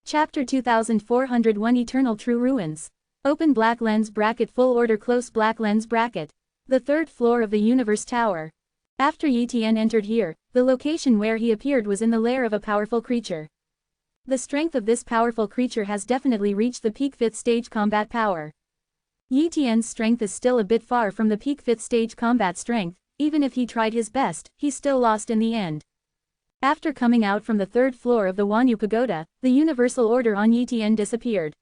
Chapter 2401 Eternal True Ruins. Open black lens bracket full order close black lens bracket. The third floor of the Universe Tower. After Yi Tian entered here, the location where he appeared was in the lair of a powerful creature. The strength of this powerful creature has definitely reached the peak 5th stage combat power. Yi Tian's strength is still a bit far from the peak 5th stage combat strength. Even if he tried his best, he still lost in the end. After coming out from the third floor of the Wanyu Pagoda, the universal order on Yi Tian disappeared.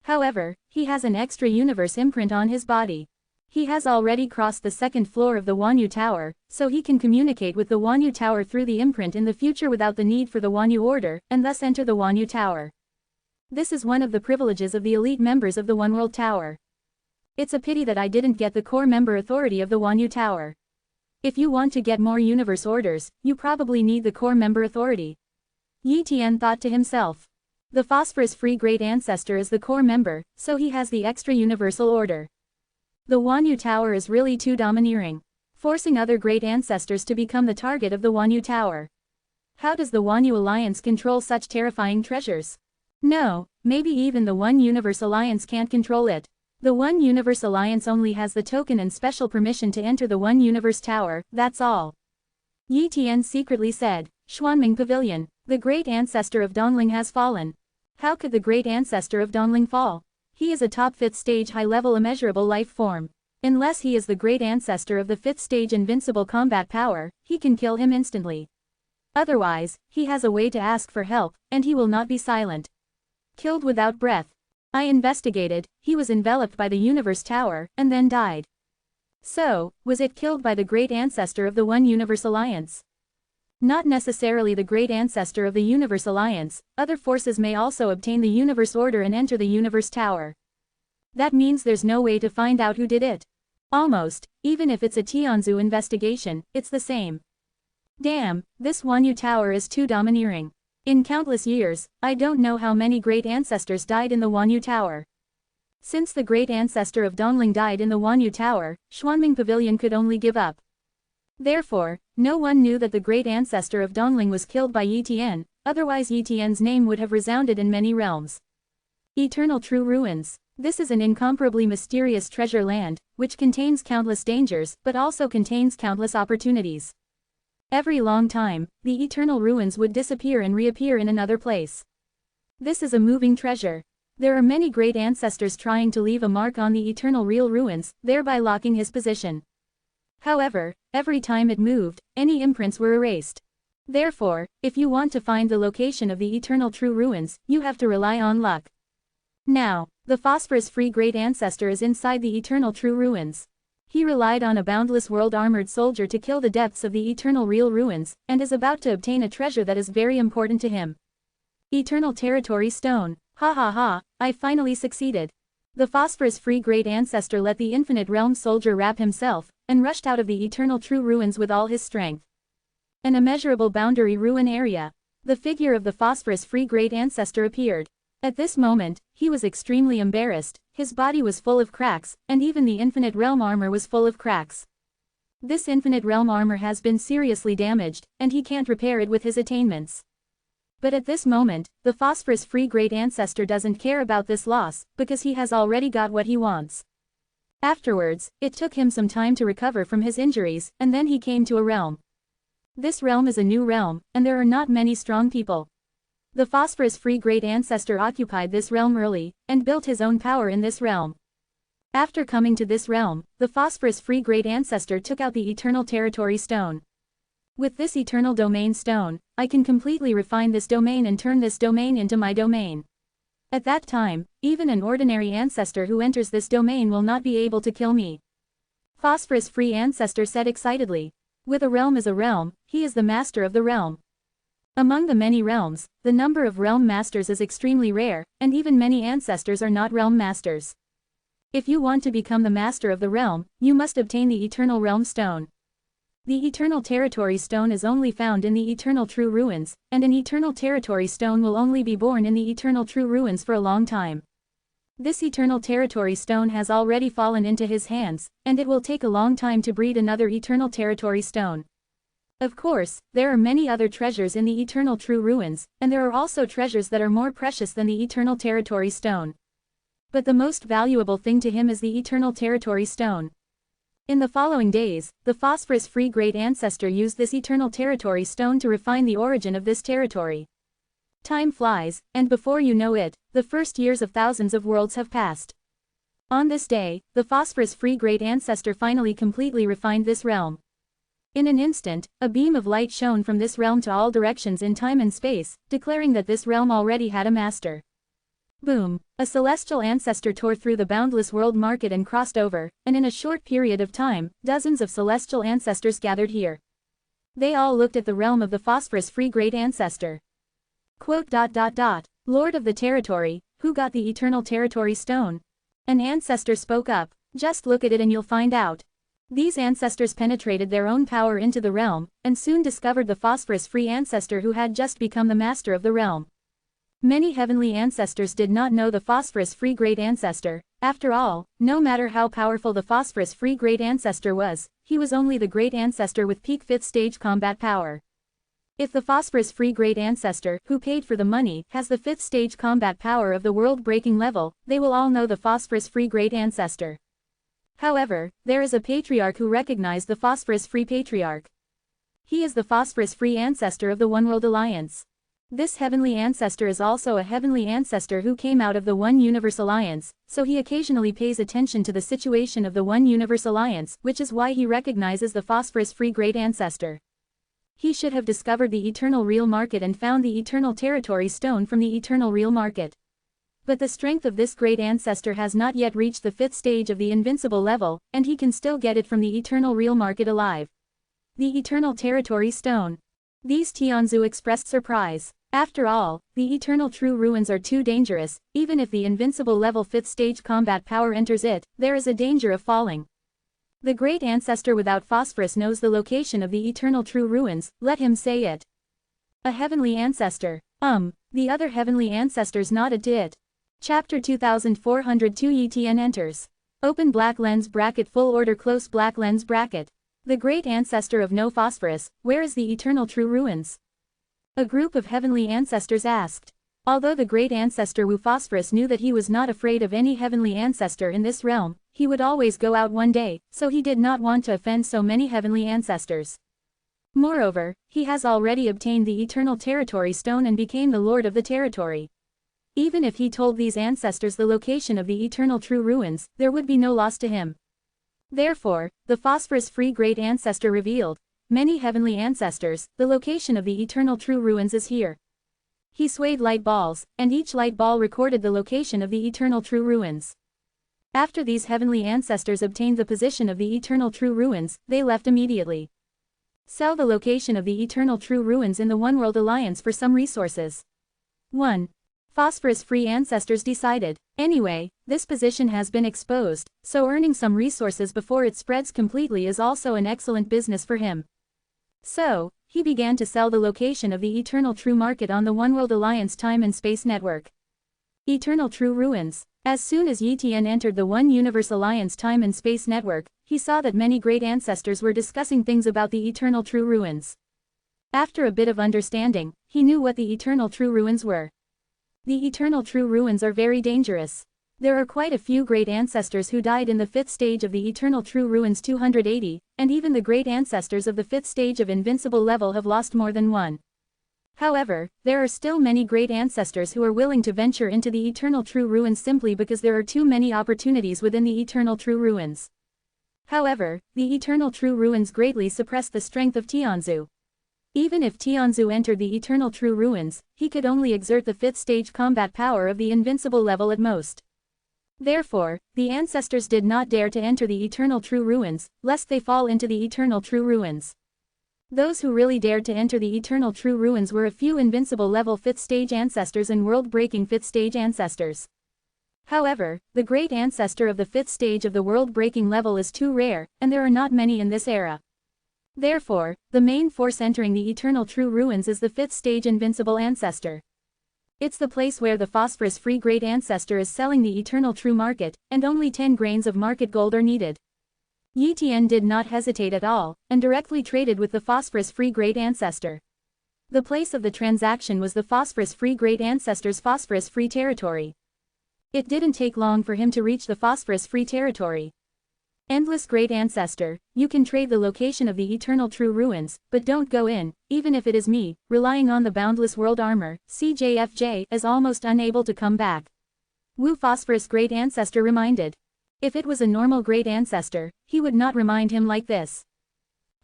However, he has an extra universe imprint on his body. He has already crossed the second floor of the Wanyu Tower, so he can communicate with the Wanyu Tower through the imprint in the future without the need for the Wanyu Order, and thus enter the Wanyu Tower. This is one of the privileges of the elite members of the One World Tower. It's a pity that I didn't get the core member authority of the Wanyu Tower. If you want to get more universe orders, you probably need the core member authority. Yi Tian thought to himself. The phosphorus-free great ancestor is the core member, so he has the extra universal order. The Wanyu Tower is really too domineering, forcing other great ancestors to become the target of the Wanyu Tower. How does the Wanyu Alliance control such terrifying treasures? No, maybe even the One Universe Alliance can't control it. The One Universe Alliance only has the token and special permission to enter the One Universe Tower, that's all. Yi Tian secretly said, Xuanming Pavilion, the great ancestor of Dongling has fallen. How could the great ancestor of Dongling fall? He is a top 5th stage high-level immeasurable life form. Unless he is the great ancestor of the 5th stage invincible combat power, he can kill him instantly. Otherwise, he has a way to ask for help, and he will not be silent. Killed without breath. I investigated, he was enveloped by the Universe Tower, and then died. So, was it killed by the great ancestor of the One Universe Alliance? Not necessarily the great ancestor of the Universe Alliance, other forces may also obtain the Universe Order and enter the Universe Tower. That means there's no way to find out who did it. Almost, even if it's a Tianzu investigation, it's the same. Damn, this Wanyu Tower is too domineering. In countless years, I don't know how many great ancestors died in the Wanyu Tower. Since the great ancestor of Dongling died in the Wanyu Tower, Xuanming Pavilion could only give up. Therefore, no one knew that the great ancestor of Dongling was killed by Yi Tian, otherwise Yi Tian's name would have resounded in many realms. Eternal True Ruins. This is an incomparably mysterious treasure land, which contains countless dangers, but also contains countless opportunities. Every long time, the eternal ruins would disappear and reappear in another place. This is a moving treasure. There are many great ancestors trying to leave a mark on the eternal real ruins, thereby locking his position. However, every time it moved, any imprints were erased. Therefore, if you want to find the location of the eternal true ruins, you have to rely on luck. Now, the phosphorus-free great ancestor is inside the eternal true ruins. He relied on a boundless world armored soldier to kill the depths of the eternal real ruins, and is about to obtain a treasure that is very important to him. Eternal Territory Stone. Ha ha ha, I finally succeeded. The phosphorus-free great ancestor let the infinite realm soldier wrap himself, and rushed out of the eternal true ruins with all his strength. An immeasurable boundary ruin area. The figure of the phosphorus-free great ancestor appeared. At this moment, he was extremely embarrassed, his body was full of cracks, and even the infinite realm armor was full of cracks. This infinite realm armor has been seriously damaged, and he can't repair it with his attainments. But at this moment, the phosphorus-free great ancestor doesn't care about this loss, because he has already got what he wants. Afterwards, it took him some time to recover from his injuries, and then he came to a realm. This realm is a new realm, and there are not many strong people. The phosphorus-free great ancestor occupied this realm early, and built his own power in this realm. After coming to this realm, the phosphorus-free great ancestor took out the Eternal Territory Stone. With this Eternal Domain Stone, I can completely refine this domain and turn this domain into my domain. At that time, even an ordinary ancestor who enters this domain will not be able to kill me. Phosphorus-free ancestor said excitedly. With a realm as a realm, he is the master of the realm. Among the many realms, the number of realm masters is extremely rare, and even many ancestors are not realm masters. If you want to become the master of the realm, you must obtain the Eternal Realm Stone. The Eternal Territory Stone is only found in the Eternal True Ruins, and an Eternal Territory Stone will only be born in the Eternal True Ruins for a long time. This Eternal Territory Stone has already fallen into his hands, and it will take a long time to breed another Eternal Territory Stone. Of course, there are many other treasures in the Eternal True Ruins, and there are also treasures that are more precious than the Eternal Territory Stone. But the most valuable thing to him is the Eternal Territory Stone. In the following days, the phosphorus-free great ancestor used this Eternal Territory Stone to refine the origin of this territory. Time flies, and before you know it, the first years of thousands of worlds have passed. On this day, the phosphorus-free great ancestor finally completely refined this realm. In an instant, a beam of light shone from this realm to all directions in time and space, declaring that this realm already had a master. Boom! A celestial ancestor tore through the boundless world market and crossed over, and in a short period of time, dozens of celestial ancestors gathered here. They all looked at the realm of the phosphorus-free great ancestor. Quote, Lord of the territory, who got the Eternal Territory Stone? An ancestor spoke up. Just look at it and you'll find out. These ancestors penetrated their own power into the realm, and soon discovered the phosphorus-free ancestor who had just become the master of the realm. Many heavenly ancestors did not know the phosphorus-free great ancestor. After all, no matter how powerful the phosphorus-free great ancestor was, he was only the great ancestor with peak 5th stage combat power. If the phosphorus-free great ancestor, who paid for the money, has the 5th stage combat power of the world-breaking level, they will all know the phosphorus-free great ancestor. However, there is a patriarch who recognized the phosphorus-free patriarch. He is the phosphorus-free ancestor of the One World Alliance. This heavenly ancestor is also a heavenly ancestor who came out of the One Universe Alliance, so he occasionally pays attention to the situation of the One Universe Alliance, which is why he recognizes the phosphorus-free great ancestor. He should have discovered the Eternal Real Market and found the Eternal Territory Stone from the Eternal Real Market. But the strength of this great ancestor has not yet reached the 5th stage of the invincible level, and he can still get it from the Eternal Real Market alive. The Eternal Territory Stone. These Tianzu expressed surprise. After all, the Eternal True Ruins are too dangerous. Even if the invincible level 5th stage combat power enters it, there is a danger of falling. The great ancestor without phosphorus knows the location of the Eternal True Ruins, let him say it. A heavenly ancestor. The other heavenly ancestors nodded to it. Chapter 2402 ETN enters. Open black lens bracket full order close black lens bracket. The great ancestor of no phosphorus, where is the Eternal True Ruins? A group of heavenly ancestors asked. Although the great ancestor Wu Phosphorus knew that he was not afraid of any heavenly ancestor in this realm, he would always go out one day, so he did not want to offend so many heavenly ancestors. Moreover, he has already obtained the Eternal Territory Stone and became the Lord of the Territory. Even if he told these ancestors the location of the Eternal True Ruins, there would be no loss to him. Therefore, the phosphorus-free great ancestor revealed, many heavenly ancestors, the location of the Eternal True Ruins is here. He swayed light balls, and each light ball recorded the location of the Eternal True Ruins. After these heavenly ancestors obtained the position of the Eternal True Ruins, they left immediately. Sell the location of the Eternal True Ruins in the One World Alliance for some resources. 1. Phosphorus-free ancestors decided. Anyway, this position has been exposed, so earning some resources before it spreads completely is also an excellent business for him. So, he began to sell the location of the Eternal True Market on the One World Alliance Time and Space Network. Eternal True Ruins. As soon as Yi Tian entered the One Universe Alliance Time and Space Network, he saw that many great ancestors were discussing things about the Eternal True Ruins. After a bit of understanding, he knew what the Eternal True Ruins were. The Eternal True Ruins are very dangerous. There are quite a few great ancestors who died in the 5th stage of the Eternal True Ruins 280, and even the great ancestors of the 5th stage of Invincible level have lost more than one. However, there are still many great ancestors who are willing to venture into the Eternal True Ruins simply because there are too many opportunities within the Eternal True Ruins. However, the Eternal True Ruins greatly suppress the strength of Tianzu. Even if Tianzu entered the Eternal True Ruins, he could only exert the 5th stage combat power of the Invincible level at most. Therefore, the ancestors did not dare to enter the Eternal True Ruins, lest they fall into the Eternal True Ruins. Those who really dared to enter the Eternal True Ruins were a few Invincible level 5th stage ancestors and world-breaking 5th stage ancestors. However, the great ancestor of the 5th stage of the world-breaking level is too rare, and there are not many in this era. Therefore, the main force entering the Eternal True Ruins is the 5th stage Invincible Ancestor. It's the place where the phosphorus-free great ancestor is selling the Eternal True Market, and only 10 grains of market gold are needed. Yi Tian did not hesitate at all, and directly traded with the phosphorus-free Great Ancestor. The place of the transaction was the phosphorus-free Great Ancestor's phosphorus-free territory. It didn't take long for him to reach the phosphorus-free territory. Endless Great Ancestor, you can trade the location of the eternal true ruins, but don't go in, even if it is me, relying on the boundless world armor, CJFJ, is almost unable to come back. Wu Phosphorus Great Ancestor reminded. If it was a normal Great Ancestor, he would not remind him like this.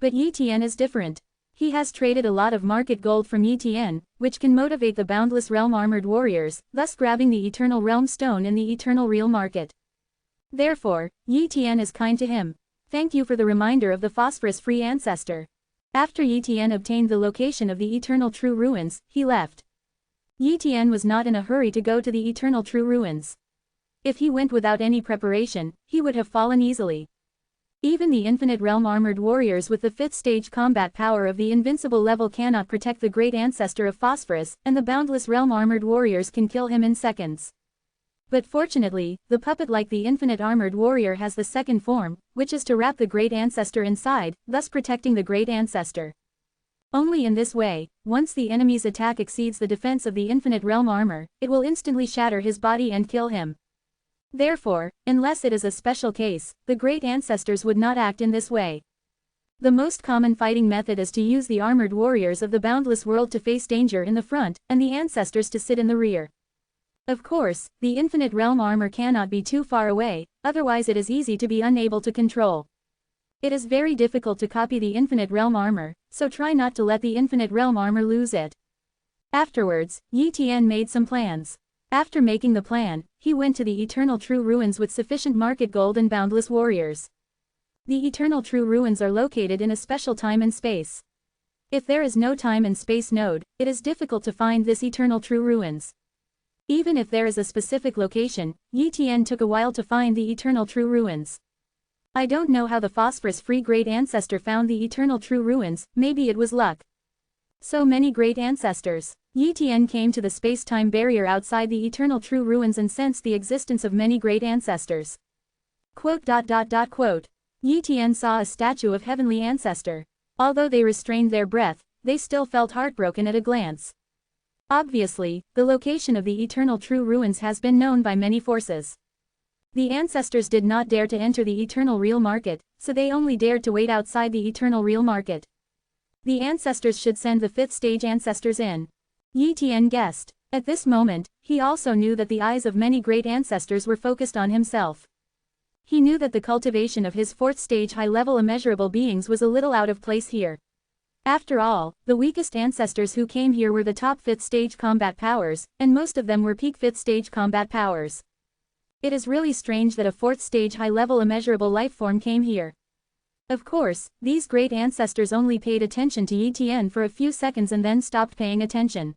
But Yi Tian is different. He has traded a lot of market gold from Yi Tian, which can motivate the boundless realm armored warriors, thus grabbing the eternal realm stone in the eternal real market. Therefore, Yi Tian is kind to him. Thank you for the reminder of the phosphorus-free ancestor. After Yi Tian obtained the location of the eternal true ruins, he left. Yi Tian was not in a hurry to go to the eternal true ruins. If he went without any preparation, he would have fallen easily. Even the infinite realm armored warriors with the 5th stage combat power of the invincible level cannot protect the great ancestor of phosphorus, and the boundless realm armored warriors can kill him in seconds. But fortunately, the puppet like the infinite armored warrior has the second form, which is to wrap the great ancestor inside, thus protecting the great ancestor. Only in this way, once the enemy's attack exceeds the defense of the infinite realm armor, it will instantly shatter his body and kill him. Therefore, unless it is a special case, the great ancestors would not act in this way. The most common fighting method is to use the armored warriors of the boundless world to face danger in the front, and the ancestors to sit in the rear. Of course, the infinite realm armor cannot be too far away, otherwise it is easy to be unable to control. It is very difficult to copy the infinite realm armor, so try not to let the infinite realm armor lose it. Afterwards, Yi Tian made some plans. After making the plan, he went to the eternal true ruins with sufficient market gold and boundless warriors. The eternal true ruins are located in a special time and space. If there is no time and space node, it is difficult to find this eternal true ruins. Even if there is a specific location, Yi Tian took a while to find the eternal true ruins. I don't know how the phosphorus-free great ancestor found the eternal true ruins, maybe it was luck. So many great ancestors. Yi Tian came to the space-time barrier outside the eternal true ruins and sensed the existence of many great ancestors. Yi Tian saw a statue of heavenly ancestor. Although they restrained their breath, they still felt heartbroken at a glance. Obviously, the location of the eternal true ruins has been known by many forces. The ancestors did not dare to enter the eternal real market, so they only dared to wait outside the eternal real market. The ancestors should send the 5th stage ancestors in. Yi Tian guessed. At this moment, he also knew that the eyes of many great ancestors were focused on himself. He knew that the cultivation of his 4th stage high-level immeasurable beings was a little out of place here. After all, the weakest ancestors who came here were the top 5th stage combat powers, and most of them were peak 5th stage combat powers. It is really strange that a 4th stage high-level immeasurable life form came here. Of course, these great ancestors only paid attention to Yi Tian for a few seconds and then stopped paying attention.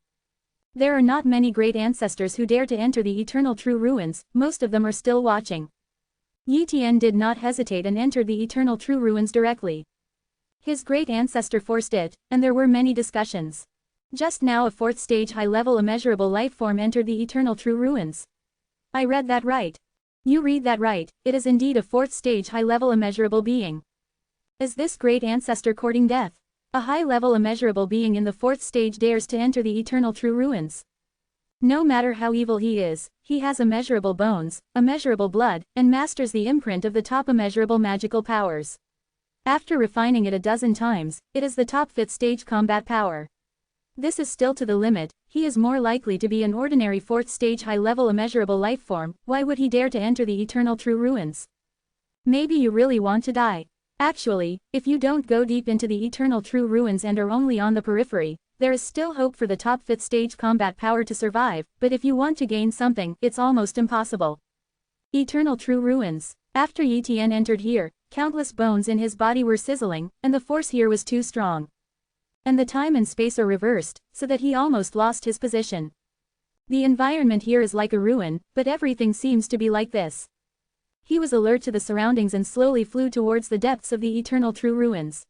There are not many great ancestors who dare to enter the eternal true ruins, most of them are still watching. Yi Tian did not hesitate and entered the eternal true ruins directly. His great ancestor forced it, and there were many discussions. Just now a 4th stage high-level immeasurable life form entered the eternal true ruins. I read that right. You read that right, it is indeed a 4th stage high-level immeasurable being. Is this great ancestor courting death? A high-level immeasurable being in the 4th stage dares to enter the eternal true ruins. No matter how evil he is, he has immeasurable bones, immeasurable blood, and masters the imprint of the top immeasurable magical powers. After refining it a dozen times, it is the top 5th stage combat power. This is still to the limit, he is more likely to be an ordinary 4th stage high-level immeasurable life form, why would he dare to enter the eternal true ruins? Maybe you really want to die. Actually, if you don't go deep into the eternal true ruins and are only on the periphery, there is still hope for the top 5th stage combat power to survive, but if you want to gain something, it's almost impossible. Eternal true ruins. After Yi Tian entered here, countless bones in his body were sizzling, and the force here was too strong. And the time and space are reversed, so that he almost lost his position. The environment here is like a ruin, but everything seems to be like this. He was alert to the surroundings and slowly flew towards the depths of the eternal true ruins.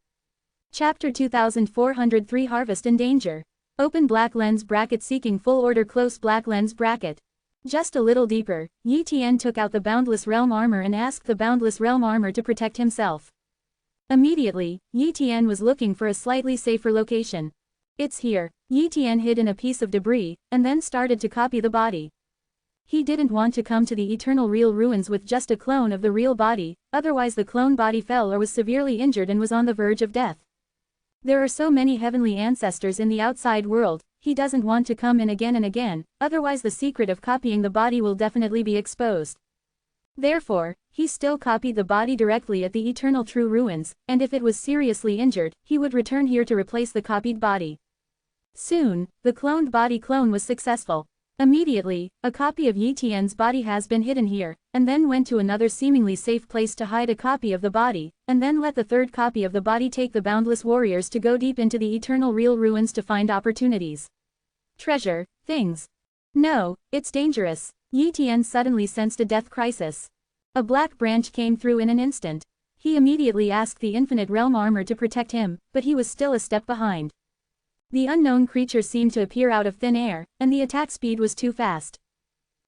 Chapter 2403 Harvest in Danger. Open black lens bracket seeking full order close black lens bracket. Just a little deeper, Yi Tian took out the boundless realm armor and asked the boundless realm armor to protect himself. Immediately, Yi Tian was looking for a slightly safer location. It's here. Yi Tian hid in a piece of debris, and then started to copy the body. He didn't want to come to the eternal real ruins with just a clone of the real body, otherwise the clone body fell or was severely injured and was on the verge of death. There are so many heavenly ancestors in the outside world, he doesn't want to come in again and again, otherwise the secret of copying the body will definitely be exposed. Therefore, he still copied the body directly at the eternal true ruins, and if it was seriously injured, he would return here to replace the copied body. Soon, the cloned body clone was successful. Immediately, a copy of Yi Tian's body has been hidden here, and then went to another seemingly safe place to hide a copy of the body, and then let the third copy of the body take the boundless warriors to go deep into the eternal real ruins to find opportunities. Treasure, things. No, it's dangerous. Yi Tian suddenly sensed a death crisis. A black branch came through in an instant. He immediately asked the infinite realm armor to protect him, but he was still a step behind. The unknown creature seemed to appear out of thin air, and the attack speed was too fast.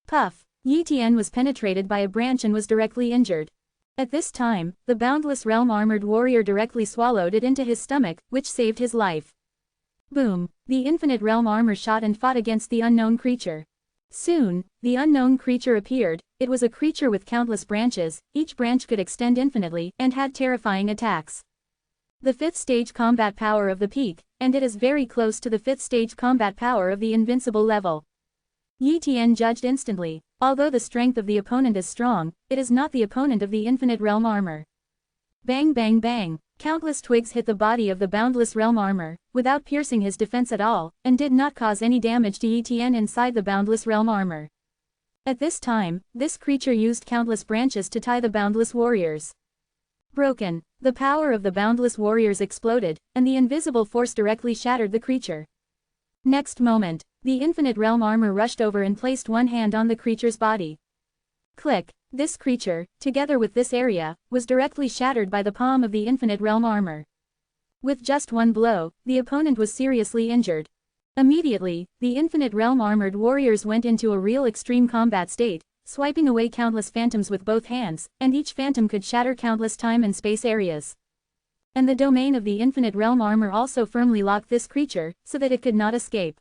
Puff! Yi Tian was penetrated by a branch and was directly injured. At this time, the boundless realm armored warrior directly swallowed it into his stomach, which saved his life. Boom! The infinite realm armor shot and fought against the unknown creature. Soon, the unknown creature appeared. It was a creature with countless branches, each branch could extend infinitely, and had terrifying attacks. The 5th stage combat power of the peak, and it is very close to the 5th stage combat power of the invincible level. Yi Tian judged instantly, although the strength of the opponent is strong, it is not the opponent of the infinite realm armor. Bang bang bang, countless twigs hit the body of the boundless realm armor, without piercing his defense at all, and did not cause any damage to Yi Tian inside the boundless realm armor. At this time, this creature used countless branches to tie the boundless warriors. Broken. The power of the boundless warriors exploded, and the invisible force directly shattered the creature. Next moment, the infinite realm armor rushed over and placed one hand on the creature's body. Click. This creature, together with this area, was directly shattered by the palm of the infinite realm armor. With just one blow, the opponent was seriously injured. Immediately, the infinite realm armored warriors went into a real extreme combat state, swiping away countless phantoms with both hands, and each phantom could shatter countless time and space areas. And the domain of the infinite realm armor also firmly locked this creature, so that it could not escape.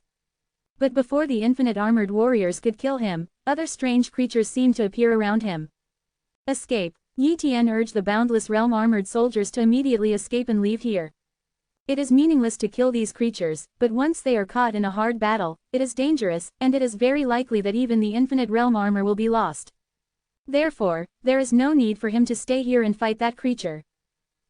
But before the infinite armored warriors could kill him, other strange creatures seemed to appear around him. Escape. Yi Tian urged the boundless realm armored soldiers to immediately escape and leave here. It is meaningless to kill these creatures, but once they are caught in a hard battle, it is dangerous, and it is very likely that even the infinite realm armor will be lost. Therefore, there is no need for him to stay here and fight that creature.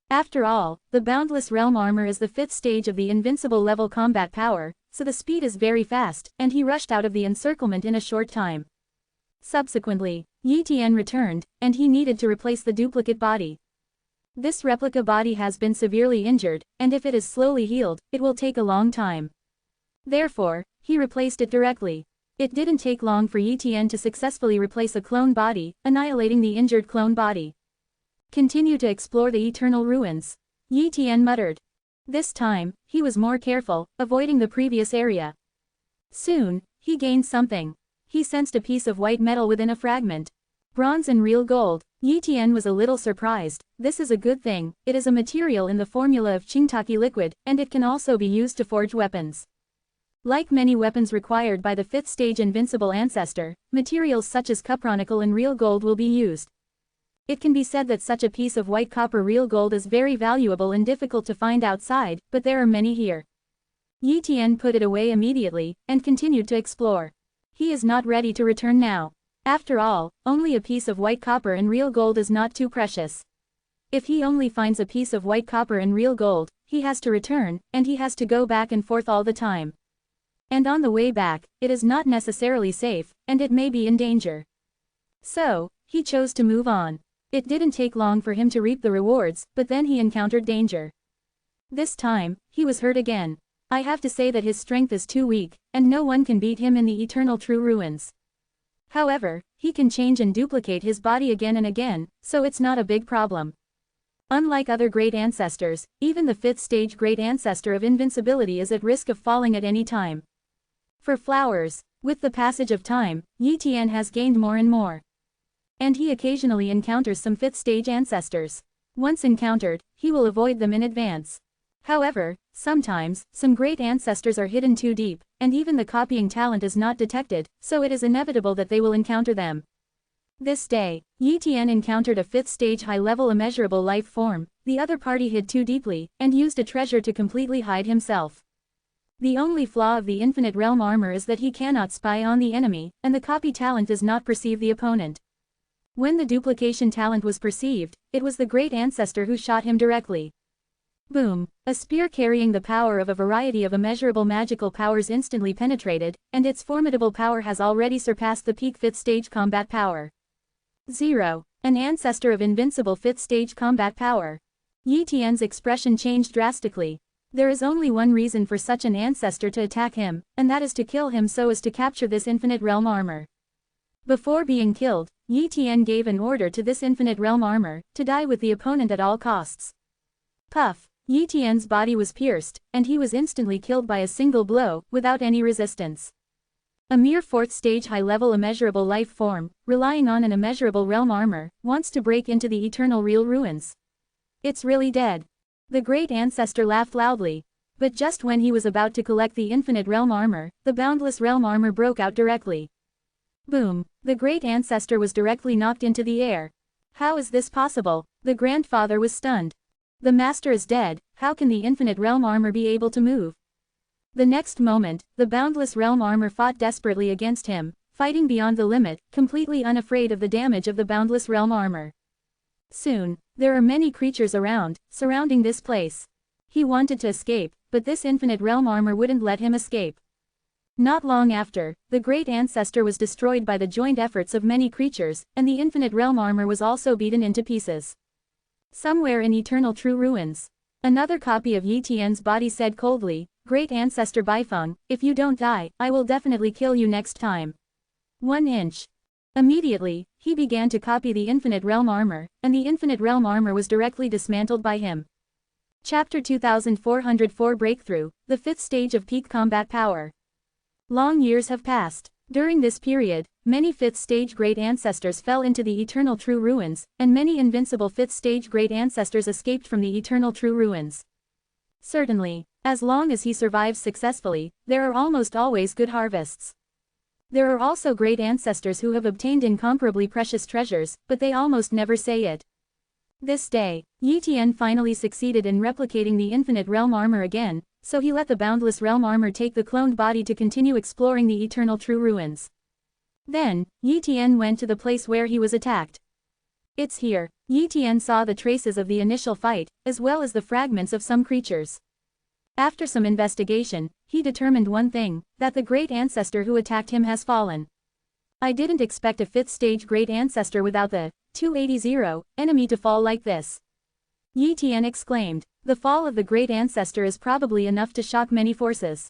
After all, the boundless realm armor is the 5th stage of the invincible level combat power, so the speed is very fast, and he rushed out of the encirclement in a short time. Subsequently, Yi Tian returned, and he needed to replace the duplicate body. This replica body has been severely injured, and if it is slowly healed, it will take a long time. Therefore, he replaced it directly. It didn't take long for Yi Tian to successfully replace a clone body, annihilating the injured clone body. Continue to explore the eternal ruins. Yi Tian muttered. This time, he was more careful, avoiding the previous area. Soon, he gained something. He sensed a piece of white metal within a fragment. Bronze and real gold. Yi Tian was a little surprised. This is a good thing. It is a material in the formula of Qingtaki liquid, and it can also be used to forge weapons. Like many weapons required by the 5th stage invincible ancestor, materials such as cupronicle and real gold will be used. It can be said that such a piece of white copper real gold is very valuable and difficult to find outside, but there are many here. Yi Tian put it away immediately, and continued to explore. He is not ready to return now. After all, only a piece of white copper and real gold is not too precious. If he only finds a piece of white copper and real gold, he has to return, and he has to go back and forth all the time. And on the way back, it is not necessarily safe, and it may be in danger. So, he chose to move on. It didn't take long for him to reap the rewards, but then he encountered danger. This time, he was hurt again. I have to say that his strength is too weak, and no one can beat him in the eternal true ruins. However, he can change and duplicate his body again and again, so it's not a big problem. Unlike other great ancestors, even the 5th stage great ancestor of invincibility is at risk of falling at any time. For flowers, with the passage of time, Yi Tian has gained more and more. And he occasionally encounters some 5th stage ancestors. Once encountered, he will avoid them in advance. However, sometimes, some great ancestors are hidden too deep, and even the copying talent is not detected, so it is inevitable that they will encounter them. This day, Yi Tian encountered a 5th stage high-level immeasurable life form. The other party hid too deeply, and used a treasure to completely hide himself. The only flaw of the infinite realm armor is that he cannot spy on the enemy, and the copy talent does not perceive the opponent. When the duplication talent was perceived, it was the great ancestor who shot him directly. Boom! A spear carrying the power of a variety of immeasurable magical powers instantly penetrated, and its formidable power has already surpassed the peak 5th stage combat power. 0. An ancestor of invincible 5th stage combat power. Yi Tian's expression changed drastically. There is only one reason for such an ancestor to attack him, and that is to kill him so as to capture this infinite realm armor. Before being killed, Yi Tian gave an order to this infinite realm armor, to die with the opponent at all costs. Puff! Yi Tian's body was pierced, and he was instantly killed by a single blow, without any resistance. A mere 4th stage high-level immeasurable life form, relying on an immeasurable realm armor, wants to break into the eternal real ruins. It's really dead. The great ancestor laughed loudly. But just when he was about to collect the infinite realm armor, the boundless realm armor broke out directly. Boom! The great ancestor was directly knocked into the air. How is this possible? The grandfather was stunned. The master is dead, how can the infinite realm armor be able to move? The next moment, the boundless realm armor fought desperately against him, fighting beyond the limit, completely unafraid of the damage of the boundless realm armor. Soon, there are many creatures around, surrounding this place. He wanted to escape, but this infinite realm armor wouldn't let him escape. Not long after, the great ancestor was destroyed by the joint efforts of many creatures, and the infinite realm armor was also beaten into pieces. Somewhere in eternal true ruins. Another copy of Yi Tian's body said coldly, "Great ancestor Baifeng, if you don't die, I will definitely kill you next time." 1 inch. Immediately, he began to copy the infinite realm armor, and the infinite realm armor was directly dismantled by him. Chapter 2404 Breakthrough, the 5th stage of peak combat power. Long years have passed. During this period, many 5th stage great ancestors fell into the eternal true ruins, and many invincible 5th stage great ancestors escaped from the eternal true ruins. Certainly, as long as he survives successfully, there are almost always good harvests. There are also great ancestors who have obtained incomparably precious treasures, but they almost never say it. This day, Yi Tian finally succeeded in replicating the infinite realm armor again, so he let the boundless realm armor take the cloned body to continue exploring the eternal true ruins. Then, Yi Tian went to the place where he was attacked. It's here. Yi Tian saw the traces of the initial fight, as well as the fragments of some creatures. After some investigation, he determined one thing, that the great ancestor who attacked him has fallen. I didn't expect a 5th stage great ancestor without the 280 enemy to fall like this. Yi Tian exclaimed, the fall of the great ancestor is probably enough to shock many forces.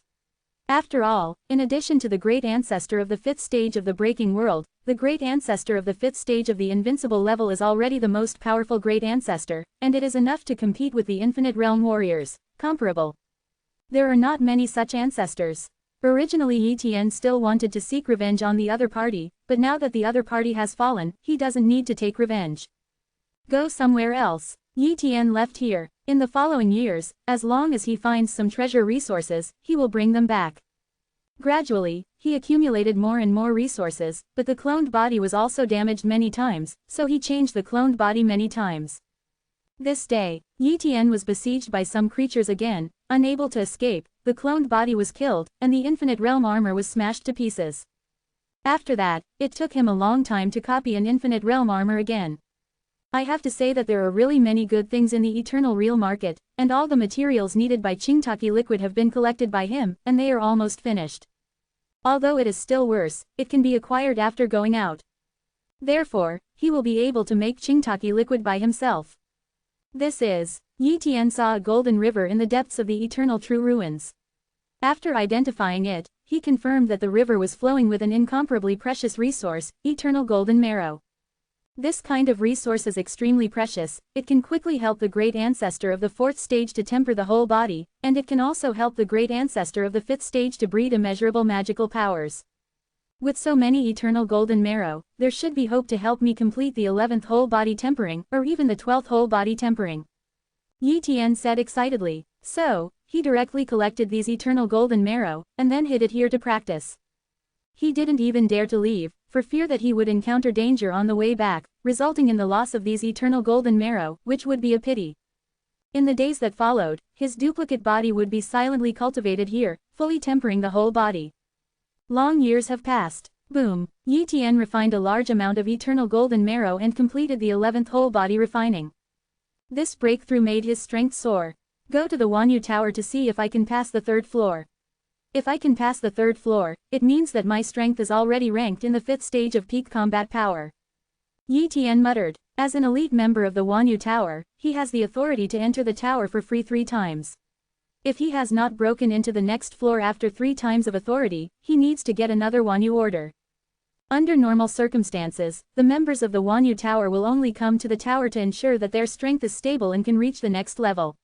After all, in addition to the great ancestor of the 5th stage of the breaking world, the great ancestor of the 5th stage of the invincible level is already the most powerful great ancestor, and it is enough to compete with the infinite realm warriors, comparable. There are not many such ancestors. Originally Yi Tian still wanted to seek revenge on the other party, but now that the other party has fallen, he doesn't need to take revenge. Go somewhere else. Yi Tian left here. In the following years, as long as he finds some treasure resources, he will bring them back. Gradually, he accumulated more and more resources, but the cloned body was also damaged many times, so he changed the cloned body many times. This day, Yi Tian was besieged by some creatures again, unable to escape, the cloned body was killed, and the infinite realm armor was smashed to pieces. After that, it took him a long time to copy an infinite realm armor again. I have to say that there are really many good things in the eternal real market, and all the materials needed by Qingtaki liquid have been collected by him, and they are almost finished. Although it is still worse, it can be acquired after going out. Therefore, he will be able to make Qingtaki liquid by himself. This is. Yi Tian saw a golden river in the depths of the eternal true ruins. After identifying it, he confirmed that the river was flowing with an incomparably precious resource, eternal golden marrow. This kind of resource is extremely precious, it can quickly help the great ancestor of the 4th stage to temper the whole body, and it can also help the great ancestor of the 5th stage to breed immeasurable magical powers. With so many eternal golden marrow, there should be hope to help me complete the 11th whole body tempering, or even the 12th whole body tempering. Yi Tian said excitedly. So, he directly collected these eternal golden marrow, and then hid it here to practice. He didn't even dare to leave, for fear that he would encounter danger on the way back, resulting in the loss of these eternal golden marrow, which would be a pity. In the days that followed, his duplicate body would be silently cultivated here, fully tempering the whole body. Long years have passed. Boom. Yi Tian refined a large amount of eternal golden marrow and completed the 11th whole body refining. This breakthrough made his strength soar. Go to the Wanyu Tower to see if I can pass the 3rd floor. If I can pass the 3rd floor, it means that my strength is already ranked in the 5th stage of peak combat power. Yi Tian muttered. As an elite member of the Wanyu Tower, he has the authority to enter the tower for free 3 times. If he has not broken into the next floor after 3 times of authority, he needs to get another Wanyu order. Under normal circumstances, the members of the Wanyu Tower will only come to the tower to ensure that their strength is stable and can reach the next level.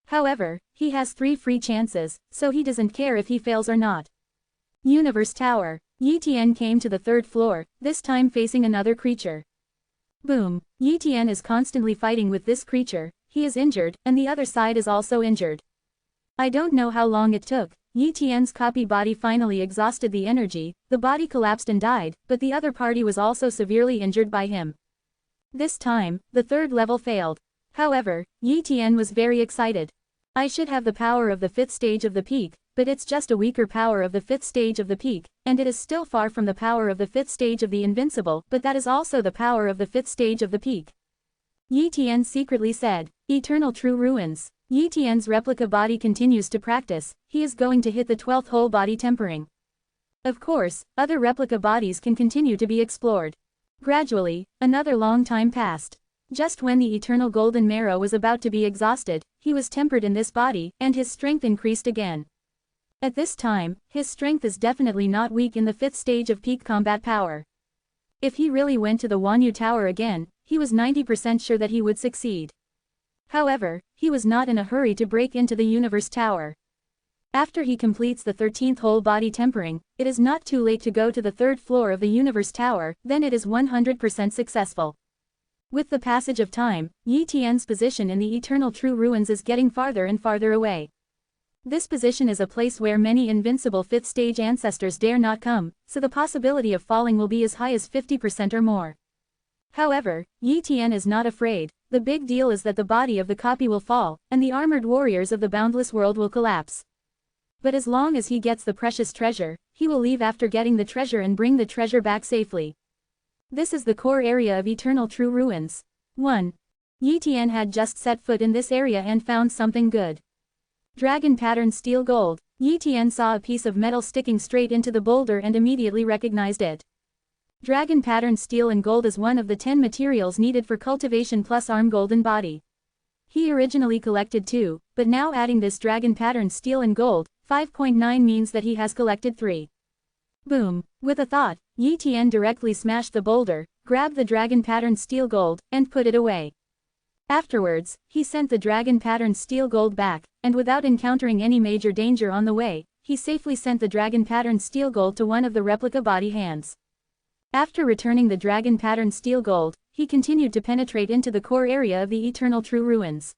However, he has 3 free chances, so he doesn't care if he fails or not. Universe Tower. Yi Tian came to the 3rd floor, this time facing another creature. Boom. Yi Tian is constantly fighting with this creature, he is injured, and the other side is also injured. I don't know how long it took. Yi Tian's copy body finally exhausted the energy, the body collapsed and died, but the other party was also severely injured by him. This time, the 3rd level failed. However, Yi Tian was very excited. I should have the power of the 5th stage of the peak, but it's just a weaker power of the 5th stage of the peak, and it is still far from the power of the 5th stage of the invincible, but that is also the power of the 5th stage of the peak. Yi Tian secretly said. Eternal True Ruins. Yi Tian's replica body continues to practice, he is going to hit the 12th whole body tempering. Of course, other replica bodies can continue to be explored. Gradually, another long time passed. Just when the eternal golden marrow was about to be exhausted, he was tempered in this body, and his strength increased again. At this time, his strength is definitely not weak in the 5th stage of peak combat power. If he really went to the Wanyu Tower again, he was 90% sure that he would succeed. However, he was not in a hurry to break into the Universe Tower. After he completes the 13th whole body tempering, it is not too late to go to the 3rd floor of the Universe Tower, then it is 100% successful. With the passage of time, Yi Tian's position in the Eternal True Ruins is getting farther and farther away. This position is a place where many invincible 5th stage ancestors dare not come, so the possibility of falling will be as high as 50% or more. However, Yi Tian is not afraid. The big deal is that the body of the copy will fall, and the armored warriors of the boundless world will collapse. But as long as he gets the precious treasure, he will leave after getting the treasure and bring the treasure back safely. This is the core area of Eternal True Ruins. 1. Yi Tian had just set foot in this area and found something good. Dragon pattern steel gold. Yi Tian saw a piece of metal sticking straight into the boulder and immediately recognized it. Dragon pattern steel and gold is one of the 10 materials needed for cultivation plus arm golden body. He originally collected 2, but now adding this dragon pattern steel and gold, 5.9 means that he has collected 3. Boom. With a thought, Yi Tian directly smashed the boulder, grabbed the dragon pattern steel gold, and put it away. Afterwards, he sent the dragon pattern steel gold back, and without encountering any major danger on the way, he safely sent the dragon pattern steel gold to one of the replica body hands. After returning the dragon pattern steel gold, he continued to penetrate into the core area of the Eternal True Ruins.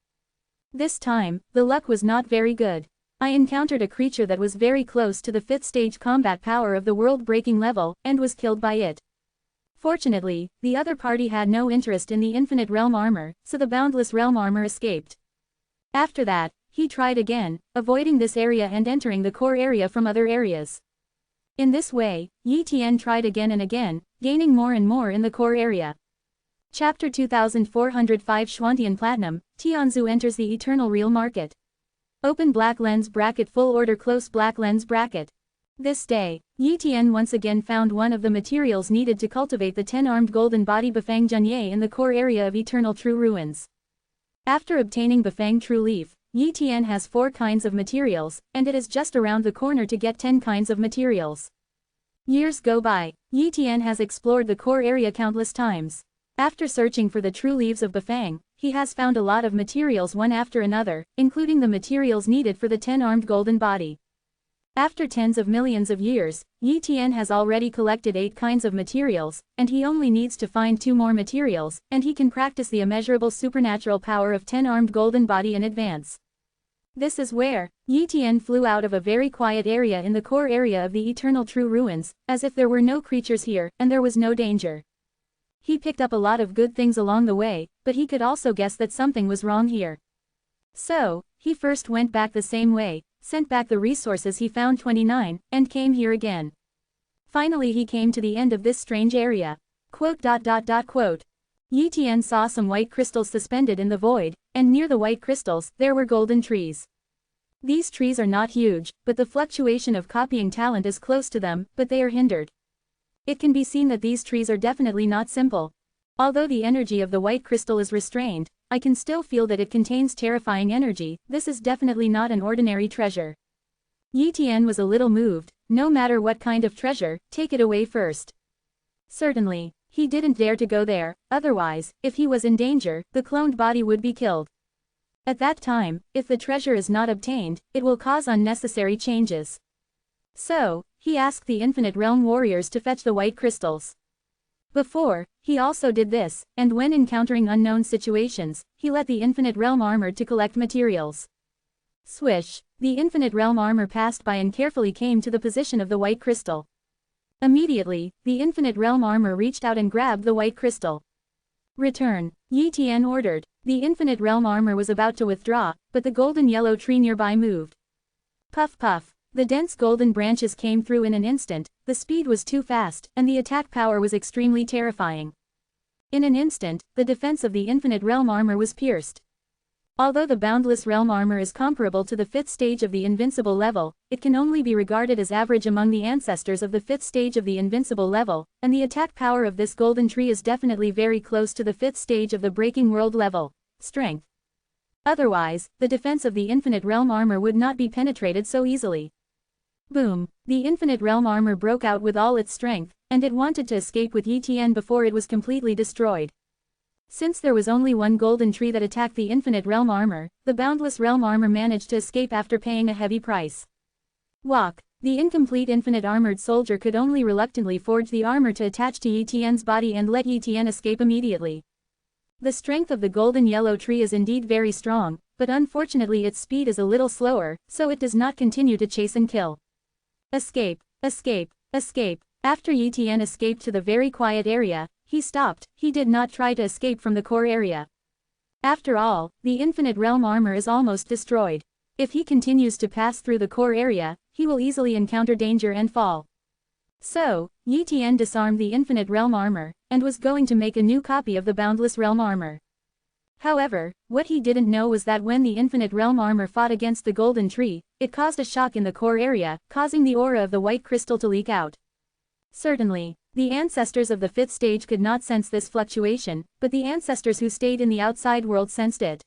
This time, the luck was not very good. I encountered a creature that was very close to the 5th stage combat power of the world-breaking level, and was killed by it. Fortunately, the other party had no interest in the infinite realm armor, so the boundless realm armor escaped. After that, he tried again, avoiding this area and entering the core area from other areas. In this way, Yi Tian tried again and again, gaining more and more in the core area. Chapter 2405 Xuantian Platinum, Tianzu enters the Eternal Real Market. Open black lens bracket full order close black lens bracket. This day, Yi Tian once again found one of the materials needed to cultivate the 10-armed golden body Bafang Junye in the core area of Eternal True Ruins. After obtaining Bafang True Leaf, Yi Tian has 4 kinds of materials, and it is just around the corner to get 10 kinds of materials. Years go by. Yi Tian has explored the core area countless times. After searching for the true leaves of Bafang, he has found a lot of materials one after another, including the materials needed for the 10-armed golden body. After tens of millions of years, Yi Tian has already collected 8 kinds of materials, and he only needs to find 2 more materials, and he can practice the immeasurable supernatural power of 10 armed golden body in advance. This is where Yi Tian flew out of a very quiet area in the core area of the eternal true ruins, as if there were no creatures here, and there was no danger. He picked up a lot of good things along the way, but he could also guess that something was wrong here. So, he first went back the same way, sent back the resources he found 29, and came here again. Finally he came to the end of this strange area. Yi Tian saw some white crystals suspended in the void, and near the white crystals, there were golden trees. These trees are not huge, but the fluctuation of copying talent is close to them, but they are hindered. It can be seen that these trees are definitely not simple. Although the energy of the white crystal is restrained, I can still feel that it contains terrifying energy. This is definitely not an ordinary treasure. Yi Tian was a little moved. No matter what kind of treasure, take it away first. Certainly, he didn't dare to go there, otherwise, if he was in danger, the cloned body would be killed. At that time, if the treasure is not obtained, it will cause unnecessary changes. So, he asked the Infinite Realm warriors to fetch the white crystals. Before, he also did this, and when encountering unknown situations, he let the Infinite Realm armor to collect materials. Swish, the Infinite Realm armor passed by and carefully came to the position of the white crystal. Immediately, the Infinite Realm armor reached out and grabbed the white crystal. Return, Yi Tian ordered. The Infinite Realm armor was about to withdraw, but the golden yellow tree nearby moved. Puff puff. The dense golden branches came through in an instant, the speed was too fast, and the attack power was extremely terrifying. In an instant, the defense of the Infinite Realm armor was pierced. Although the Boundless Realm armor is comparable to the 5th stage of the Invincible level, it can only be regarded as average among the ancestors of the 5th stage of the Invincible level, and the attack power of this golden tree is definitely very close to the 5th stage of the Breaking World level. Strength. Otherwise, the defense of the Infinite Realm armor would not be penetrated so easily. Boom! The Infinite Realm armor broke out with all its strength, and it wanted to escape with Yi Tian before it was completely destroyed. Since there was only one golden tree that attacked the Infinite Realm armor, the Boundless Realm armor managed to escape after paying a heavy price. Walk! The incomplete Infinite Armored Soldier could only reluctantly forge the armor to attach to Yi Tian's body and let Yi Tian escape immediately. The strength of the golden yellow tree is indeed very strong, but unfortunately its speed is a little slower, so it does not continue to chase and kill. Escape, escape, escape. After Yi Tian escaped to the very quiet area, he stopped. He did not try to escape from the core area. After all, the Infinite Realm armor is almost destroyed. If he continues to pass through the core area, he will easily encounter danger and fall. So, Yi Tian disarmed the Infinite Realm armor, and was going to make a new copy of the Boundless Realm armor. However, what he didn't know was that when the Infinite Realm armor fought against the golden tree, it caused a shock in the core area, causing the aura of the white crystal to leak out. Certainly, the ancestors of the 5th stage could not sense this fluctuation, but the ancestors who stayed in the outside world sensed it.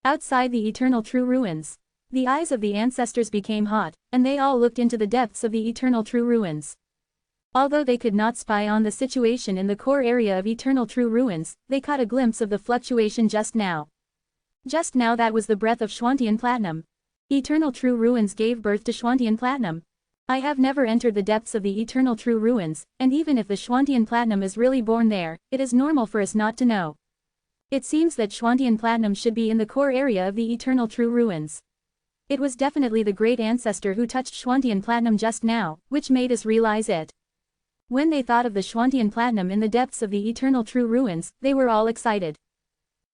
Outside the eternal true ruins, the eyes of the ancestors became hot, and they all looked into the depths of the eternal true ruins. Although they could not spy on the situation in the core area of eternal true ruins, they caught a glimpse of the fluctuation just now. Just now that was the breath of Schwantian Platinum. Eternal true ruins gave birth to Schwantian Platinum. I have never entered the depths of the eternal true ruins, and even if the Schwantian Platinum is really born there, it is normal for us not to know. It seems that Schwantian Platinum should be in the core area of the eternal true ruins. It was definitely the great ancestor who touched Schwantian Platinum just now, which made us realize it. When they thought of the Schwantian Platinum in the depths of the eternal true ruins, they were all excited.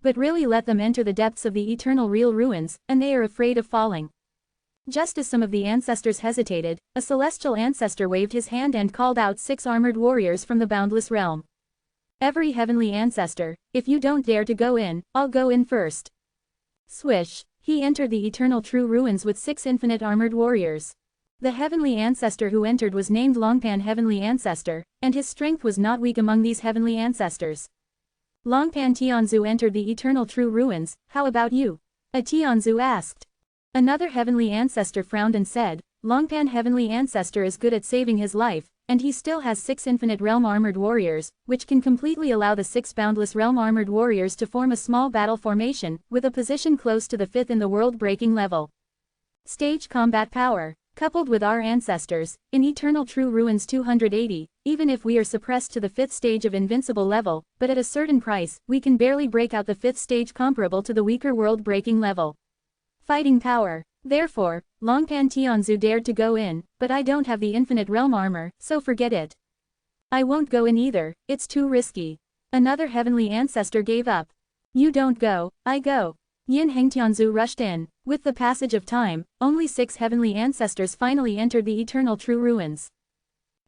But really let them enter the depths of the eternal real ruins, and they are afraid of falling. Just as some of the ancestors hesitated, a celestial ancestor waved his hand and called out 6 armored warriors from the boundless realm. Every heavenly ancestor, if you don't dare to go in, I'll go in first. Swish, he entered the eternal true ruins with 6 infinite armored warriors. The heavenly ancestor who entered was named Longpan Heavenly Ancestor, and his strength was not weak among these heavenly ancestors. Longpan Tianzu entered the eternal true ruins. How about you? A Tianzu asked. Another heavenly ancestor frowned and said, Longpan Heavenly Ancestor is good at saving his life, and he still has 6 infinite realm armored warriors, which can completely allow the 6 boundless realm armored warriors to form a small battle formation, with a position close to the 5th in the world breaking level. Stage combat power. Coupled with our ancestors, in Eternal True Ruins 280, even if we are suppressed to the 5th stage of invincible level, but at a certain price, we can barely break out the 5th stage comparable to the weaker world-breaking level. Fighting power. Therefore, Longpan Tianzu dared to go in, but I don't have the infinite realm armor, so forget it. I won't go in either, it's too risky. Another heavenly ancestor gave up. You don't go, I go. Yin Hengtianzu rushed in. With the passage of time, only 6 heavenly ancestors finally entered the Eternal True Ruins.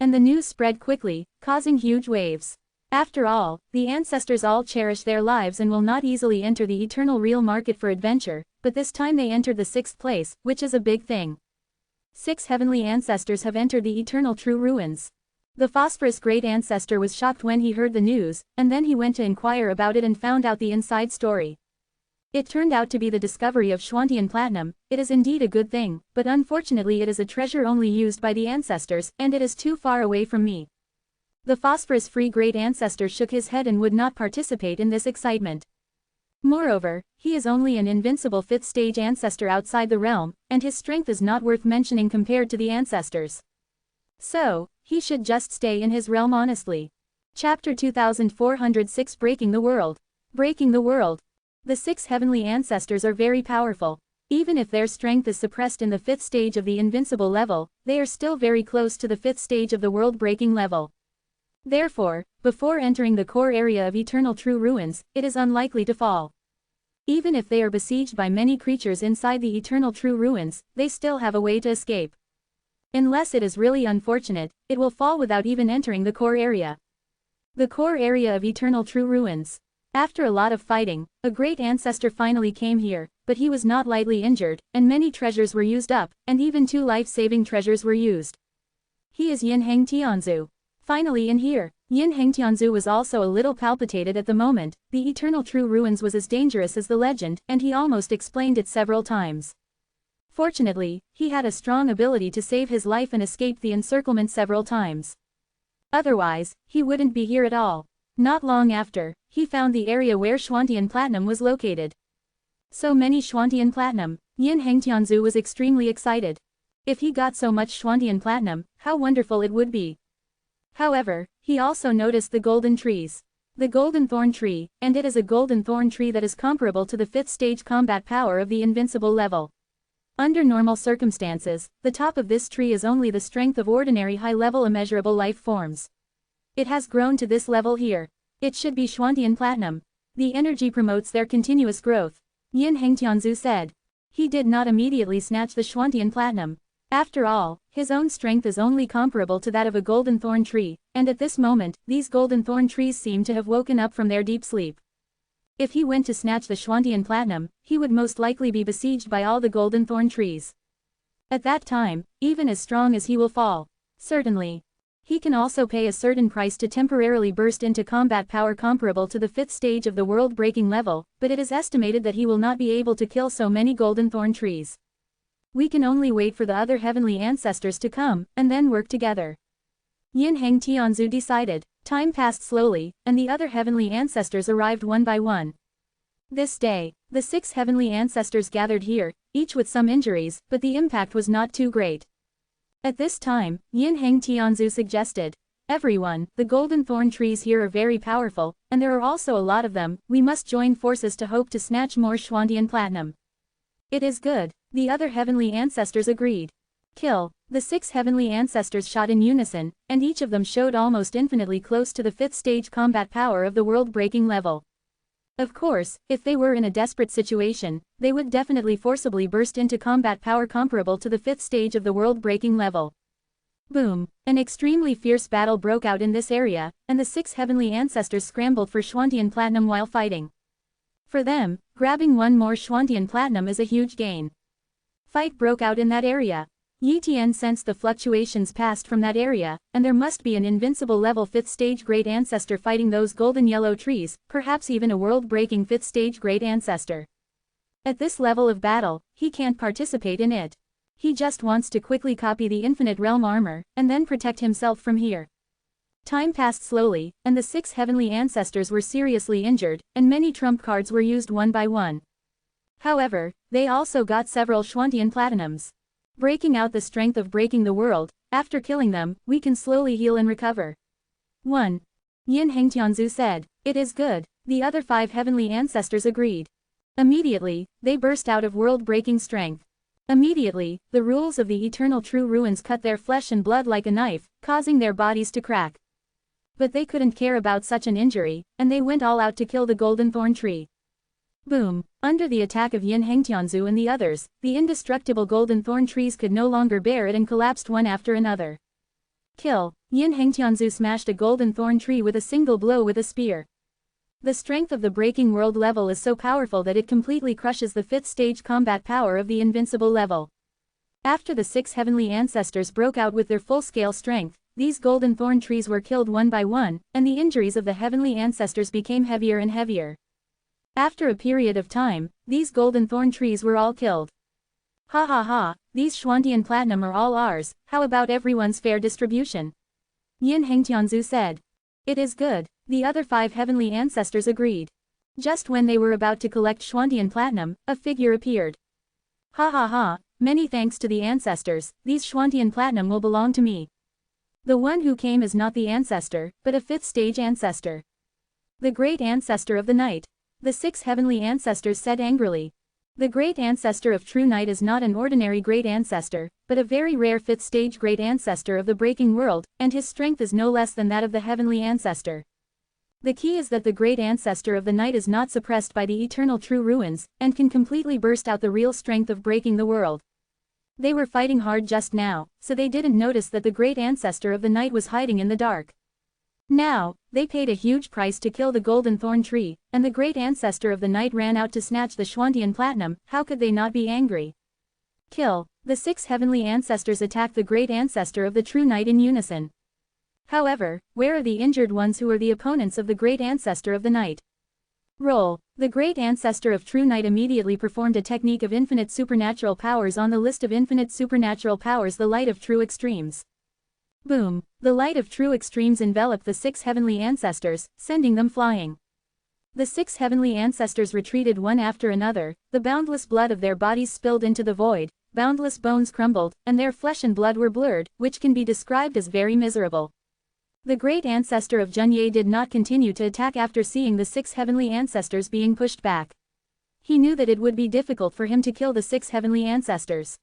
And the news spread quickly, causing huge waves. After all, the ancestors all cherish their lives and will not easily enter the eternal real market for adventure, but this time they entered the 6th place, which is a big thing. 6 heavenly ancestors have entered the Eternal True Ruins. The phosphorus great ancestor was shocked when he heard the news, and then he went to inquire about it and found out the inside story. It turned out to be the discovery of Schwantian platinum. It is indeed a good thing, but unfortunately it is a treasure only used by the ancestors, and it is too far away from me. The phosphorus-free great ancestor shook his head and would not participate in this excitement. Moreover, he is only an invincible 5th stage ancestor outside the realm, and his strength is not worth mentioning compared to the ancestors. So, he should just stay in his realm honestly. Chapter 2406 Breaking the World. Breaking the World. The 6 heavenly ancestors are very powerful. Even if their strength is suppressed in the 5th stage of the invincible level, they are still very close to the 5th stage of the world-breaking level. Therefore, before entering the core area of Eternal True Ruins, it is unlikely to fall. Even if they are besieged by many creatures inside the Eternal True Ruins, they still have a way to escape. Unless it is really unfortunate, it will fall without even entering the core area. The core area of Eternal True Ruins. After a lot of fighting, a great ancestor finally came here, but he was not lightly injured, and many treasures were used up, and even 2 life-saving treasures were used. He is Yin Hengtianzu. Finally in here. Yin Hengtianzu was also a little palpitated at the moment. The Eternal True Ruins was as dangerous as the legend, and he almost explained it several times. Fortunately, he had a strong ability to save his life and escaped the encirclement several times. Otherwise, he wouldn't be here at all. Not long after, he found the area where Schwantian platinum was located. So many Schwantian platinum. Yin Hengtianzu was extremely excited. If he got so much Schwantian platinum, how wonderful it would be. However, he also noticed the golden trees. The golden thorn tree, and it is a golden thorn tree that is comparable to the 5th stage combat power of the invincible level. Under normal circumstances, the top of this tree is only the strength of ordinary high-level immeasurable life forms. It has grown to this level here. It should be Schwantian platinum. The energy promotes their continuous growth. Yin Hengtianzu said. He did not immediately snatch the Schwantian platinum. After all, his own strength is only comparable to that of a golden thorn tree, and at this moment, these golden thorn trees seem to have woken up from their deep sleep. If he went to snatch the Schwantian platinum, he would most likely be besieged by all the golden thorn trees. At that time, even as strong as he will fall. Certainly. He can also pay a certain price to temporarily burst into combat power comparable to the 5th stage of the world-breaking level, but it is estimated that he will not be able to kill so many golden thorn trees. We can only wait for the other heavenly ancestors to come, and then work together. Yin Hengtianzu decided. Time passed slowly, and the other heavenly ancestors arrived one by one. This day, the 6 heavenly ancestors gathered here, each with some injuries, but the impact was not too great. At this time, Yin Hengtianzu suggested, "Everyone, the golden thorn trees here are very powerful, and there are also a lot of them. We must join forces to hope to snatch more Schwantian platinum." "It is good," the other heavenly ancestors agreed. Kill. The 6 heavenly ancestors shot in unison, and each of them showed almost infinitely close to the 5th stage combat power of the world-breaking level. Of course, if they were in a desperate situation, they would definitely forcibly burst into combat power comparable to the 5th stage of the world-breaking level. Boom! An extremely fierce battle broke out in this area, and the 6 heavenly ancestors scrambled for Schwantian platinum while fighting. For them, grabbing one more Schwantian platinum is a huge gain. Fight broke out in that area. Yi Tian sensed the fluctuations passed from that area, and there must be an invincible level 5th stage great ancestor fighting those golden yellow trees, perhaps even a world-breaking 5th stage great ancestor. At this level of battle, he can't participate in it. He just wants to quickly copy the infinite realm armor, and then protect himself from here. Time passed slowly, and the 6 heavenly ancestors were seriously injured, and many trump cards were used one by one. However, they also got several Schwantian platinums. breaking out the strength of breaking the world. After killing them, we can slowly heal and recover. 1. Yin Hengtianzu said. It is good. The other 5 heavenly ancestors agreed. Immediately, they burst out of world-breaking strength. Immediately, the rules of the eternal true ruins cut their flesh and blood like a knife, causing their bodies to crack. But they couldn't care about such an injury, and they went all out to kill the golden thorn tree. Boom! Under the attack of Yin Hengtianzu and the others, the indestructible golden thorn trees could no longer bear it and collapsed one after another. Kill! Yin Hengtianzu smashed a golden thorn tree with a single blow with a spear. The strength of the breaking world level is so powerful that it completely crushes the 5th stage combat power of the invincible level. After the 6 heavenly ancestors broke out with their full-scale strength, these golden thorn trees were killed one by one, and the injuries of the heavenly ancestors became heavier and heavier. After a period of time, these golden thorn trees were all killed. Ha ha ha, these Xuantian platinum are all ours, how about everyone's fair distribution? Yin Hengtianzu said. It is good. The other 5 heavenly ancestors agreed. Just when they were about to collect Xuantian platinum, a figure appeared. Ha ha ha, many thanks to the ancestors, these Xuantian platinum will belong to me. The one who came is not the ancestor, but a 5th stage ancestor. The great ancestor of the night. The 6 heavenly ancestors said angrily. The great ancestor of true night is not an ordinary great ancestor, but a very rare 5th stage great ancestor of the breaking world, and his strength is no less than that of the heavenly ancestor. The key is that the great ancestor of the night is not suppressed by the eternal true ruins, and can completely burst out the real strength of breaking the world. They were fighting hard just now, so they didn't notice that the great ancestor of the night was hiding in the dark. Now, they paid a huge price to kill the golden thorn tree, and the great ancestor of the night ran out to snatch the Xuantian platinum. How could they not be angry? Kill! The 6 heavenly ancestors attacked the great ancestor of the true night in unison. However, where are the injured ones who are the opponents of the great ancestor of the night? Roll! The great ancestor of true night immediately performed a technique of infinite supernatural powers on the list of infinite supernatural powers, the light of true extremes. Boom! The light of true extremes enveloped the 6 heavenly ancestors, sending them flying. The 6 heavenly ancestors retreated one after another, the boundless blood of their bodies spilled into the void, boundless bones crumbled, and their flesh and blood were blurred, which can be described as very miserable. The great ancestor of Junye did not continue to attack after seeing the 6 heavenly ancestors being pushed back. He knew that it would be difficult for him to kill the 6 heavenly ancestors.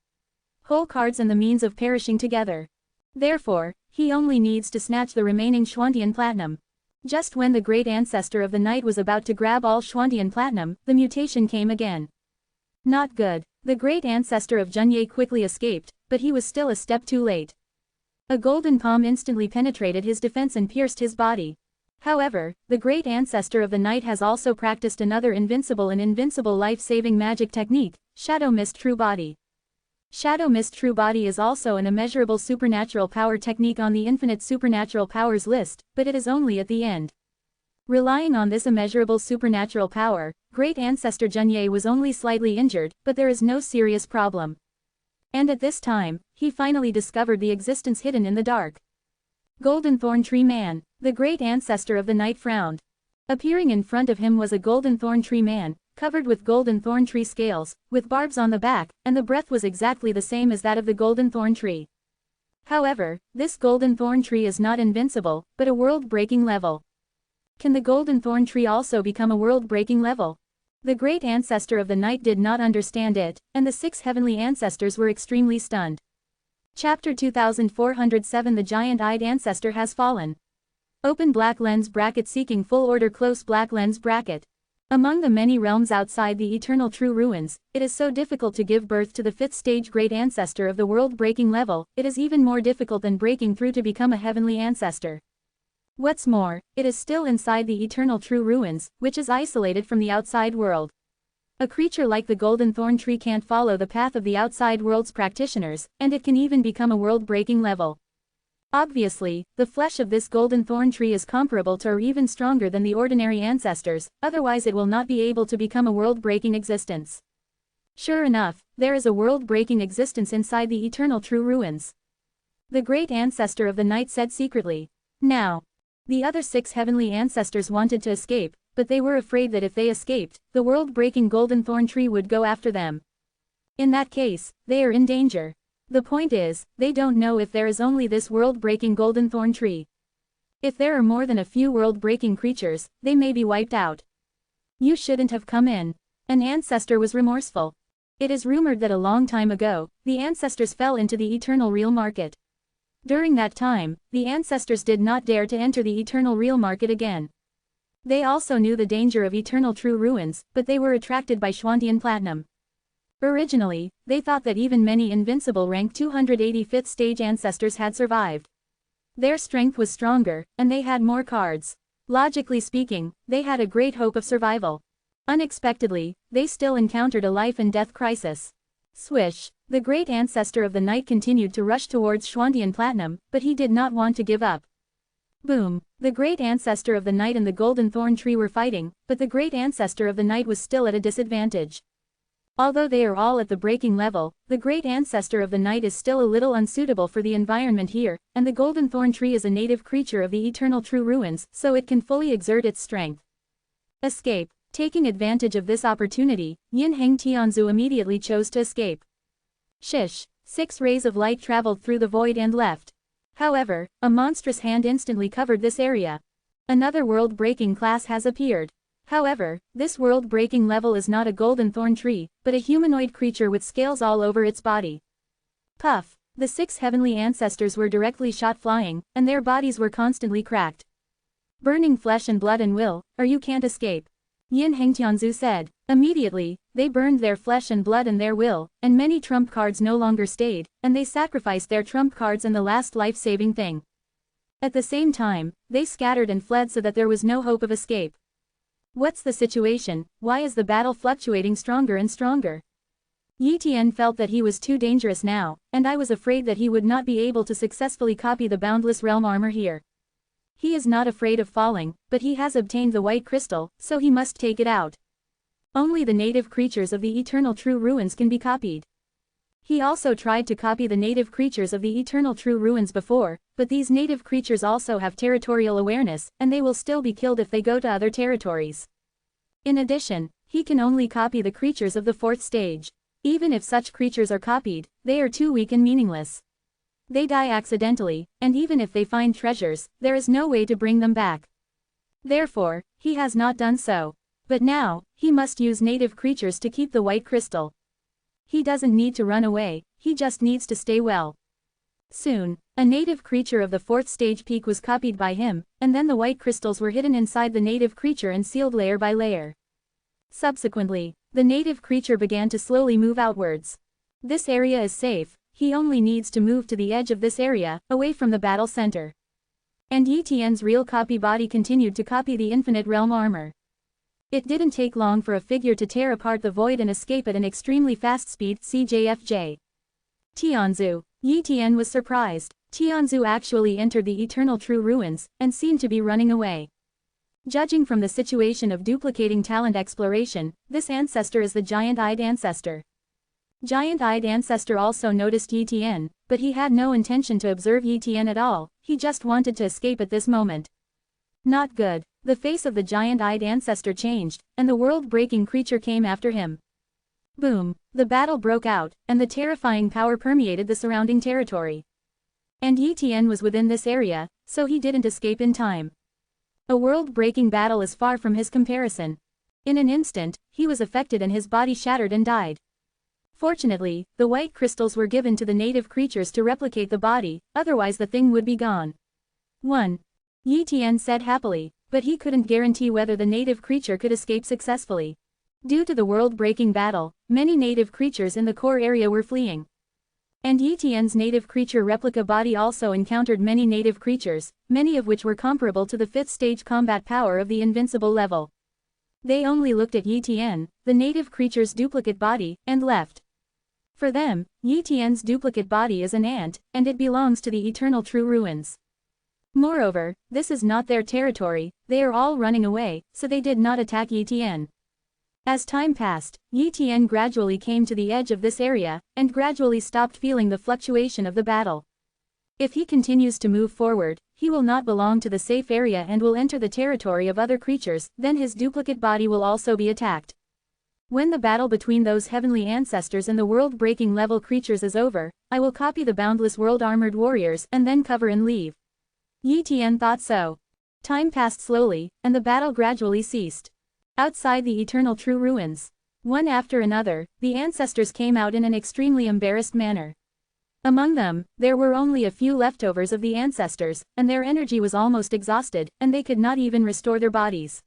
Whole cards and the means of perishing together. Therefore, he only needs to snatch the remaining Xuantian platinum. Just when the great ancestor of the night was about to grab all Xuantian platinum, the mutation came again. Not good. The great ancestor of Junye quickly escaped, but he was still a step too late. A golden palm instantly penetrated his defense and pierced his body. However, the great ancestor of the night has also practiced another invincible life-saving magic technique, Shadow Mist True Body. Shadow Mist True Body is also an immeasurable supernatural power technique on the infinite supernatural powers list, but it is only at the end. Relying on this immeasurable supernatural power, great ancestor Junye was only slightly injured, but there is no serious problem. And at this time, he finally discovered the existence hidden in the dark. Golden Thorn Tree Man. The great ancestor of the night frowned. Appearing in front of him was a golden thorn tree man, covered with golden thorn tree scales, with barbs on the back, and the breath was exactly the same as that of the golden thorn tree. However, this golden thorn tree is not invincible, but a world-breaking level. Can the golden thorn tree also become a world-breaking level? The great ancestor of the night did not understand it, and the 6 heavenly ancestors were extremely stunned. Chapter 2407 The Giant-Eyed Ancestor Has Fallen. Open black lens bracket seeking full order close black lens bracket. Among the many realms outside the eternal true ruins, it is so difficult to give birth to the 5th stage great ancestor of the world-breaking level. It is even more difficult than breaking through to become a heavenly ancestor. What's more, it is still inside the eternal true ruins, which is isolated from the outside world. A creature like the golden thorn tree can't follow the path of the outside world's practitioners, and it can even become a world-breaking level. Obviously, the flesh of this golden thorn tree is comparable to or even stronger than the ordinary ancestors, otherwise it will not be able to become a world-breaking existence. Sure enough, there is a world-breaking existence inside the eternal true ruins. The great ancestor of the night said secretly. Now, the other 6 heavenly ancestors wanted to escape, but they were afraid that if they escaped, the world-breaking golden thorn tree would go after them. In that case, they are in danger. The point is, they don't know if there is only this world-breaking golden thorn tree. If there are more than a few world-breaking creatures, they may be wiped out. You shouldn't have come in. An ancestor was remorseful. It is rumored that a long time ago, the ancestors fell into the eternal real market. During that time, the ancestors did not dare to enter the eternal real market again. They also knew the danger of eternal true ruins, but they were attracted by Schwantian platinum. Originally, they thought that even many invincible rank 285th stage ancestors had survived. Their strength was stronger, and they had more cards. Logically speaking, they had a great hope of survival. Unexpectedly, they still encountered a life and death crisis. Swish! The great ancestor of the night continued to rush towards Schwantian platinum, but he did not want to give up. Boom! The great ancestor of the night and the golden thorn tree were fighting, but the great ancestor of the night was still at a disadvantage. Although they are all at the breaking level, the great ancestor of the night is still a little unsuitable for the environment here, and the golden thorn tree is a native creature of the eternal true ruins, so it can fully exert its strength. Escape. Taking advantage of this opportunity, Yin Heng Tianzu immediately chose to escape. Shish! 6 rays of light traveled through the void and left. However, a monstrous hand instantly covered this area. Another world-breaking class has appeared. However, this world-breaking level is not a golden thorn tree, but a humanoid creature with scales all over its body. Puff! The 6 heavenly ancestors were directly shot flying, and their bodies were constantly cracked. Burning flesh and blood and will, or you can't escape. Yin Heng Tianzu said. Immediately, they burned their flesh and blood and their will, and many trump cards no longer stayed, and they sacrificed their trump cards and the last life-saving thing. At the same time, they scattered and fled so that there was no hope of escape. What's the situation? Why is the battle fluctuating stronger and stronger? Yi Tian felt that he was too dangerous now, and I was afraid that he would not be able to successfully copy the boundless realm armor here. He is not afraid of falling, but he has obtained the white crystal, so he must take it out. Only the native creatures of the eternal true ruins can be copied. He also tried to copy the native creatures of the eternal true ruins before, but these native creatures also have territorial awareness, and they will still be killed if they go to other territories. In addition, he can only copy the creatures of the 4th stage. Even if such creatures are copied, they are too weak and meaningless. They die accidentally, and even if they find treasures, there is no way to bring them back. Therefore, he has not done so. But now, he must use native creatures to keep the white crystal. He doesn't need to run away, he just needs to stay well. Soon, a native creature of the 4th stage peak was copied by him, and then the white crystals were hidden inside the native creature and sealed layer by layer. Subsequently, the native creature began to slowly move outwards. This area is safe, he only needs to move to the edge of this area, away from the battle center. And Yi Tian's real copy body continued to copy the infinite realm armor. It didn't take long for a figure to tear apart the void and escape at an extremely fast speed. CJFJ. Tianzu. Yi Tian was surprised. Tianzu actually entered the eternal true ruins, and seemed to be running away. Judging from the situation of duplicating talent exploration, this ancestor is the giant-eyed ancestor. Giant-eyed ancestor also noticed Yi Tian, but he had no intention to observe Yi Tian at all, he just wanted to escape at this moment. Not good. The face of the giant-eyed ancestor changed, and the world-breaking creature came after him. Boom! The battle broke out, and the terrifying power permeated the surrounding territory. And Yi Tian was within this area, so he didn't escape in time. A world-breaking battle is far from his comparison. In an instant, he was affected and his body shattered and died. Fortunately, the white crystals were given to the native creatures to replicate the body, otherwise the thing would be gone. 1. Yi Tian said happily, but he couldn't guarantee whether the native creature could escape successfully. Due to the world-breaking battle, many native creatures in the core area were fleeing. And Yi Tian's native creature replica body also encountered many native creatures, many of which were comparable to the 5th stage combat power of the invincible level. They only looked at Yi Tian, the native creature's duplicate body, and left. For them, Yi Tian's duplicate body is an ant, and it belongs to the eternal true ruins. Moreover, this is not their territory, they are all running away, so they did not attack Yi Tian. As time passed, Yi Tian gradually came to the edge of this area, and gradually stopped feeling the fluctuation of the battle. If he continues to move forward, he will not belong to the safe area and will enter the territory of other creatures, then his duplicate body will also be attacked. When the battle between those heavenly ancestors and the world-breaking level creatures is over, I will copy the boundless world armored warriors and then cover and leave. Yi Tian thought so. Time passed slowly, and the battle gradually ceased. Outside the eternal true ruins, one after another, the ancestors came out in an extremely embarrassed manner. Among them, there were only a few leftovers of the ancestors, and their energy was almost exhausted, and they could not even restore their bodies.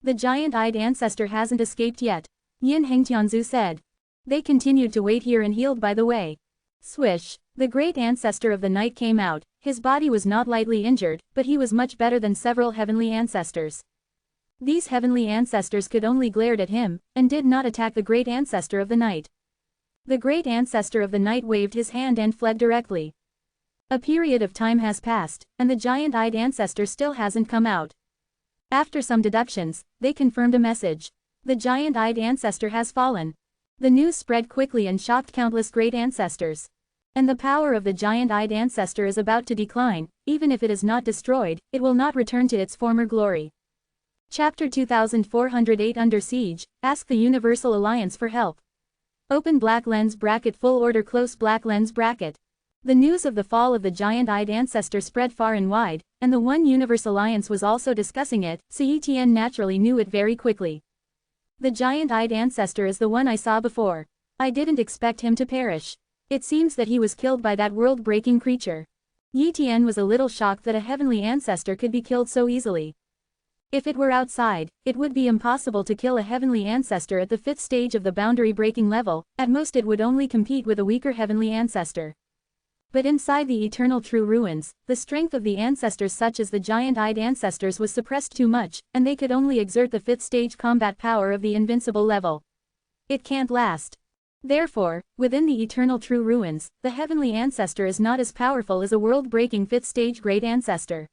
The giant-eyed ancestor hasn't escaped yet, Yin Hengtianzu said. They continued to wait here and healed by the way. Swish, the great ancestor of the night came out. His body was not lightly injured, but he was much better than several heavenly ancestors. These heavenly ancestors could only glared at him, and did not attack the great ancestor of the night. The great ancestor of the night waved his hand and fled directly. A period of time has passed, and the giant-eyed ancestor still hasn't come out. After some deductions, they confirmed a message. The giant-eyed ancestor has fallen. The news spread quickly and shocked countless great ancestors. And the power of the giant-eyed ancestor is about to decline. Even if it is not destroyed, it will not return to its former glory. Chapter 2408 Under Siege, Ask the Universal Alliance for help. Open black lens bracket full order close black lens bracket. The news of the fall of the giant-eyed ancestor spread far and wide, and the One Universe Alliance was also discussing it, so Yi Tian naturally knew it very quickly. The giant-eyed ancestor is the one I saw before. I didn't expect him to perish. It seems that he was killed by that world-breaking creature. Yi Tian was a little shocked that a heavenly ancestor could be killed so easily. If it were outside, it would be impossible to kill a heavenly ancestor at the 5th stage of the boundary-breaking level. At most it would only compete with a weaker heavenly ancestor. But inside the eternal true ruins, the strength of the ancestors such as the giant-eyed ancestors was suppressed too much, and they could only exert the 5th stage combat power of the invincible level. It can't last. Therefore, within the eternal true ruins, the heavenly ancestor is not as powerful as a world-breaking 5th stage great ancestor.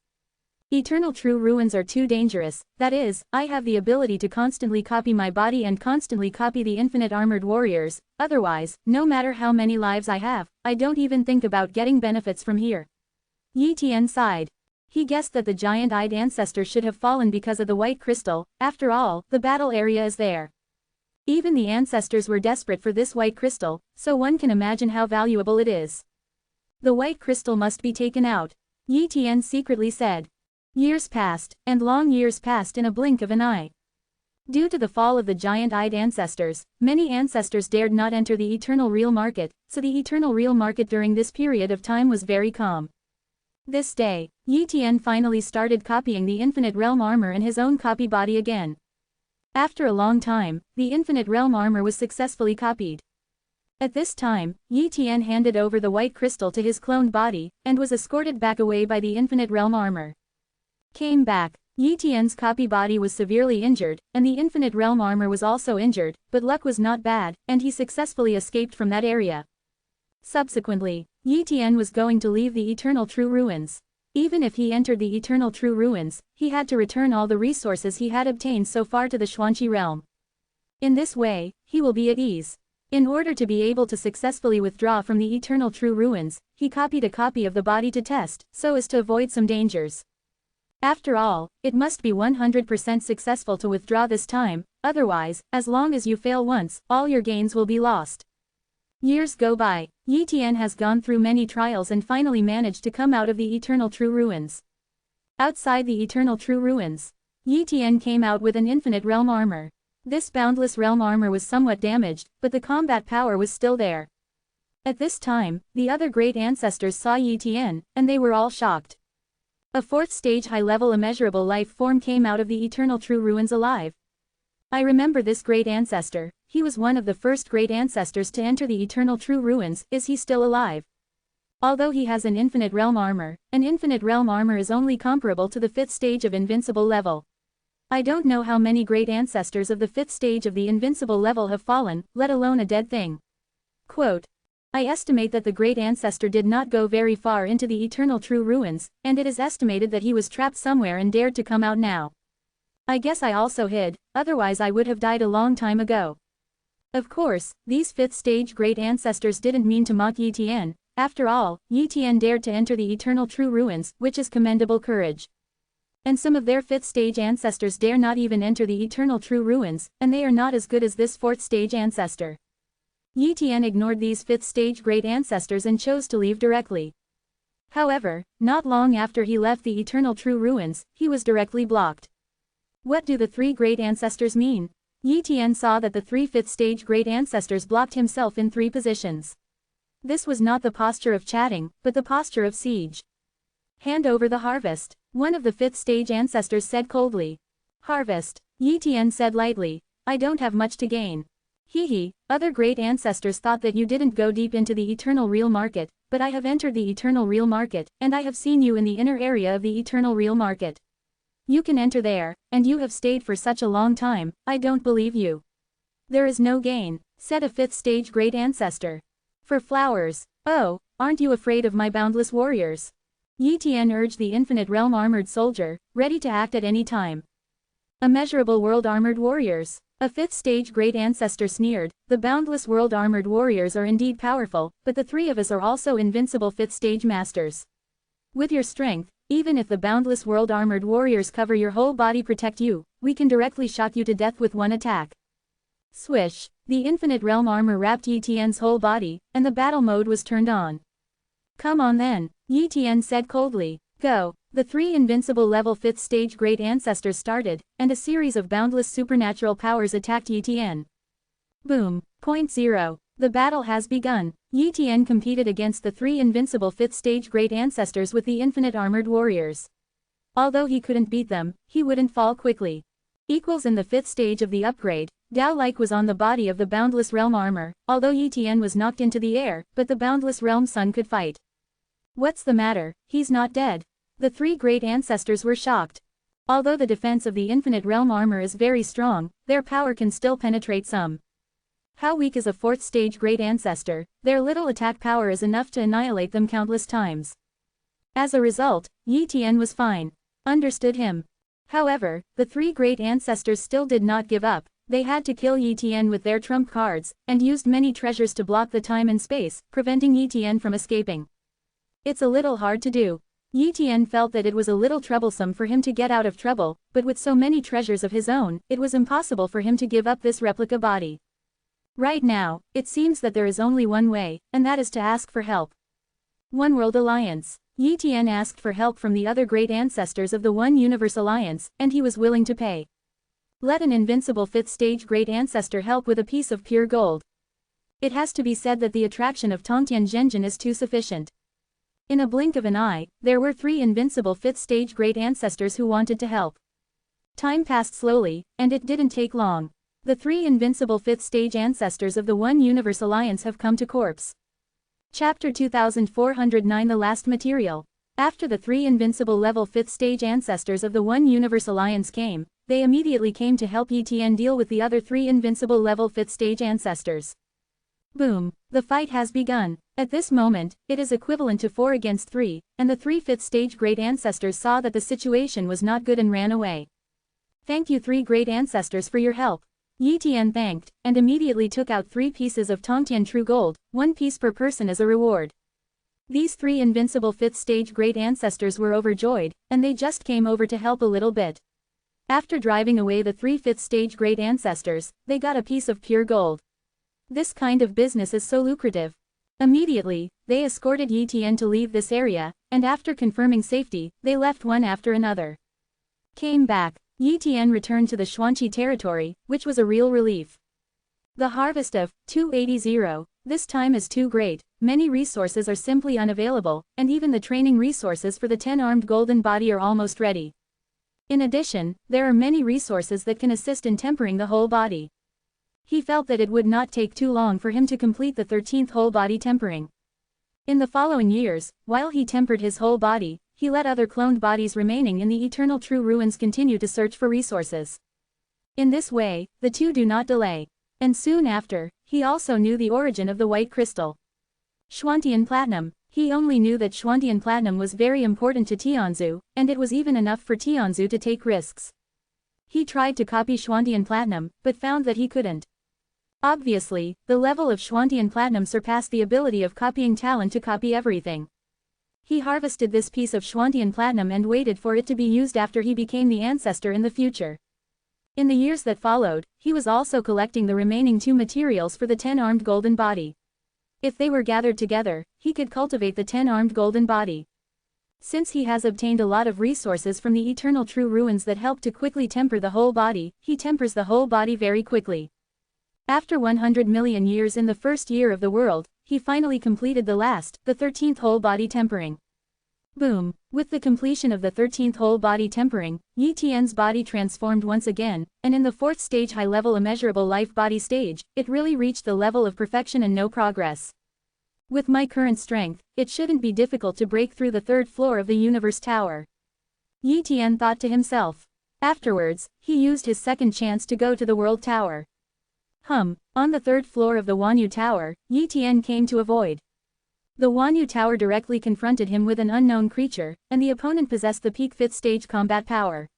Eternal true ruins are too dangerous, that is, I have the ability to constantly copy my body and constantly copy the infinite armored warriors, otherwise, no matter how many lives I have, I don't even think about getting benefits from here. Yi Tian sighed. He guessed that the giant-eyed ancestor should have fallen because of the white crystal. After all, the battle area is there. Even the ancestors were desperate for this white crystal, so one can imagine how valuable it is. The white crystal must be taken out, Yi Tian secretly said. Years passed, and long years passed in a blink of an eye. Due to the fall of the giant-eyed ancestors, many ancestors dared not enter the eternal real market, so the eternal real market during this period of time was very calm. This day, Yi Tian finally started copying the infinite realm armor and his own copy body again. After a long time, the infinite realm armor was successfully copied. At this time, Yi Tian handed over the white crystal to his cloned body, and was escorted back away by the infinite realm armor. Came back. Yi Tian's copy body was severely injured, and the infinite realm armor was also injured, but luck was not bad, and he successfully escaped from that area. Subsequently, Yi Tian was going to leave the eternal true ruins. Even if he entered the eternal true ruins, he had to return all the resources he had obtained so far to the Xuanqi realm. In this way, he will be at ease. In order to be able to successfully withdraw from the eternal true ruins, he copied a copy of the body to test, so as to avoid some dangers. After all, it must be 100% successful to withdraw this time, otherwise, as long as you fail once, all your gains will be lost. Years go by. Yi Tian has gone through many trials and finally managed to come out of the eternal true ruins. Outside the eternal true ruins, Yi Tian came out with an infinite realm armor. This boundless realm armor was somewhat damaged, but the combat power was still there. At this time, the other great ancestors saw Yi Tian, and they were all shocked. A 4th stage high-level immeasurable life form came out of the eternal true ruins alive. I remember this great ancestor. He was one of the first great ancestors to enter the eternal true ruins. Is he still alive? Although he has an infinite realm armor is only comparable to the 5th stage of invincible level. I don't know how many great ancestors of the 5th stage of the invincible level have fallen, let alone a dead thing. Quote, I estimate that the great ancestor did not go very far into the eternal true ruins, and it is estimated that he was trapped somewhere and dared to come out now. I guess I also hid, otherwise I would have died a long time ago. Of course, these 5th stage great ancestors didn't mean to mock Yi Tian. After all, Yi Tian dared to enter the eternal true ruins, which is commendable courage. And some of their 5th stage ancestors dare not even enter the eternal true ruins, and they are not as good as this 4th stage ancestor. Yi Tian ignored these 5th stage great ancestors and chose to leave directly. However, not long after he left the eternal true ruins, he was directly blocked. What do the 3 great ancestors mean? Yi Tian saw that the 3 5th stage great ancestors blocked himself in 3 positions. This was not the posture of chatting, but the posture of siege. Hand over the harvest, one of the 5th stage ancestors said coldly. Harvest, Yi Tian said lightly, I don't have much to gain. Hee, other great ancestors thought that you didn't go deep into the eternal real market, but I have entered the eternal real market, and I have seen you in the inner area of the eternal real market. You can enter there, and you have stayed for such a long time, I don't believe you. There is no gain, said a 5th stage great ancestor. For flowers, oh, aren't you afraid of my boundless warriors? Yi Tian urged the infinite realm armored soldier, ready to act at any time. Immeasurable world armored warriors. A 5th stage great ancestor sneered, the boundless world armored warriors are indeed powerful, but the 3 of us are also invincible 5th stage masters. With your strength, even if the boundless world armored warriors cover your whole body protect you, we can directly shock you to death with one attack. Swish, the infinite realm armor wrapped Yi Tian's whole body, and the battle mode was turned on. Come on then, Yi Tian said coldly. Go. The 3 invincible level 5th stage great ancestors started, and a series of boundless supernatural powers attacked Yi Tian. Boom. Point 0. The battle has begun. Yi Tian competed against the 3 invincible 5th stage great ancestors with the infinite armored warriors. Although he couldn't beat them, he wouldn't fall quickly. Equals in the 5th stage of the upgrade, Dao-like was on the body of the boundless realm armor, although Yi Tian was knocked into the air, but the boundless realm sun could fight. What's the matter? He's not dead. The 3 great ancestors were shocked. Although the defense of the infinite realm armor is very strong, their power can still penetrate some. How weak is a 4th stage great ancestor? Their little attack power is enough to annihilate them countless times. As a result, Yi Tian was fine. Understood him. However, the 3 great ancestors still did not give up. They had to kill Yi Tian with their trump cards, and used many treasures to block the time and space, preventing Yi Tian from escaping. It's a little hard to do. Yi Tian felt that it was a little troublesome for him to get out of trouble, but with so many treasures of his own, it was impossible for him to give up this replica body. Right now, it seems that there is only one way, and that is to ask for help. One World Alliance. Yi Tian asked for help from the other great ancestors of the One Universe Alliance, and he was willing to pay. Let an invincible 5th stage great ancestor help with a piece of pure gold. It has to be said that the attraction of Tongtian Zhenjin is too sufficient. In a blink of an eye, there were 3 invincible 5th stage great ancestors who wanted to help. Time passed slowly, and it didn't take long. The 3 invincible 5th stage ancestors of the One Universe Alliance have come to corpse. Chapter 2409 The Last Material. After the 3 invincible level 5th stage ancestors of the One Universe Alliance came, they immediately came to help Yi Tian deal with the other 3 invincible level 5th stage ancestors. Boom. The fight has begun. At this moment, it is equivalent to 4 against 3, and the 3 5th stage great ancestors saw that the situation was not good and ran away. Thank you 3 great ancestors for your help. Yi Tian thanked, and immediately took out 3 pieces of Tongtian true gold, 1 piece per person as a reward. These 3 invincible 5th stage great ancestors were overjoyed, and they just came over to help a little bit. After driving away the 3 5th stage great ancestors, they got a piece of pure gold. This kind of business is so lucrative. Immediately, they escorted Yi Tian to leave this area, and after confirming safety, they left one after another. Came back. Yi Tian returned to the Xuanqi territory, which was a real relief. The harvest of 280. This time is too great, many resources are simply unavailable, and even the training resources for the 10-armed golden body are almost ready. In addition, there are many resources that can assist in tempering the whole body. He felt that it would not take too long for him to complete the 13th whole body tempering. In the following years, while he tempered his whole body, he let other cloned bodies remaining in the eternal true ruins continue to search for resources. In this way, the two do not delay. And soon after, he also knew the origin of the white crystal. Xuantian Platinum. He only knew that Xuantian Platinum was very important to Tianzu, and it was even enough for Tianzu to take risks. He tried to copy Xuantian Platinum, but found that he couldn't. Obviously, the level of Xuantian Platinum surpassed the ability of copying talent to copy everything. He harvested this piece of Schwantian platinum and waited for it to be used after he became the ancestor in the future. In the years that followed, he was also collecting the remaining 2 materials for the 10-armed golden body. If they were gathered together, he could cultivate the 10-armed golden body. Since he has obtained a lot of resources from the eternal true ruins that help to quickly temper the whole body, he tempers the whole body very quickly. After 100 million years in the first year of the world, he finally completed the 13th whole body tempering. Boom! With the completion of the 13th whole body tempering, Yi Tian's body transformed once again, and in the 4th stage high-level immeasurable life body stage, it really reached the level of perfection and no progress. With my current strength, it shouldn't be difficult to break through the 3rd floor of the universe tower. Yi Tian thought to himself. Afterwards, he used his second chance to go to the world tower. On the 3rd floor of the Wanyu Tower, Yi Tian came to avoid. The Wanyu Tower directly confronted him with an unknown creature, and the opponent possessed the peak 5th stage combat power.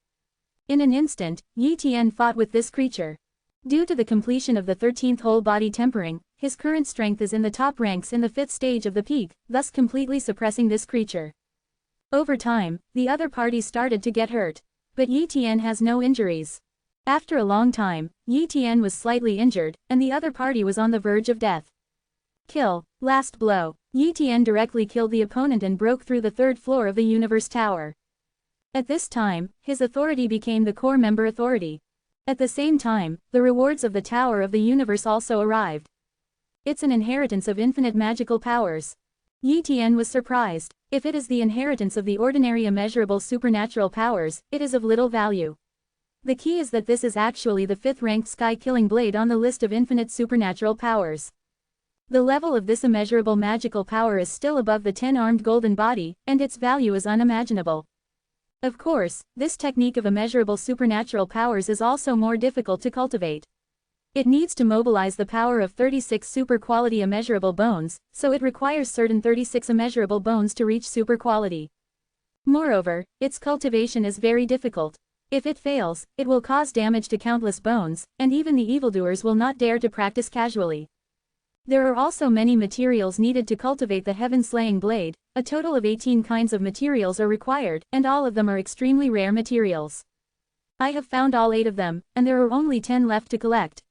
In an instant, Yi Tian fought with this creature. Due to the completion of the 13th whole body tempering, his current strength is in the top ranks in the 5th stage of the peak, thus completely suppressing this creature. Over time, the other party started to get hurt. But Yi Tian has no injuries. After a long time, Yi Tian was slightly injured, and the other party was on the verge of death. Kill. Last blow. Yi Tian directly killed the opponent and broke through the 3rd floor of the universe tower. At this time, his authority became the core member authority. At the same time, the rewards of the Tower of the Universe also arrived. It's an inheritance of infinite magical powers. Yi Tian was surprised. If it is the inheritance of the ordinary immeasurable supernatural powers, it is of little value. The key is that this is actually the 5th-ranked sky-killing blade on the list of infinite supernatural powers. The level of this immeasurable magical power is still above the 10-armed golden body, and its value is unimaginable. Of course, this technique of immeasurable supernatural powers is also more difficult to cultivate. It needs to mobilize the power of 36 super-quality immeasurable bones, so it requires certain 36 immeasurable bones to reach super quality. Moreover, its cultivation is very difficult. If it fails, it will cause damage to countless bones, and even the evildoers will not dare to practice casually. There are also many materials needed to cultivate the heaven-slaying blade. A total of 18 kinds of materials are required, and all of them are extremely rare materials. I have found all 8 of them, and there are only 10 left to collect.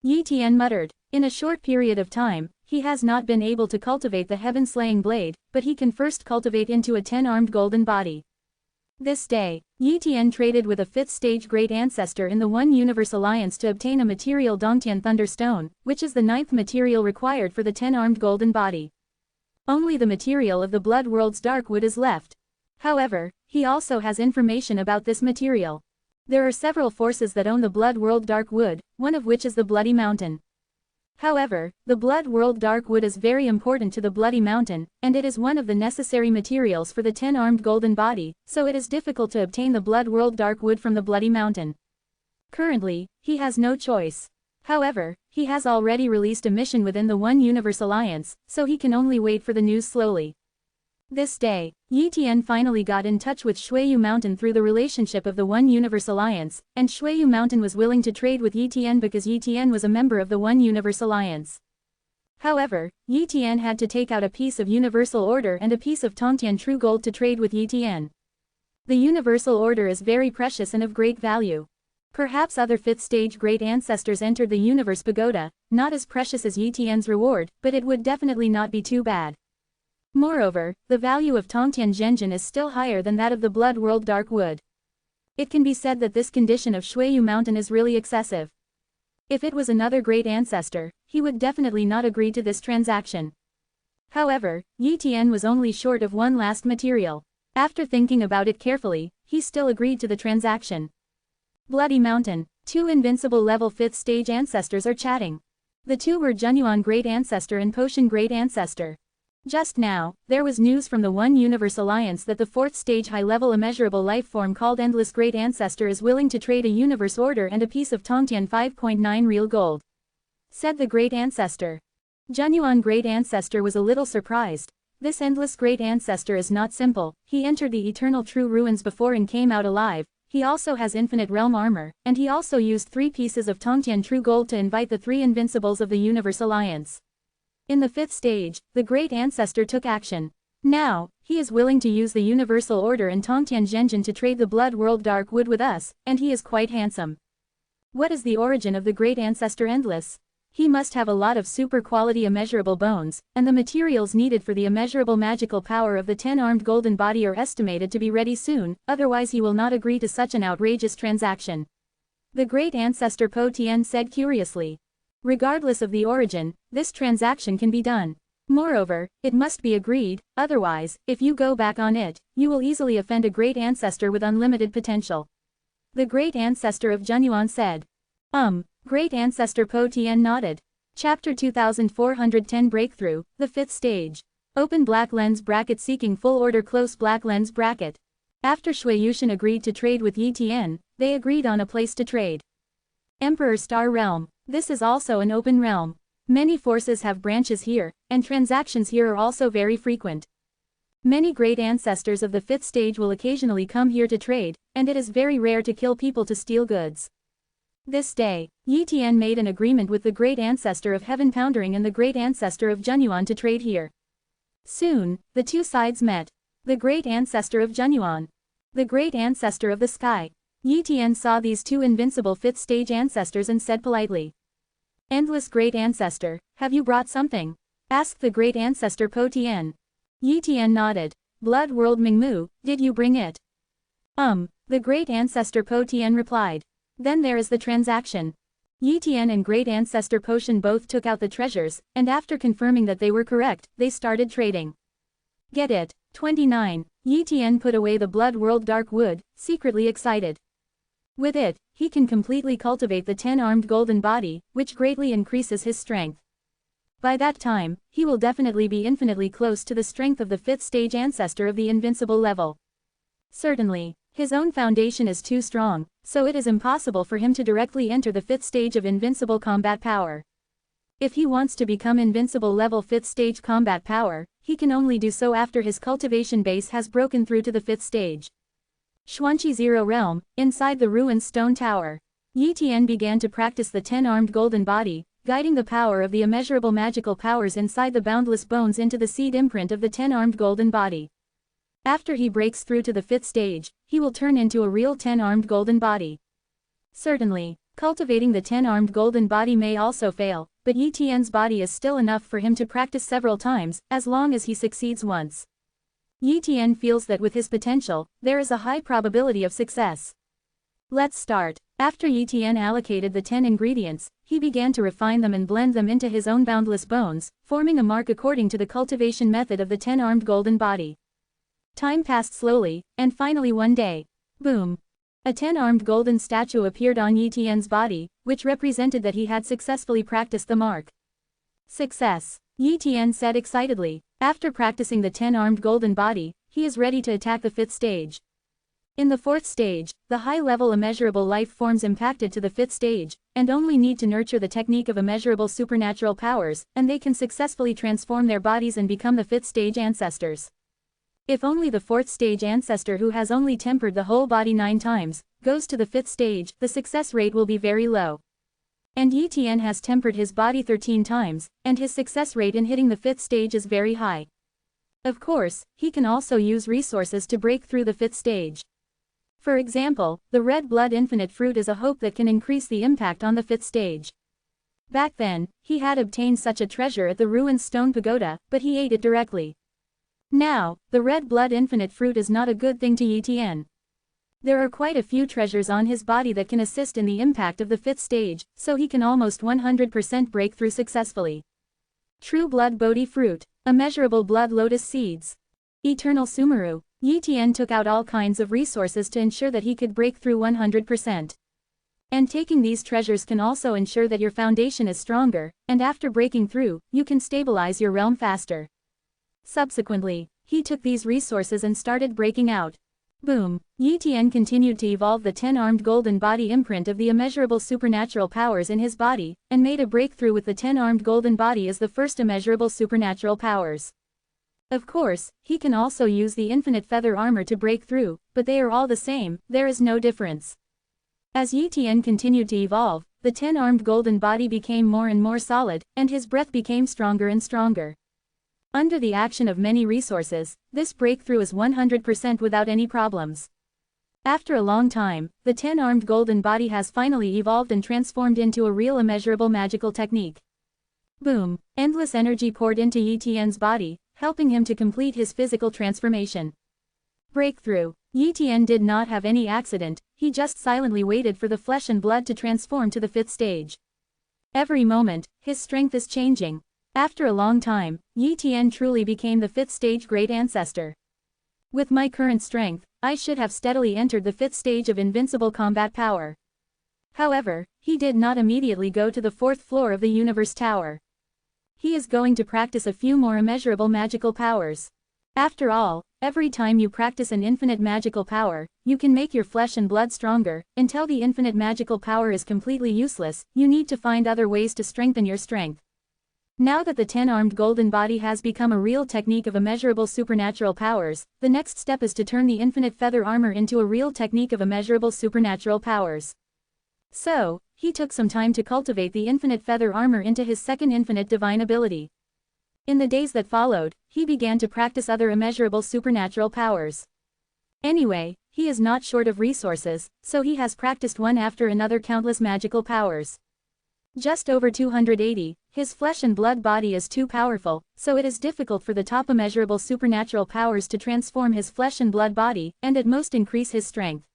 Yi Tian muttered. In a short period of time, he has not been able to cultivate the heaven-slaying blade, but he can first cultivate into a 10-armed golden body. This day, Yi Tian traded with a 5th-stage Great Ancestor in the One Universe Alliance to obtain a material Dongtian Thunderstone, which is the 9th material required for the 10-armed golden body. Only the material of the Blood World's Dark Wood is left. However, he also has information about this material. There are several forces that own the Blood World Dark Wood, one of which is the Bloody Mountain. However, the Blood World Dark Wood is very important to the Bloody Mountain, and it is one of the necessary materials for the 10-armed golden body, so it is difficult to obtain the Blood World Dark Wood from the Bloody Mountain. Currently, he has no choice. However, he has already released a mission within the One Universe Alliance, so he can only wait for the news slowly. This day, Yi Tian finally got in touch with Shuiyu Mountain through the relationship of the One Universe Alliance, and Shuiyu Mountain was willing to trade with Yi Tian because Yi Tian was a member of the One Universe Alliance. However, Yi Tian had to take out a piece of Universal Order and a piece of Tongtian True Gold to trade with Yi Tian. The Universal Order is very precious and of great value. Perhaps other 5th-stage Great Ancestors entered the Universe Pagoda, not as precious as Yi Tian's reward, but it would definitely not be too bad. Moreover, the value of Tongtian Zhenjin is still higher than that of the Blood World Dark Wood. It can be said that this condition of Shuiyu Mountain is really excessive. If it was another Great Ancestor, he would definitely not agree to this transaction. However, Yi Tian was only short of one last material. After thinking about it carefully, he still agreed to the transaction. Bloody Mountain. 2 invincible level 5th-stage ancestors are chatting. The 2 were Junyuan Great Ancestor and Potion Great Ancestor. Just now, there was news from the One Universe Alliance that the 4th-stage high-level immeasurable life form called Endless Great Ancestor is willing to trade a Universe Order and a piece of Tongtian 5.9 real gold. Said the Great Ancestor. Junyuan Great Ancestor was a little surprised. This Endless Great Ancestor is not simple. He entered the Eternal True Ruins before and came out alive. He also has infinite realm armor, and he also used 3 pieces of Tongtian True Gold to invite the 3 invincibles of the Universe Alliance. In the 5th stage, the Great Ancestor took action. Now, he is willing to use the Universal Order and Tongtian Zhenjin to trade the Blood World Dark Wood with us, and he is quite handsome. What is the origin of the Great Ancestor Endless? He must have a lot of super quality immeasurable bones, and the materials needed for the immeasurable magical power of the 10-armed golden body are estimated to be ready soon, otherwise he will not agree to such an outrageous transaction. The Great Ancestor Po Tian said curiously. Regardless of the origin, this transaction can be done. Moreover, it must be agreed, otherwise, if you go back on it, you will easily offend a Great Ancestor with unlimited potential. The Great Ancestor of Junyuan said. Great Ancestor Po Tian nodded. Chapter 2410 Breakthrough, the 5th stage. Open black lens bracket seeking full order close black lens bracket. After Shui Yushan agreed to trade with Yi Tian, they agreed on a place to trade. Emperor Star Realm. This is also an open realm. Many forces have branches here, and transactions here are also very frequent. Many great ancestors of the 5th stage will occasionally come here to trade, and it is very rare to kill people to steal goods. This day, Yi Tian made an agreement with the Great Ancestor of Heaven Poundering and the Great Ancestor of Junyuan to trade here. Soon, the two sides met. The Great Ancestor of Junyuan. The Great Ancestor of the Sky. Yi Tian saw these two invincible 5th stage ancestors and said politely. Endless Great Ancestor, have you brought something? Asked the Great Ancestor Po Tian. Yi Tian nodded. Blood World Mingmu, did you bring it? The Great Ancestor Po Tian replied. Then there is the transaction. Yi Tian and Great Ancestor Potion both took out the treasures, and after confirming that they were correct, they started trading. Get it. 29. Yi Tian put away the Blood World Dark Wood, secretly excited. With it, he can completely cultivate the 10-armed golden body, which greatly increases his strength. By that time, he will definitely be infinitely close to the strength of the 5th stage ancestor of the invincible level. Certainly, his own foundation is too strong, so it is impossible for him to directly enter the 5th stage of invincible combat power. If he wants to become invincible level 5th stage combat power, he can only do so after his cultivation base has broken through to the 5th stage. Xuanqi Zero Realm, inside the ruined stone tower. Yi Tian began to practice the 10-armed golden body, guiding the power of the immeasurable magical powers inside the boundless bones into the seed imprint of the 10-armed golden body. After he breaks through to the 5th stage, he will turn into a real 10-armed golden body. Certainly, cultivating the 10-armed golden body may also fail, but Yi Tian's body is still enough for him to practice several times, as long as he succeeds once. Yi Tian feels that with his potential, there is a high probability of success. Let's start. After Yi Tian allocated the 10 ingredients, he began to refine them and blend them into his own boundless bones, forming a mark according to the cultivation method of the 10-armed golden body. Time passed slowly, and finally one day, boom! A 10-armed golden statue appeared on Yi Tian's body, which represented that he had successfully practiced the mark. Success! Yi Tian said excitedly. After practicing the 10-armed golden body, he is ready to attack the 5th stage. In the 4th stage, the high-level immeasurable life forms impacted to the 5th stage, and only need to nurture the technique of immeasurable supernatural powers, and they can successfully transform their bodies and become the 5th stage ancestors. If only the 4th stage ancestor who has only tempered the whole body 9 times, goes to the 5th stage, the success rate will be very low. And Yi Tian has tempered his body 13 times, and his success rate in hitting the 5th stage is very high. Of course, he can also use resources to break through the 5th stage. For example, the Red Blood Infinite Fruit is a hope that can increase the impact on the 5th stage. Back then, he had obtained such a treasure at the ruined stone pagoda, but he ate it directly. Now, the Red Blood Infinite Fruit is not a good thing to Yi Tian. There are quite a few treasures on his body that can assist in the impact of the 5th stage, so he can almost 100% break through successfully. True Blood Bodhi Fruit, Immeasurable Blood Lotus Seeds, Eternal Sumeru. Yi Tian took out all kinds of resources to ensure that he could break through 100%. And taking these treasures can also ensure that your foundation is stronger, and after breaking through, you can stabilize your realm faster. Subsequently, he took these resources and started breaking out. Boom! Yi Tian continued to evolve the 10-armed golden body imprint of the immeasurable supernatural powers in his body, and made a breakthrough with the 10-armed golden body as the first immeasurable supernatural powers. Of course, he can also use the infinite feather armor to break through, but they are all the same, there is no difference. As Yi Tian continued to evolve, the 10-armed golden body became more and more solid, and his breath became stronger and stronger. Under the action of many resources, this breakthrough is 100% without any problems. After a long time, the 10-armed golden body has finally evolved and transformed into a real immeasurable magical technique. Boom! Endless energy poured into Yi Tian's body, helping him to complete his physical transformation. Breakthrough. Yi Tian did not have any accident, he just silently waited for the flesh and blood to transform to the 5th stage. Every moment, his strength is changing. After a long time, Yi Tian truly became the 5th stage great ancestor. With my current strength, I should have steadily entered the 5th stage of invincible combat power. However, he did not immediately go to the 4th floor of the universe tower. He is going to practice a few more immeasurable magical powers. After all, every time you practice an infinite magical power, you can make your flesh and blood stronger. Until the infinite magical power is completely useless, you need to find other ways to strengthen your strength. Now that the 10-armed golden body has become a real technique of immeasurable supernatural powers, the next step is to turn the infinite feather armor into a real technique of immeasurable supernatural powers. So, he took some time to cultivate the infinite feather armor into his second infinite divine ability. In the days that followed, he began to practice other immeasurable supernatural powers. Anyway, he is not short of resources, so he has practiced one after another countless magical powers. Just over 280, his flesh and blood body is too powerful, so it is difficult for the top immeasurable supernatural powers to transform his flesh and blood body, and at most increase his strength.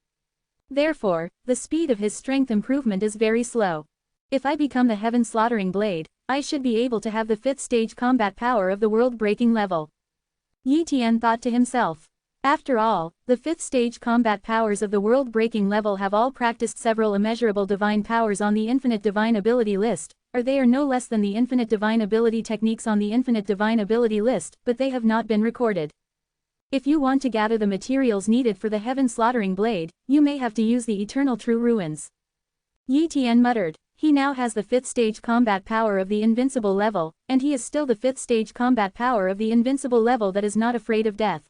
Therefore, the speed of his strength improvement is very slow. If I become the heaven-slaughtering blade, I should be able to have the 5th stage combat power of the world-breaking level. Yi Tian thought to himself. After all, the 5th stage combat powers of the world-breaking level have all practiced several immeasurable divine powers on the infinite divine ability list, or they are no less than the infinite divine ability techniques on the infinite divine ability list, but they have not been recorded. If you want to gather the materials needed for the heaven-slaughtering blade, you may have to use the eternal true ruins. Yi Tian muttered. He now has the 5th stage combat power of the invincible level, and he is still the 5th stage combat power of the invincible level that is not afraid of death.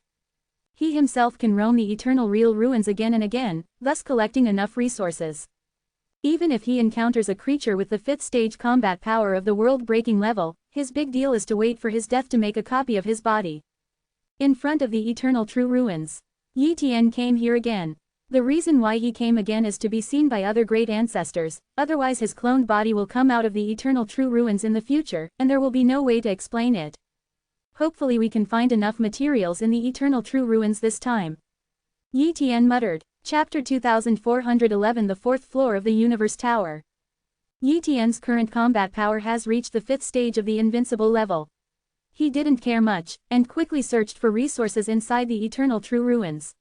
He himself can roam the eternal real ruins again and again, thus collecting enough resources. Even if he encounters a creature with the 5th stage combat power of the world-breaking level, his big deal is to wait for his death to make a copy of his body. In front of the eternal true ruins, Yi Tian came here again. The reason why he came again is to be seen by other great ancestors, otherwise his cloned body will come out of the eternal true ruins in the future, and there will be no way to explain it. Hopefully we can find enough materials in the eternal true ruins this time. Yi Tian muttered. Chapter 2411 The 4th floor of the universe tower. Yi Tian's current combat power has reached the 5th stage of the invincible level. He didn't care much, and quickly searched for resources inside the eternal true ruins.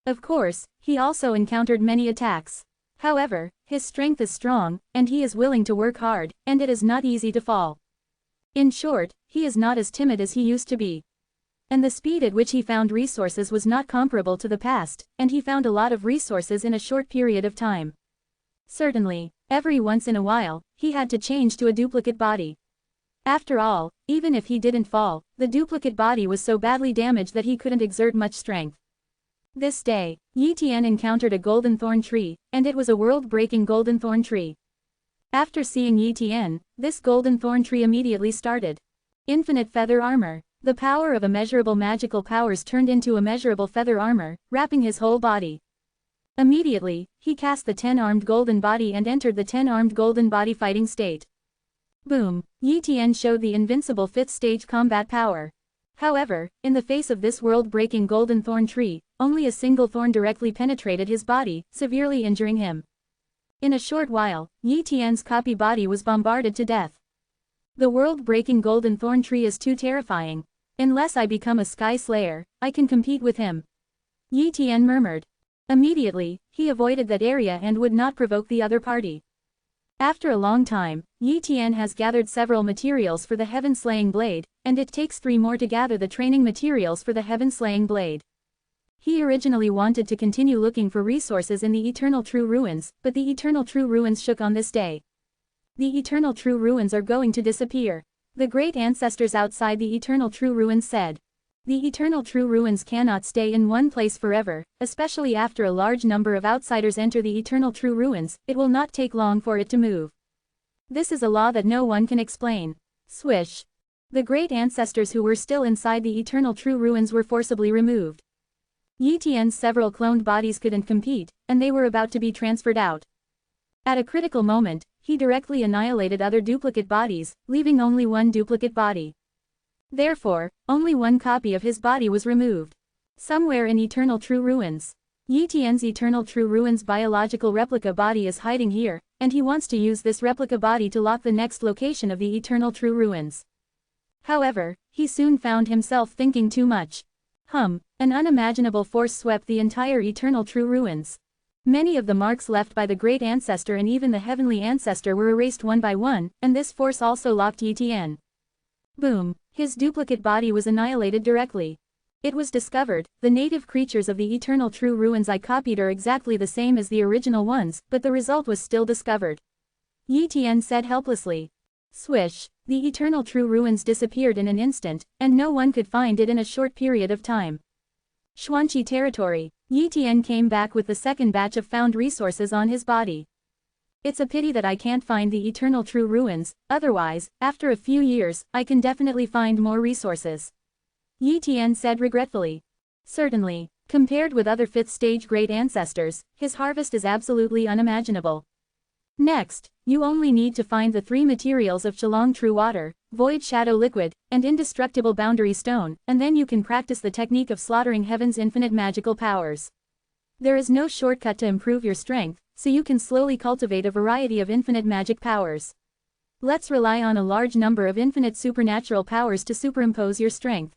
Of course, he also encountered many attacks. However, his strength is strong, and he is willing to work hard, and it is not easy to fall. In short, he is not as timid as he used to be. And the speed at which he found resources was not comparable to the past, and he found a lot of resources in a short period of time. Certainly, every once in a while, he had to change to a duplicate body. After all, even if he didn't fall, the duplicate body was so badly damaged that he couldn't exert much strength. This day, Yi Tian encountered a golden thorn tree, and it was a world-breaking golden thorn tree. After seeing Yi Tian, this golden thorn tree immediately started. Infinite feather armor. The power of immeasurable magical powers turned into immeasurable feather armor, wrapping his whole body. Immediately, he cast the 10-armed golden body and entered the 10-armed golden body fighting state. Boom! Yi Tian showed the invincible 5th stage combat power. However, in the face of this world-breaking golden thorn tree, only a single thorn directly penetrated his body, severely injuring him. In a short while, Yi Tian's copy body was bombarded to death. The world-breaking golden thorn tree is too terrifying. Unless I become a sky slayer, I can compete with him. Yi Tian murmured. Immediately, he avoided that area and would not provoke the other party. After a long time, Yi Tian has gathered several materials for the heaven-slaying blade, and it takes 3 more to gather the training materials for the heaven-slaying blade. He originally wanted to continue looking for resources in the Eternal True Ruins, but the Eternal True Ruins shook on this day. The Eternal True Ruins are going to disappear. The great ancestors outside the Eternal True Ruins said. The Eternal True Ruins cannot stay in one place forever, especially after a large number of outsiders enter the Eternal True Ruins, it will not take long for it to move. This is a law that no one can explain. Swish. The great ancestors who were still inside the eternal true ruins were forcibly removed. Yi Tian's several cloned bodies couldn't compete, and they were about to be transferred out. At a critical moment, he directly annihilated other duplicate bodies, leaving only one duplicate body. Therefore, only one copy of his body was removed. Somewhere in Eternal True Ruins. Yi Tian's Eternal True Ruins biological replica body is hiding here, and he wants to use this replica body to lock the next location of the Eternal True Ruins. However, he soon found himself thinking too much. An unimaginable force swept the entire Eternal True Ruins. Many of the marks left by the Great Ancestor and even the Heavenly Ancestor were erased one by one, and this force also locked Yi Tian. Boom! His duplicate body was annihilated directly. It was discovered, the native creatures of the Eternal True Ruins I copied are exactly the same as the original ones, but the result was still discovered. Yi Tian said helplessly. Swish! The Eternal True Ruins disappeared in an instant, and no one could find it in a short period of time. Xuanqi territory. Yi Tian came back with the second batch of found resources on his body. It's a pity that I can't find the Eternal True Ruins, otherwise, after a few years, I can definitely find more resources. Yi Tian said regretfully. Certainly, compared with other 5th stage great ancestors, his harvest is absolutely unimaginable. Next, you only need to find the 3 materials of Chelong True Water, Void Shadow Liquid, and Indestructible Boundary Stone, and then you can practice the technique of slaughtering heaven's infinite magical powers. There is no shortcut to improve your strength, so you can slowly cultivate a variety of infinite magic powers. Let's rely on a large number of infinite supernatural powers to superimpose your strength.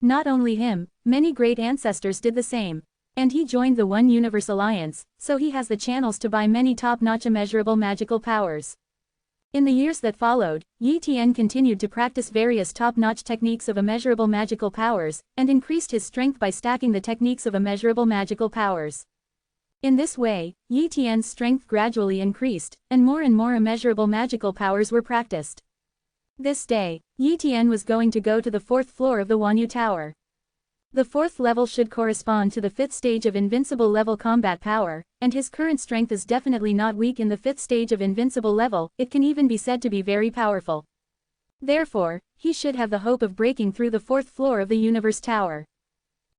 Not only him, many great ancestors did the same. And he joined the One Universe Alliance, so he has the channels to buy many top-notch immeasurable magical powers. In the years that followed, Yi Tian continued to practice various top-notch techniques of immeasurable magical powers, and increased his strength by stacking the techniques of immeasurable magical powers. In this way, Yi Tian's strength gradually increased, and more immeasurable magical powers were practiced. This day, Yi Tian was going to go to the 4th floor of the Wanyu Tower. The 4th level should correspond to the 5th stage of invincible level combat power, and his current strength is definitely not weak in the 5th stage of invincible level, it can even be said to be very powerful. Therefore, he should have the hope of breaking through the 4th floor of the Universe Tower.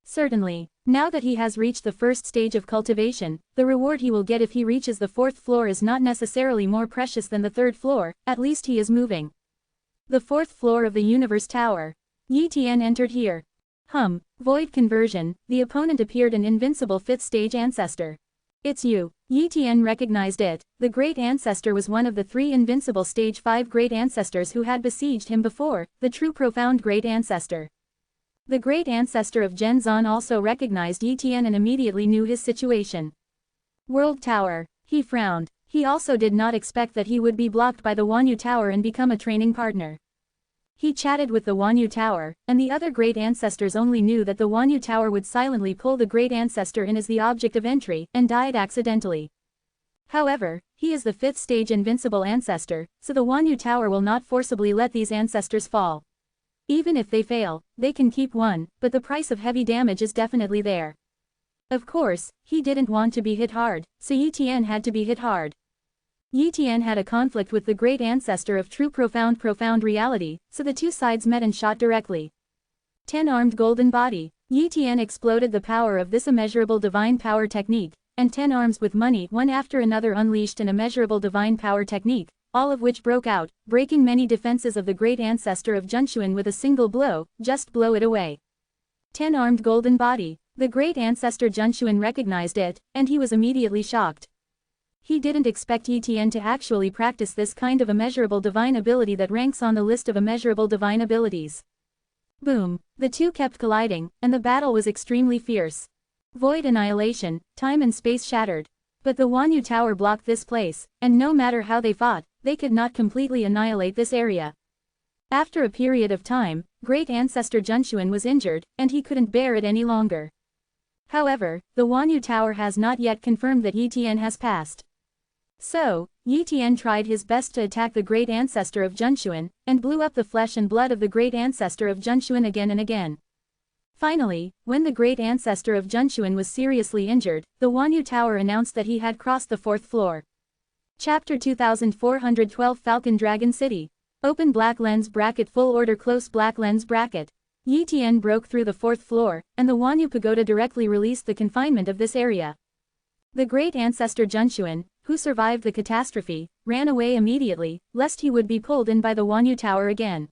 Certainly, now that he has reached the 1st stage of cultivation, the reward he will get if he reaches the 4th floor is not necessarily more precious than the 3rd floor, at least he is moving. The 4th floor of the Universe Tower. Yi Tian entered here. Void conversion, the opponent appeared an invincible 5th stage ancestor. It's you. Yi Tian recognized it. The great ancestor was one of the 3 invincible stage 5 great ancestors who had besieged him before, the true profound great ancestor. The great ancestor of Zhenzan also recognized Yi Tian and immediately knew his situation. World Tower. He frowned. He also did not expect that he would be blocked by the Wanyu Tower and become a training partner. He chatted with the Wanyu Tower, and the other great ancestors only knew that the Wanyu Tower would silently pull the great ancestor in as the object of entry, and died accidentally. However, he is the 5th stage invincible ancestor, so the Wanyu Tower will not forcibly let these ancestors fall. Even if they fail, they can keep one, but the price of heavy damage is definitely there. Of course, he didn't want to be hit hard, so Yi Tian had to be hit hard. Yi Tian had a conflict with the great ancestor of true profound reality, so the 2 sides met and shot directly. 10-armed golden body. Yi Tian exploded the power of this immeasurable divine power technique, and 10 arms with money one after another unleashed an immeasurable divine power technique, all of which broke out, breaking many defenses of the great ancestor of Zhenshuan with a single blow, just blow it away. 10-armed golden body. The great ancestor Zhenshuan recognized it, and he was immediately shocked. He didn't expect Yi Tian to actually practice this kind of immeasurable divine ability that ranks on the list of immeasurable divine abilities. Boom! The 2 kept colliding, and the battle was extremely fierce. Void annihilation, time and space shattered. But the Wanyu Tower blocked this place, and no matter how they fought, they could not completely annihilate this area. After a period of time, great ancestor Zhenshuan was injured, and he couldn't bear it any longer. However, the Wanyu Tower has not yet confirmed that Yi Tian has passed. So, Yi Tian tried his best to attack the great ancestor of Zhenshuan, and blew up the flesh and blood of the great ancestor of Zhenshuan again and again. Finally, when the great ancestor of Zhenshuan was seriously injured, the Wanyu Tower announced that he had crossed the 4th floor. Chapter 2412 Falcon Dragon City. Open black lens bracket full order close black lens bracket. Yi Tian broke through the 4th floor, and the Wanyu Pagoda directly released the confinement of this area. The great ancestor Junxuan, who survived the catastrophe, ran away immediately, lest he would be pulled in by the Wanyu Tower again.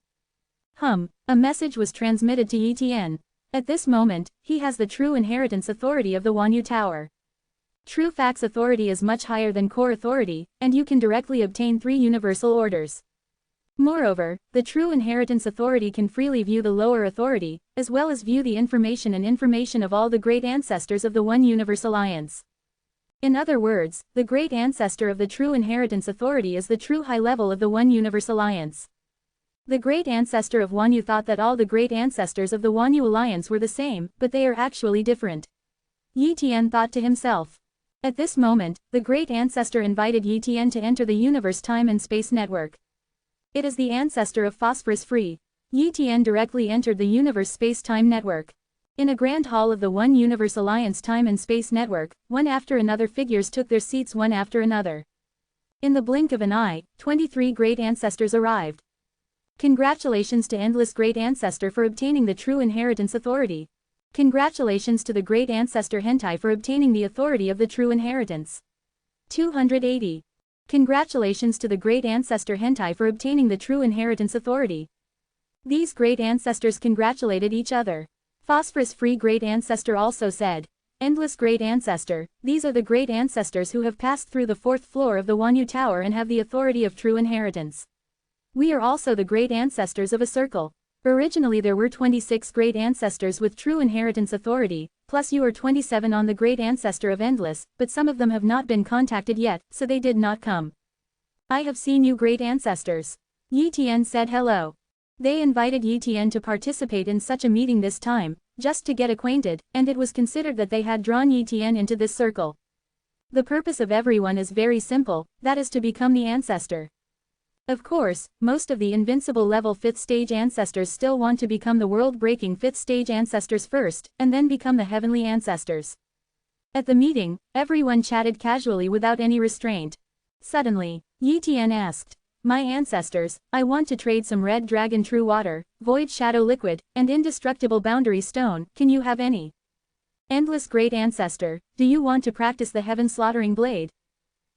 A message was transmitted to Yi Tian. At this moment, he has the true inheritance authority of the Wanyu Tower. True facts authority is much higher than core authority, and you can directly obtain 3 universal orders. Moreover, the true inheritance authority can freely view the lower authority, as well as view the information of all the great ancestors of the One Universe Alliance. In other words, the great ancestor of the true inheritance authority is the true high level of the One Universe Alliance. The great ancestor of Wanyu thought that all the great ancestors of the Wanyu Alliance were the same, but they are actually different. Yi Tian thought to himself. At this moment, the great ancestor invited Yi Tian to enter the universe time and space network. It is the ancestor of Phosphorus Free. Yi Tian directly entered the universe space-time network. In a grand hall of the One Universe Alliance time and space network, one after another figures took their seats one after another. In the blink of an eye, 23 great ancestors arrived. Congratulations to Endless Great Ancestor for obtaining the true inheritance authority. Congratulations to the Great Ancestor Hentai for obtaining the authority of the true inheritance. 280. Congratulations to the Great Ancestor Hentai for obtaining the true inheritance authority. These great ancestors congratulated each other. Phosphorus-free Great Ancestor also said, Endless Great Ancestor, these are the great ancestors who have passed through the 4th floor of the Wanyu Tower and have the authority of true inheritance. We are also the great ancestors of a circle. Originally there were 26 great ancestors with true inheritance authority, plus you are 27 on the great ancestor of Endless, but some of them have not been contacted yet, so they did not come. I have seen you great ancestors. Yi Tian said hello. They invited Yi Tian to participate in such a meeting this time, just to get acquainted, and it was considered that they had drawn Yi Tian into this circle. The purpose of everyone is very simple, that is to become the ancestor. Of course, most of the invincible level 5th stage ancestors still want to become the world-breaking 5th stage ancestors first, and then become the heavenly ancestors. At the meeting, everyone chatted casually without any restraint. Suddenly, Yi Tian asked, My ancestors, I want to trade some Red Dragon True Water, Void Shadow Liquid, and Indestructible Boundary Stone, can you have any? Endless Great Ancestor, do you want to practice the Heaven Slaughtering Blade?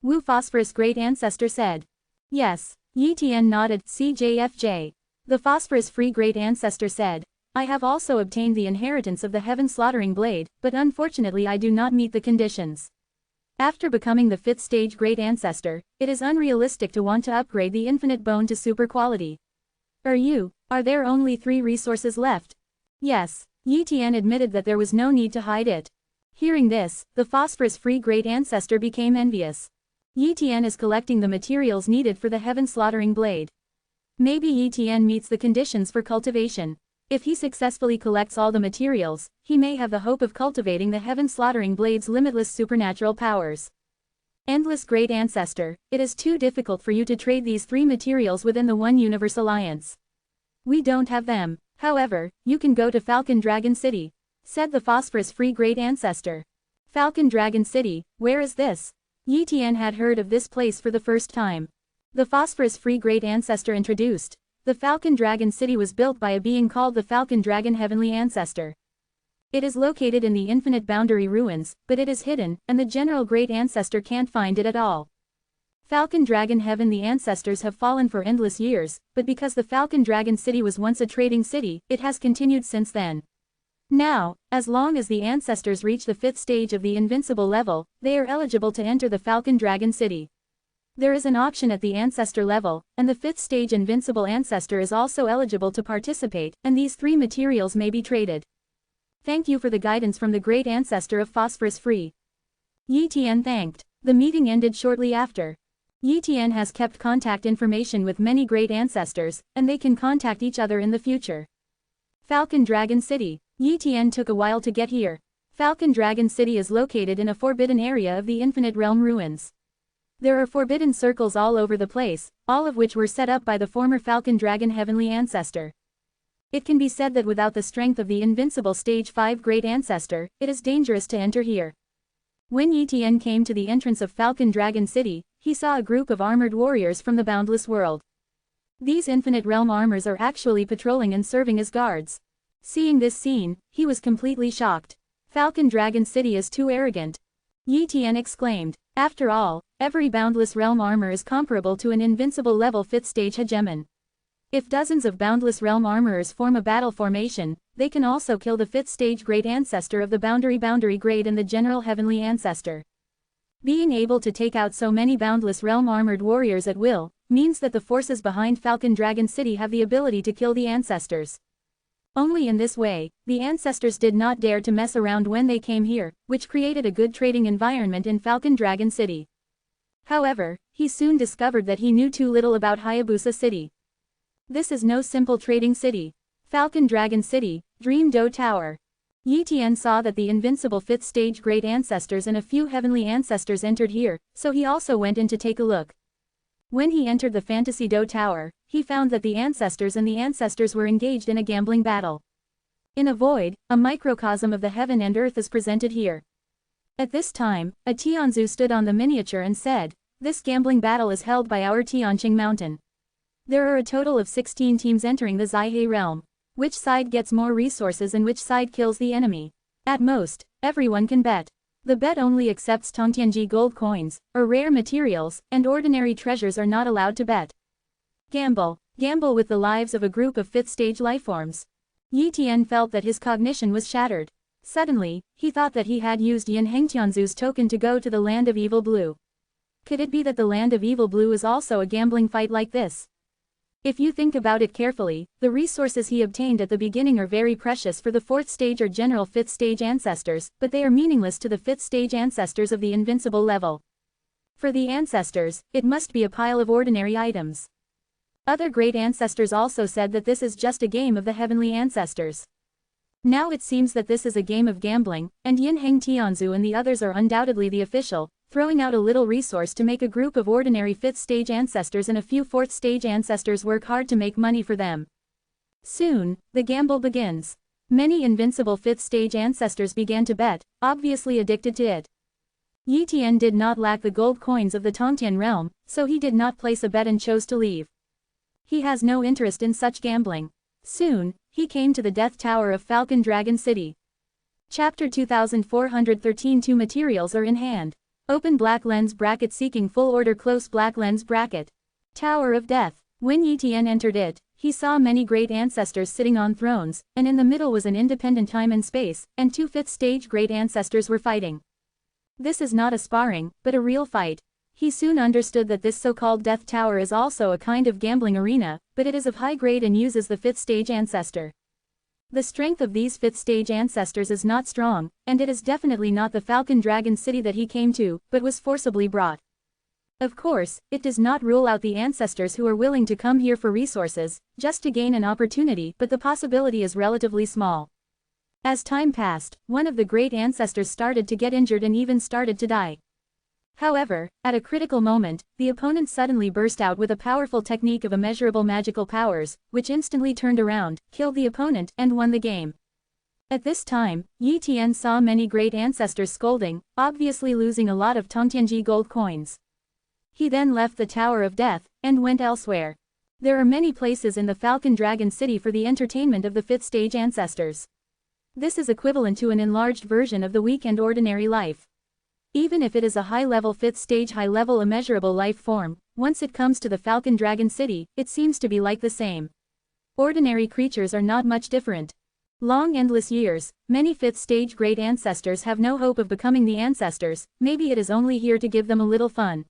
Wu Phosphorus Great Ancestor said. Yes. Yi Tian nodded, CJFJ. The Phosphorus-free Great Ancestor said, I have also obtained the inheritance of the Heaven Slaughtering Blade, but unfortunately I do not meet the conditions. After becoming the 5th stage Great Ancestor, it is unrealistic to want to upgrade the Infinite Bone to super quality. Are there only 3 resources left? Yes. Yi Tian admitted that there was no need to hide it. Hearing this, the Phosphorus-free Great Ancestor became envious. Yi Tian is collecting the materials needed for the Heaven Slaughtering Blade. Maybe Yi Tian meets the conditions for cultivation. If he successfully collects all the materials, he may have the hope of cultivating the Heaven Slaughtering Blade's limitless supernatural powers. Endless Great Ancestor, it is too difficult for you to trade these 3 materials within the One Universe Alliance. We don't have them. However, you can go to Falcon Dragon City, said the Phosphorus-free Great Ancestor. Falcon Dragon City, where is this? Yi Tian had heard of this place for the first time. The Phosphorus-free Great Ancestor introduced. The Falcon Dragon City was built by a being called the Falcon Dragon Heavenly Ancestor. It is located in the Infinite Boundary Ruins, but it is hidden, and the general Great Ancestor can't find it at all. Falcon Dragon Heavenly Ancestors have fallen for endless years, but because the Falcon Dragon City was once a trading city, it has continued since then. Now, as long as the ancestors reach the 5th stage of the invincible level, they are eligible to enter the Falcon Dragon City. There is an auction at the ancestor level, and the 5th stage invincible ancestor is also eligible to participate, and these 3 materials may be traded. Thank you for the guidance from the Great Ancestor of Phosphorus Free. Yi Tian thanked. The meeting ended shortly after. Yi Tian has kept contact information with many great ancestors, and they can contact each other in the future. Falcon Dragon City. Yi Tian took a while to get here. Falcon Dragon City is located in a forbidden area of the Infinite Realm ruins. There are forbidden circles all over the place, all of which were set up by the former Falcon Dragon Heavenly Ancestor. It can be said that without the strength of the invincible Stage 5 Great Ancestor, it is dangerous to enter here. When Yi Tian came to the entrance of Falcon Dragon City, he saw a group of armored warriors from the boundless world. These infinite realm armors are actually patrolling and serving as guards. Seeing this scene, he was completely shocked. Falcon Dragon City is too arrogant. Yi Tian exclaimed. After all, every boundless realm armor is comparable to an invincible level 5th stage hegemon. If dozens of boundless realm armorers form a battle formation, they can also kill the 5th stage great ancestor of the boundary grade and the general heavenly ancestor. Being able to take out so many boundless realm armored warriors at will, means that the forces behind Falcon Dragon City have the ability to kill the ancestors. Only in this way, the ancestors did not dare to mess around when they came here, which created a good trading environment in Falcon Dragon City. However, he soon discovered that he knew too little about Hayabusa City. This is no simple trading city. Falcon Dragon City, Dream Do Tower. Yi Tian saw that the invincible 5th stage great ancestors and a few heavenly ancestors entered here, so he also went in to take a look. When he entered the Fantasy Do Tower, he found that the ancestors were engaged in a gambling battle. In a void, a microcosm of the heaven and earth is presented here. At this time, a Tianzu stood on the miniature and said, "This gambling battle is held by our Tianqing Mountain. There are a total of 16 teams entering the Zaihei realm. Which side gets more resources and which side kills the enemy? At most, everyone can bet. The bet only accepts Tongtianji gold coins, or rare materials, and ordinary treasures are not allowed to bet. Gamble. Gamble with the lives of a group of 5th stage lifeforms." Yi Tian felt that his cognition was shattered. Suddenly, he thought that he had used Yin Hengtianzu's token to go to the land of Evil Blue. Could it be that the land of Evil Blue is also a gambling fight like this? If you think about it carefully, the resources he obtained at the beginning are very precious for the 4th stage or general 5th stage ancestors, but they are meaningless to the 5th stage ancestors of the invincible level. For the ancestors, it must be a pile of ordinary items. Other great ancestors also said that this is just a game of the heavenly ancestors. Now it seems that this is a game of gambling, and Yin Heng Tianzu and the others are undoubtedly the official, throwing out a little resource to make a group of ordinary 5th stage ancestors and a few 4th stage ancestors work hard to make money for them. Soon, the gamble begins. Many invincible 5th stage ancestors began to bet, obviously addicted to it. Yi Tian did not lack the gold coins of the Tongtian realm, so he did not place a bet and chose to leave. He has no interest in such gambling. Soon, he came to the Death Tower of Falcon Dragon City. Chapter 2413. Two materials are in hand. Open black lens bracket seeking full order close black lens bracket. Tower of Death. When Yi Tian entered it, he saw many great ancestors sitting on thrones, and in the middle was an independent time and space, and two 5th stage great ancestors were fighting. This is not a sparring, but a real fight. He soon understood that this so-called Death Tower is also a kind of gambling arena, but it is of high grade and uses the 5th stage ancestor. The strength of these 5th stage ancestors is not strong, and it is definitely not the Falcon Dragon City that he came to, but was forcibly brought. Of course, it does not rule out the ancestors who are willing to come here for resources, just to gain an opportunity, but the possibility is relatively small. As time passed, one of the great ancestors started to get injured and even started to die. However, at a critical moment, the opponent suddenly burst out with a powerful technique of immeasurable magical powers, which instantly turned around, killed the opponent, and won the game. At this time, Yi Tian saw many great ancestors scolding, obviously losing a lot of Tongtianji gold coins. He then left the Tower of Death, and went elsewhere. There are many places in the Falcon Dragon City for the entertainment of the 5th stage ancestors. This is equivalent to an enlarged version of the weekend ordinary life. Even if it is a high-level 5th stage high-level immeasurable life form, once it comes to the Falcon Dragon City, it seems to be like the same. Ordinary creatures are not much different. Long endless years, many 5th stage great ancestors have no hope of becoming the ancestors, maybe it is only here to give them a little fun.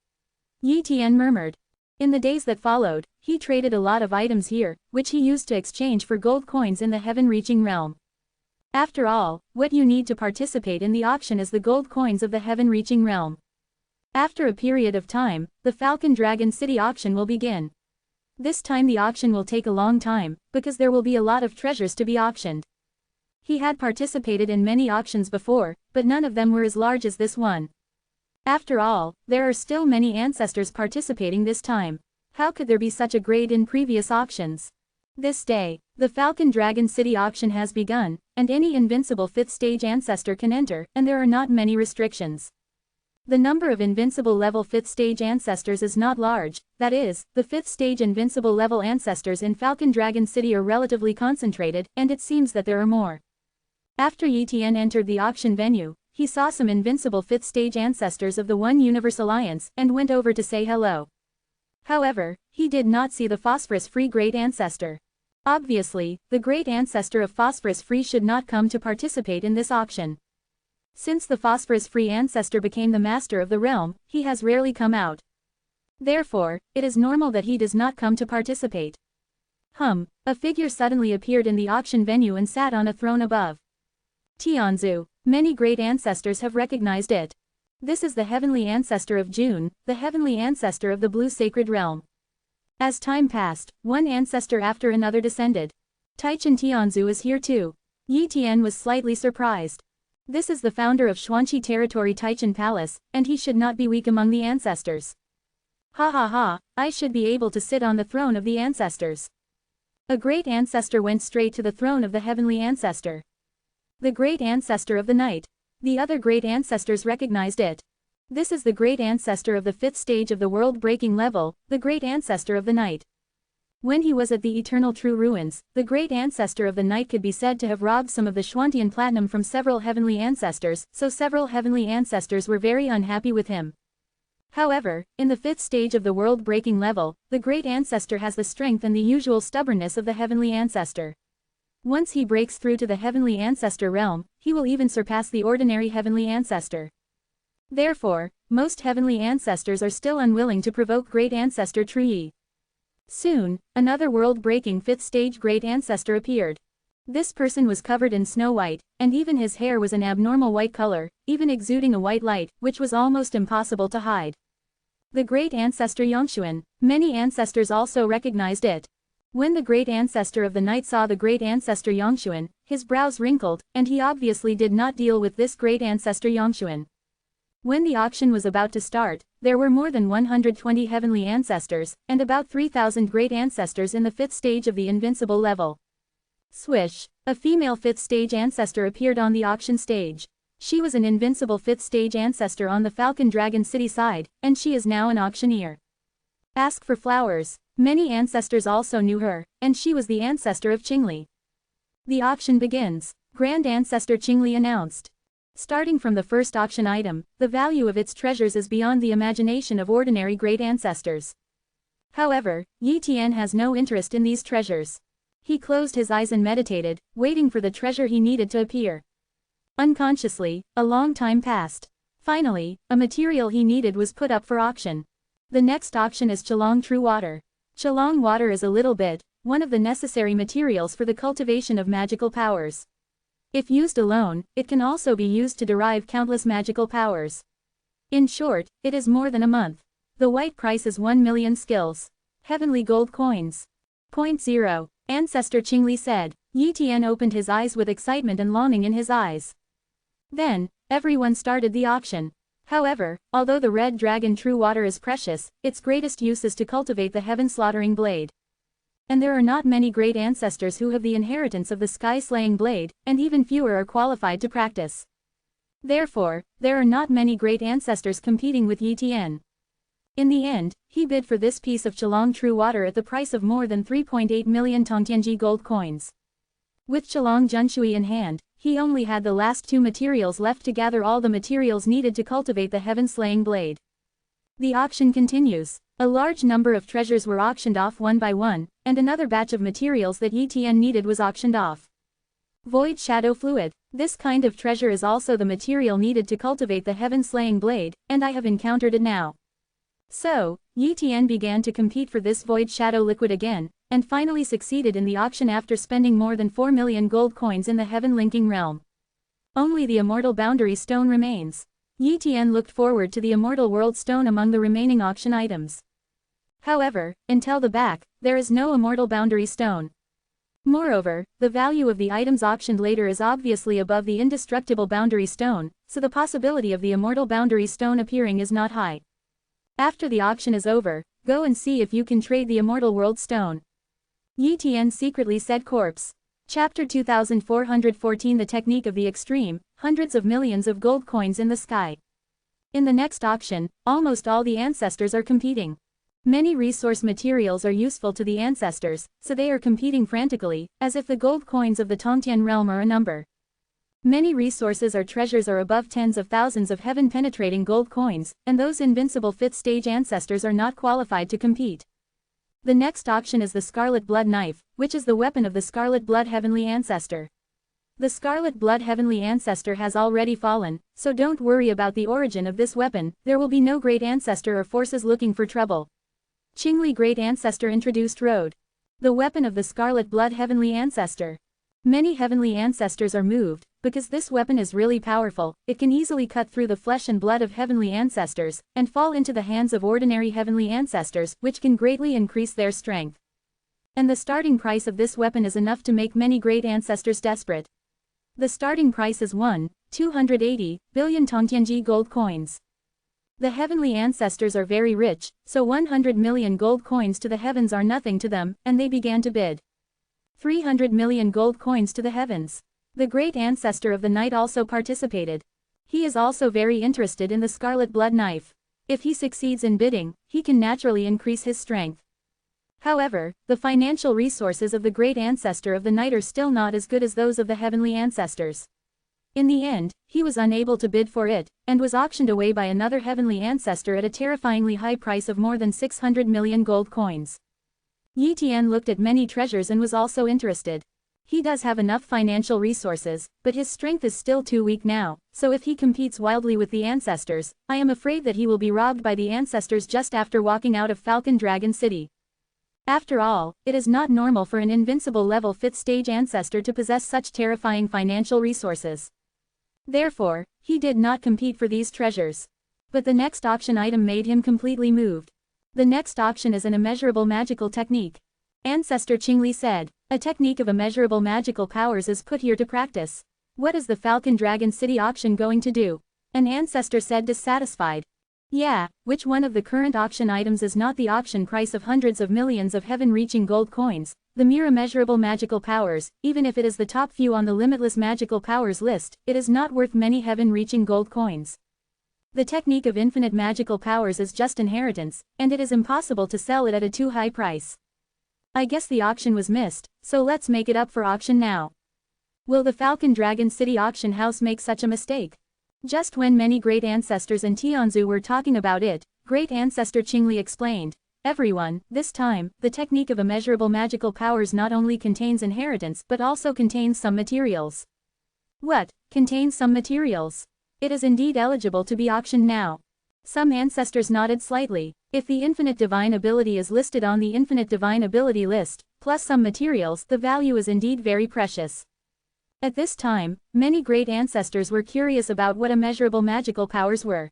Yi Tian murmured. In the days that followed, he traded a lot of items here, which he used to exchange for gold coins in the heaven-reaching realm. After all, what you need to participate in the auction is the gold coins of the heaven-reaching realm. After a period of time, the Falcon Dragon City auction will begin. This time the auction will take a long time, because there will be a lot of treasures to be auctioned. He had participated in many auctions before, but none of them were as large as this one. After all, there are still many ancestors participating this time. How could there be such a grade in previous auctions? This day, the Falcon Dragon City auction has begun, and any invincible 5th stage ancestor can enter, and there are not many restrictions. The number of invincible level 5th stage ancestors is not large, that is, the 5th stage invincible level ancestors in Falcon Dragon City are relatively concentrated, and it seems that there are more. After Yi Tian entered the auction venue, he saw some invincible 5th stage ancestors of the One Universe Alliance and went over to say hello. However, he did not see the phosphorus-free great ancestor. Obviously, the great ancestor of phosphorus-free should not come to participate in this auction. Since the phosphorus-free ancestor became the master of the realm, he has rarely come out. Therefore, it is normal that he does not come to participate. A figure suddenly appeared in the auction venue and sat on a throne above. Tianzu, many great ancestors have recognized it. This is the heavenly ancestor of June, the heavenly ancestor of the blue sacred realm. As time passed, one ancestor after another descended. Taichan Tianzu is here too. Yi Tian was slightly surprised. This is the founder of Xuanqi Territory Taichan Palace, and he should not be weak among the ancestors. Ha ha ha, I should be able to sit on the throne of the ancestors. A great ancestor went straight to the throne of the heavenly ancestor. The great ancestor of the night. The other great ancestors recognized it. This is the great ancestor of the 5th stage of the world-breaking level, the great ancestor of the night. When he was at the eternal true ruins, the great ancestor of the night could be said to have robbed some of the Xuantian platinum from several heavenly ancestors, so several heavenly ancestors were very unhappy with him. However, in the 5th stage of the world-breaking level, the great ancestor has the strength and the usual stubbornness of the heavenly ancestor. Once he breaks through to the heavenly ancestor realm, he will even surpass the ordinary heavenly ancestor. Therefore, most heavenly ancestors are still unwilling to provoke great ancestor Truyi. Soon, another world-breaking 5th stage great ancestor appeared. This person was covered in snow white, and even his hair was an abnormal white color, even exuding a white light, which was almost impossible to hide. The great ancestor Yongshuan, many ancestors also recognized it. When the great ancestor of the night saw the great ancestor Yongshuan, his brows wrinkled, and he obviously did not deal with this great ancestor Yongshuan. When the auction was about to start, there were more than 120 heavenly ancestors, and about 3,000 great ancestors in the 5th stage of the invincible level. Swish! A female 5th stage ancestor appeared on the auction stage. She was an invincible 5th stage ancestor on the Falcon Dragon City side, and she is now an auctioneer. Ask for flowers. Many ancestors also knew her, and she was the ancestor of Qingli. The auction begins. Grand Ancestor Qingli announced. Starting from the first auction item, the value of its treasures is beyond the imagination of ordinary great ancestors. However, Yi Tian has no interest in these treasures. He closed his eyes and meditated, waiting for the treasure he needed to appear. Unconsciously, a long time passed. Finally, a material he needed was put up for auction. The next auction is Chelong True Water. Chelong water is a little bit, one of the necessary materials for the cultivation of magical powers. If used alone, it can also be used to derive countless magical powers. In short, it is more than a month. The white price is 1 million skills. Heavenly gold coins. Point 0. Ancestor Qingli said. Yi Tian opened his eyes with excitement and longing in his eyes. Then, everyone started the auction. However, although the red dragon true water is precious, its greatest use is to cultivate the heaven-slaughtering blade. And there are not many great ancestors who have the inheritance of the sky-slaying blade, and even fewer are qualified to practice. Therefore, there are not many great ancestors competing with Yi Tian. In the end, he bid for this piece of Chelong true water at the price of more than 3.8 million Tongtianji gold coins. With Chelong Junshui in hand, he only had the last two materials left to gather all the materials needed to cultivate the heaven-slaying blade. The auction continues. A large number of treasures were auctioned off one by one, and another batch of materials that Yi Tian needed was auctioned off. Void Shadow Fluid. This kind of treasure is also the material needed to cultivate the heaven-slaying blade, and I have encountered it now. So, Yi Tian began to compete for this Void Shadow Liquid again, and finally succeeded in the auction after spending more than 4 million gold coins in the heaven-linking realm. Only the Immortal Boundary Stone remains. Yi Tian looked forward to the Immortal World Stone among the remaining auction items. However, until the back, there is no Immortal Boundary Stone. Moreover, the value of the items auctioned later is obviously above the Indestructible Boundary Stone, so the possibility of the Immortal Boundary Stone appearing is not high. After the auction is over, go and see if you can trade the Immortal World Stone. Yi Tian secretly said corpse. Chapter 2414 The Technique of the Extreme, hundreds of millions of gold coins in the sky. In the next auction, almost all the ancestors are competing. Many resource materials are useful to the ancestors, so they are competing frantically, as if the gold coins of the Tongtian realm are a number. Many resources or treasures are above tens of thousands of heaven-penetrating gold coins, and those invincible 5th-stage ancestors are not qualified to compete. The next auction is the Scarlet Blood Knife, which is the weapon of the Scarlet Blood Heavenly Ancestor. The Scarlet Blood Heavenly Ancestor has already fallen, so don't worry about the origin of this weapon. There will be no great ancestor or forces looking for trouble. Qingli Great Ancestor introduced Road. The weapon of the Scarlet Blood Heavenly Ancestor. Many heavenly ancestors are moved, because this weapon is really powerful. It can easily cut through the flesh and blood of heavenly ancestors, and fall into the hands of ordinary heavenly ancestors, which can greatly increase their strength. And the starting price of this weapon is enough to make many great ancestors desperate. The starting price is 1,280 billion Tongtianji gold coins. The heavenly ancestors are very rich, so 100 million gold coins to the heavens are nothing to them, and they began to bid. 300 million gold coins to the heavens. The great ancestor of the night also participated. He is also very interested in the Scarlet Blood Knife. If he succeeds in bidding, he can naturally increase his strength. However, the financial resources of the great ancestor of the night are still not as good as those of the heavenly ancestors. In the end, he was unable to bid for it, and was auctioned away by another heavenly ancestor at a terrifyingly high price of more than 600 million gold coins. Yi Tian looked at many treasures and was also interested. He does have enough financial resources, but his strength is still too weak now, so if he competes wildly with the ancestors, I am afraid that he will be robbed by the ancestors just after walking out of Falcon Dragon City. After all, it is not normal for an invincible level 5th stage ancestor to possess such terrifying financial resources. Therefore, he did not compete for these treasures. But the next auction item made him completely moved. The next auction is an immeasurable magical technique. Ancestor Qingli said, a technique of immeasurable magical powers is put here to practice. What is the Falcon Dragon City auction going to do? An ancestor said dissatisfied. Yeah, which one of the current auction items is not the auction price of hundreds of millions of heaven-reaching gold coins? The mere immeasurable magical powers, even if it is the top few on the limitless magical powers list, it is not worth many heaven-reaching gold coins. The technique of infinite magical powers is just inheritance, and it is impossible to sell it at a too high price. I guess the auction was missed, so let's make it up for auction now. Will the Falcon Dragon City auction house make such a mistake? Just when many great ancestors in Tianzu were talking about it, great ancestor Qingli explained, everyone, this time, the technique of immeasurable magical powers not only contains inheritance but also contains some materials. What, contains some materials? It is indeed eligible to be auctioned now. Some ancestors nodded slightly. If the infinite divine ability is listed on the infinite divine ability list, plus some materials, the value is indeed very precious. At this time, many great ancestors were curious about what immeasurable magical powers were.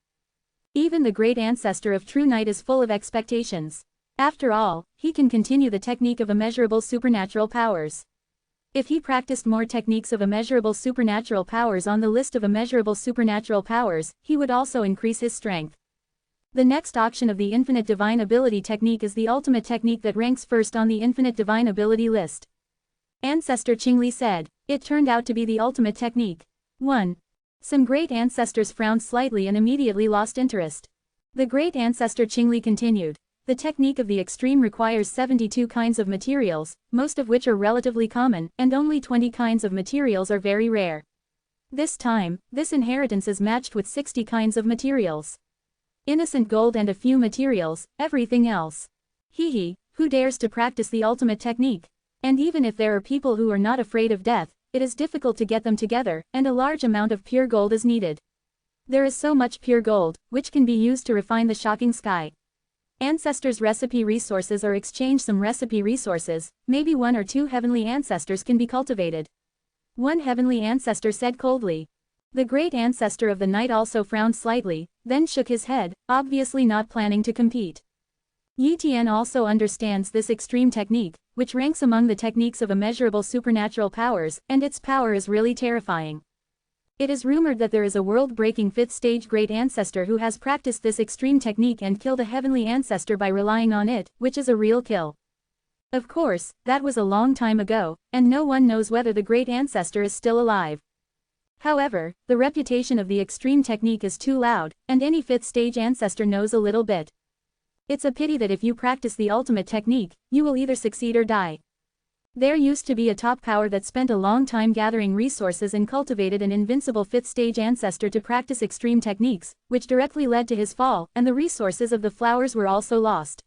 Even the great ancestor of True Night is full of expectations. After all, he can continue the technique of immeasurable supernatural powers. If he practiced more techniques of immeasurable supernatural powers on the list of immeasurable supernatural powers, he would also increase his strength. The next auction of the infinite divine ability technique is the ultimate technique that ranks first on the infinite divine ability list. Ancestor Qingli said, it turned out to be the ultimate technique. 1. Some great ancestors frowned slightly and immediately lost interest. The great ancestor Qingli continued. The technique of the extreme requires 72 kinds of materials, most of which are relatively common, and only 20 kinds of materials are very rare. This time, this inheritance is matched with 60 kinds of materials. Innocent gold and a few materials, everything else. Who dares to practice the ultimate technique? And even if there are people who are not afraid of death, it is difficult to get them together, and a large amount of pure gold is needed. There is so much pure gold, which can be used to refine the shocking sky. Ancestors' recipe resources or exchange some recipe resources, maybe 1 or 2 heavenly ancestors can be cultivated. One heavenly ancestor said coldly. The great ancestor of the night also frowned slightly, then shook his head, obviously not planning to compete. Yi Tian also understands this extreme technique, which ranks among the techniques of immeasurable supernatural powers, and its power is really terrifying. It is rumored that there is a world-breaking 5th stage great ancestor who has practiced this extreme technique and killed a heavenly ancestor by relying on it, which is a real kill. Of course, that was a long time ago, and no one knows whether the great ancestor is still alive. However, the reputation of the extreme technique is too loud, and any 5th stage ancestor knows a little bit. It's a pity that if you practice the ultimate technique, you will either succeed or die. There used to be a top power that spent a long time gathering resources and cultivated an invincible 5th stage ancestor to practice extreme techniques, which directly led to his fall, and the resources of the flowers were also lost.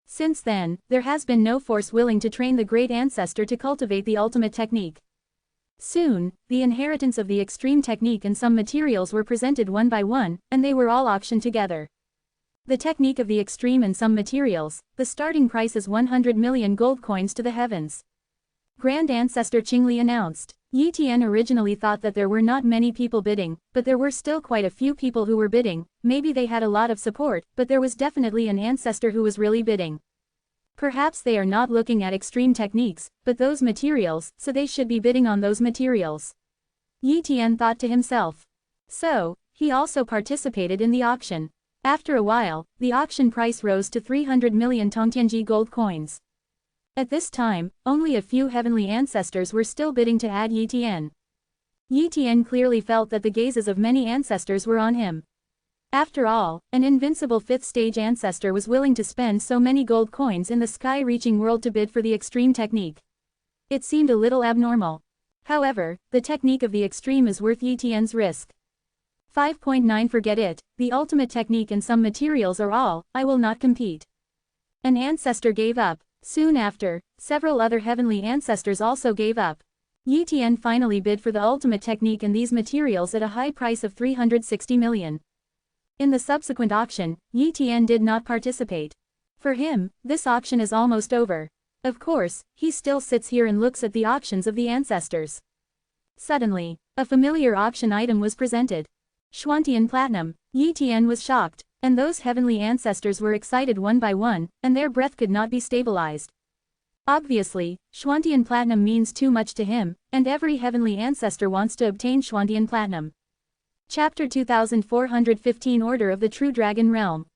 Since then, there has been no force willing to train the great ancestor to cultivate the ultimate technique. Soon, the inheritance of the extreme technique and some materials were presented one by one, and they were all auctioned together. The technique of the extreme and some materials, the starting price is 100 million gold coins to the heavens. Grand Ancestor Qingli announced. Yi Tian originally thought that there were not many people bidding, but there were still quite a few people who were bidding. Maybe they had a lot of support, but there was definitely an ancestor who was really bidding. Perhaps they are not looking at extreme techniques, but those materials, so they should be bidding on those materials. Yi Tian thought to himself. So, he also participated in the auction. After a while, the auction price rose to 300 million Tongtianji gold coins. At this time, only a few heavenly ancestors were still bidding to add Yi Tian. Yi Tian clearly felt that the gazes of many ancestors were on him. After all, an invincible 5th stage ancestor was willing to spend so many gold coins in the sky-reaching world to bid for the extreme technique. It seemed a little abnormal. However, the technique of the extreme is worth Yi Tian's risk. 5.9 Forget it, the ultimate technique and some materials are all, I will not compete. An ancestor gave up. Soon after, several other heavenly ancestors also gave up. Yi Tian finally bid for the ultimate technique and these materials at a high price of 360 million. In the subsequent auction, Yi Tian did not participate. For him, this auction is almost over. Of course, he still sits here and looks at the auctions of the ancestors. Suddenly, a familiar auction item was presented. Xuantian Platinum. Yi Tian was shocked, and those heavenly ancestors were excited one by one, and their breath could not be stabilized. Obviously, Xuantian Platinum means too much to him, and every heavenly ancestor wants to obtain Xuantian Platinum. Chapter 2415 Order of the True Dragon Realm.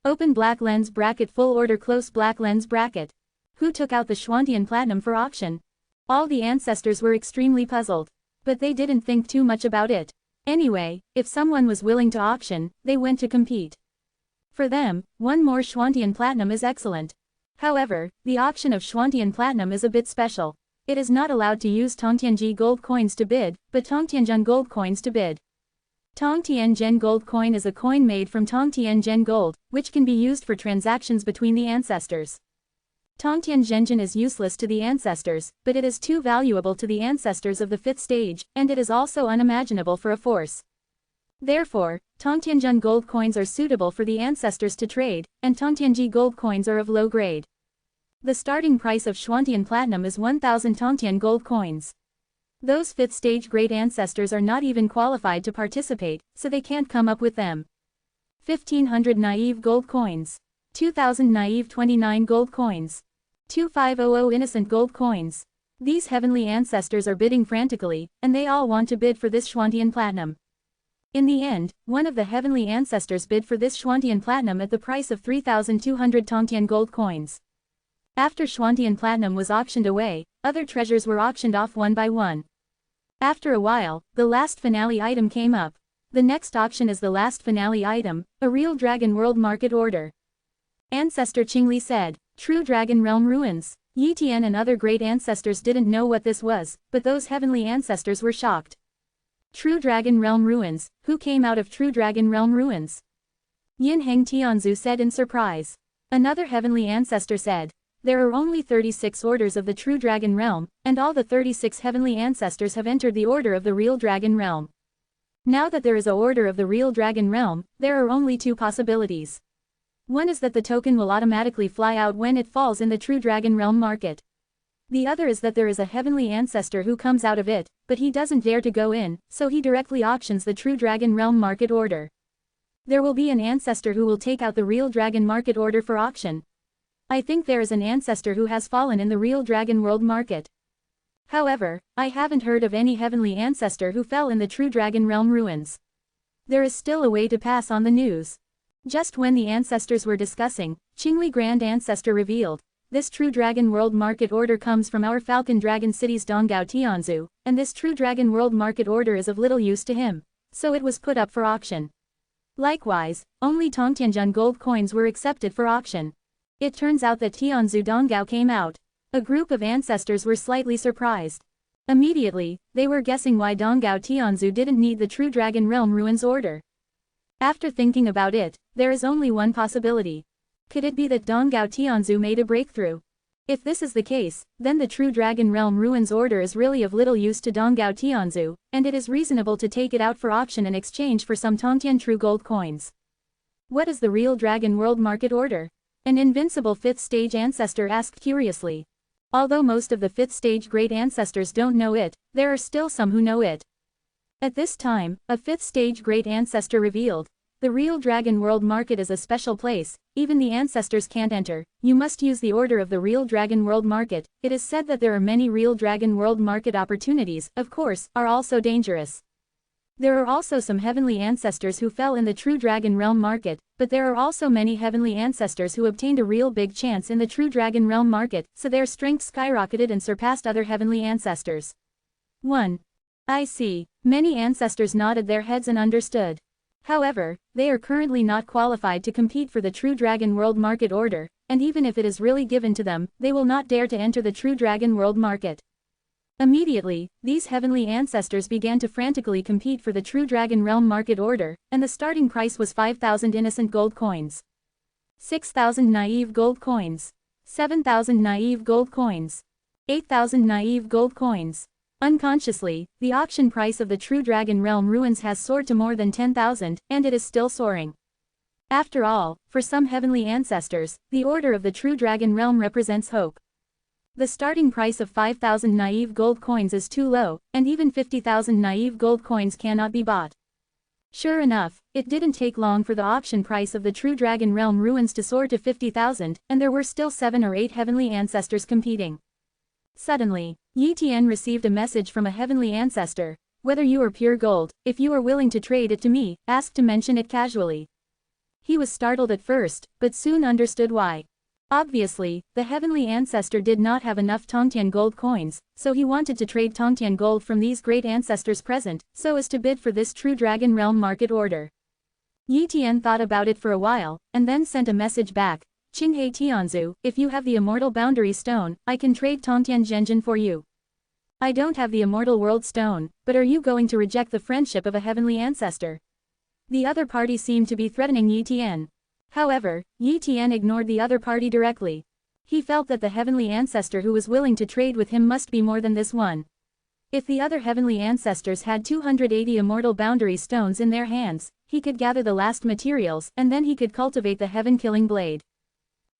Open black lens bracket full order close black lens bracket. Who took out the Xuantian Platinum for auction? All the ancestors were extremely puzzled. But they didn't think too much about it. Anyway, if someone was willing to auction, they went to compete. For them, one more Xuantian Platinum is excellent. However, the auction of Xuantian Platinum is a bit special. It is not allowed to use Tongtianji gold coins to bid, but Tongtianzhen gold coins to bid. Tongtianzhen gold coin is a coin made from Tongtianzhen gold, which can be used for transactions between the ancestors. Tongtianzhen is useless to the ancestors, but it is too valuable to the ancestors of the 5th stage, and it is also unimaginable for a force. Therefore, Tongtianzhen gold coins are suitable for the ancestors to trade, and Tongtianji gold coins are of low grade. The starting price of Xuantian Platinum is 1000 Tongtian gold coins. Those 5th stage great ancestors are not even qualified to participate, so they can't come up with them. 1500 naive gold coins. 2000 naive 29 gold coins. 2500 innocent gold coins. These heavenly ancestors are bidding frantically, and they all want to bid for this Xuantian Platinum. In the end, one of the heavenly ancestors bid for this Xuantian Platinum at the price of 3200 Tongtian gold coins. After Xuantian Platinum was auctioned away, other treasures were auctioned off one by one. After a while, the last finale item came up. The next auction is the last finale item, a real Dragon World Market Order. Ancestor Qingli said, True Dragon Realm Ruins. Yi Tian and other great ancestors didn't know what this was, but those heavenly ancestors were shocked. True Dragon Realm Ruins, who came out of True Dragon Realm Ruins? Yin Heng Tianzu said in surprise. Another heavenly ancestor said, there are only 36 orders of the True Dragon Realm, and all the 36 heavenly ancestors have entered the order of the real Dragon Realm. Now that there is a order of the real Dragon Realm, there are only two possibilities. One is that the token will automatically fly out when it falls in the True Dragon Realm market. The other is that there is a heavenly ancestor who comes out of it, but he doesn't dare to go in, so he directly auctions the True Dragon Realm market order. There will be an ancestor who will take out the real Dragon market order for auction. I think there is an ancestor who has fallen in the real Dragon World market. However, I haven't heard of any heavenly ancestor who fell in the True Dragon Realm ruins. There is still a way to pass on the news. Just when the ancestors were discussing, Qingli Grand Ancestor revealed, this True Dragon World Market Order comes from our Falcon Dragon City's Donggao Tianzu, and this True Dragon World Market order is of little use to him, so it was put up for auction. Likewise, only Tongtianjun gold coins were accepted for auction. It turns out that Tianzu Donggao came out. A group of ancestors were slightly surprised. Immediately, they were guessing why Donggao Tianzu didn't need the True Dragon Realm Ruins order. After thinking about it, there is only one possibility. Could it be that Donggao Tianzu made a breakthrough? If this is the case, then the True Dragon Realm Ruins order is really of little use to Donggao Tianzu, and it is reasonable to take it out for auction in exchange for some Tongtian True Gold coins. What is the real Dragon World Market order? An invincible 5th stage ancestor asked curiously. Although most of the 5th stage great ancestors don't know it, there are still some who know it. At this time, a 5th stage great ancestor revealed, the real Dragon World Market is a special place, even the ancestors can't enter, you must use the order of the real Dragon World Market. It is said that there are many real Dragon World Market opportunities, of course, are also dangerous. There are also some heavenly ancestors who fell in the True Dragon Realm Market, but there are also many heavenly ancestors who obtained a real big chance in the True Dragon Realm Market, so their strength skyrocketed and surpassed other heavenly ancestors. 1. I see. Many ancestors nodded their heads and understood. However, they are currently not qualified to compete for the True Dragon World Market order, and even if it is really given to them, they will not dare to enter the True Dragon World Market. Immediately, these heavenly ancestors began to frantically compete for the True Dragon Realm Market order, and the starting price was 5,000 innocent gold coins, 6,000 naive gold coins, 7,000 naive gold coins, 8,000 naive gold coins. Unconsciously, the auction price of the True Dragon Realm Ruins has soared to more than 10,000, and it is still soaring. After all, for some heavenly ancestors, the order of the True Dragon Realm represents hope. The starting price of 5,000 naive gold coins is too low, and even 50,000 naive gold coins cannot be bought. Sure enough, it didn't take long for the auction price of the True Dragon Realm Ruins to soar to 50,000, and there were still 7 or 8 heavenly ancestors competing. Suddenly, Yi Tian received a message from a heavenly ancestor. Whether you are pure gold, if you are willing to trade it to me, ask to mention it casually. He was startled at first, but soon understood why. Obviously, the heavenly ancestor did not have enough Tongtian gold coins, so he wanted to trade Tongtian gold from these great ancestors present, so as to bid for this True Dragon Realm Market order. Yi Tian thought about it for a while, and then sent a message back. Qinghai Tianzu, if you have the Immortal Boundary Stone, I can trade Tongtian Zhenjin for you. I don't have the Immortal World Stone, but are you going to reject the friendship of a heavenly ancestor? The other party seemed to be threatening Yi Tian. However, Yi Tian ignored the other party directly. He felt that the heavenly ancestor who was willing to trade with him must be more than this one. If the other heavenly ancestors had 280 Immortal Boundary Stones in their hands, he could gather the last materials, and then he could cultivate the Heaven-Killing Blade.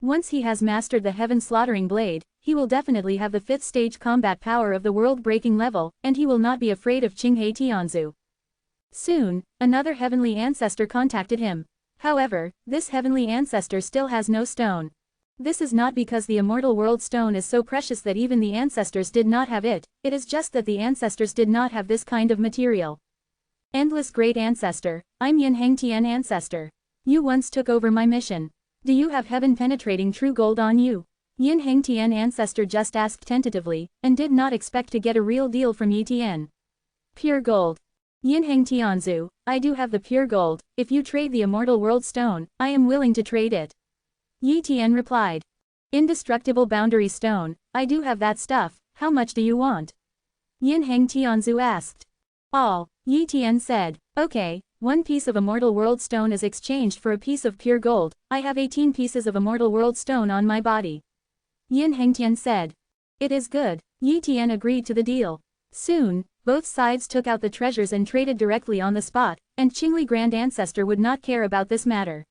Once he has mastered the Heaven-Slaughtering Blade, he will definitely have the 5th stage combat power of the world-breaking level, and he will not be afraid of Qinghai Tianzu. Soon, another heavenly ancestor contacted him. However, this heavenly ancestor still has no stone. This is not because the Immortal World Stone is so precious that even the ancestors did not have it, it is just that the ancestors did not have this kind of material. Endless Great Ancestor, I'm Yin Hengtian Ancestor. You once took over my mission. Do you have heaven-penetrating true gold on you? Yin Hengtian Ancestor just asked tentatively, and did not expect to get a real deal from Yi Tian. Pure gold. Yin Hengtianzu, I do have the pure gold. If you trade the Immortal World Stone, I am willing to trade it. Yi Tian replied. Indestructible Boundary Stone, I do have that stuff, how much do you want? Yin Hengtianzu asked. All, Yi Tian said. Okay. 1 piece of Immortal World Stone is exchanged for a piece of pure gold. I have 18 pieces of Immortal World Stone on my body. Yin Hengtian said. It is good. Yi Tian agreed to the deal. Soon, both sides took out the treasures and traded directly on the spot, and Qingli Grand Ancestor would not care about this matter.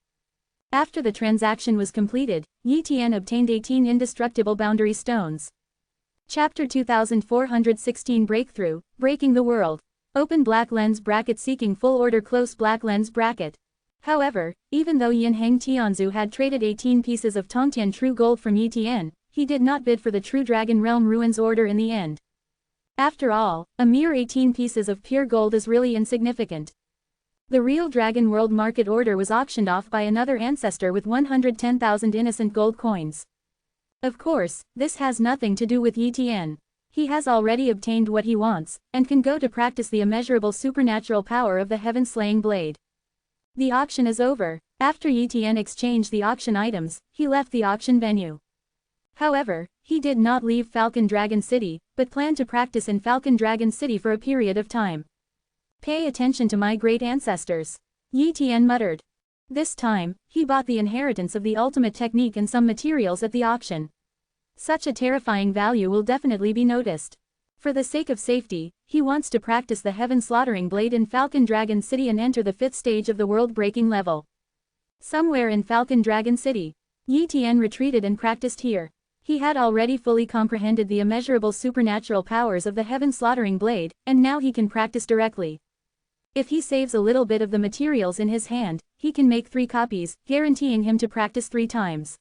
After the transaction was completed, Yi Tian obtained 18 indestructible boundary stones. Chapter 2416 Breakthrough, Breaking the World. Open black lens bracket seeking full order close black lens bracket. However, even though Yin Heng Tianzu had traded 18 pieces of Tongtian true gold from Yi Tian, he did not bid for the True Dragon Realm Ruins order in the end. After all, a mere 18 pieces of pure gold is really insignificant. The real Dragon World Market order was auctioned off by another ancestor with 110,000 innocent gold coins. Of course, this has nothing to do with Yi Tian. He has already obtained what he wants, and can go to practice the immeasurable supernatural power of the heaven-slaying blade. The auction is over. After Yi Tian exchanged the auction items, he left the auction venue. However, he did not leave Falcon Dragon City, but planned to practice in Falcon Dragon City for a period of time. Pay attention to my great ancestors, Yi Tian muttered. This time, he bought the inheritance of the ultimate technique and some materials at the auction. Such a terrifying value will definitely be noticed. For the sake of safety, he wants to practice the Heaven Slaughtering Blade in Falcon Dragon City and enter the 5th stage of the world-breaking level. Somewhere in Falcon Dragon City, Yi Tian retreated and practiced here. He had already fully comprehended the immeasurable supernatural powers of the Heaven Slaughtering Blade, and now he can practice directly. If he saves a little bit of the materials in his hand, he can make 3 copies, guaranteeing him to practice 3 times.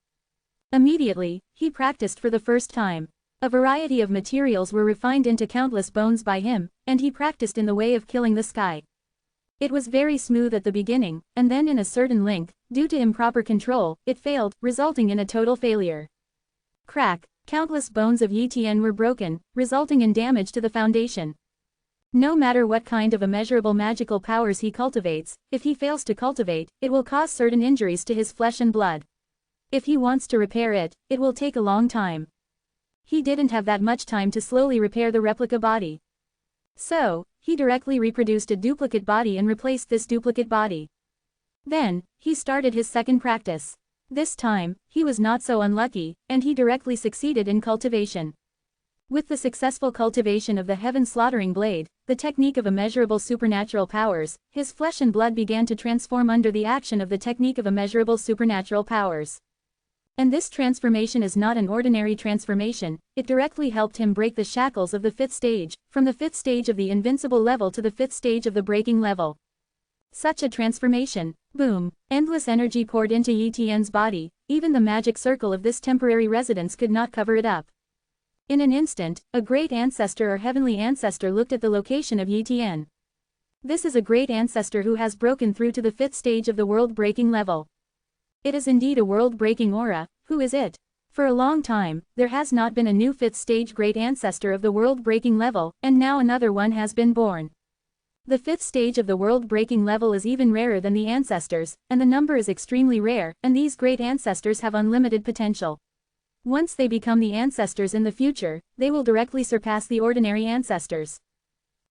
Immediately, he practiced for the first time. A variety of materials were refined into countless bones by him, and he practiced in the way of killing the sky. It was very smooth at the beginning, and then in a certain link, due to improper control, it failed, resulting in a total failure. Crack, countless bones of Yi Tian were broken, resulting in damage to the foundation. No matter what kind of immeasurable magical powers he cultivates, if he fails to cultivate, it will cause certain injuries to his flesh and blood. If he wants to repair it, it will take a long time. He didn't have that much time to slowly repair the replica body. So, he directly reproduced a duplicate body and replaced this duplicate body. Then, he started his second practice. This time, he was not so unlucky, and he directly succeeded in cultivation. With the successful cultivation of the Heaven Slaughtering Blade, the technique of immeasurable supernatural powers, his flesh and blood began to transform under the action of the technique of immeasurable supernatural powers. And this transformation is not an ordinary transformation, it directly helped him break the shackles of the 5th stage, from the 5th stage of the invincible level to the 5th stage of the breaking level. Such a transformation, boom, endless energy poured into Yi Tian's body, even the magic circle of this temporary residence could not cover it up. In an instant, a great ancestor or heavenly ancestor looked at the location of Yi Tian. This is a great ancestor who has broken through to the 5th stage of the world-breaking level. It is indeed a world-breaking aura. Who is it? For a long time, there has not been a new 5th stage great ancestor of the world-breaking level, and now another one has been born. The 5th stage of the world-breaking level is even rarer than the ancestors, and the number is extremely rare, and these great ancestors have unlimited potential. Once they become the ancestors in the future, they will directly surpass the ordinary ancestors.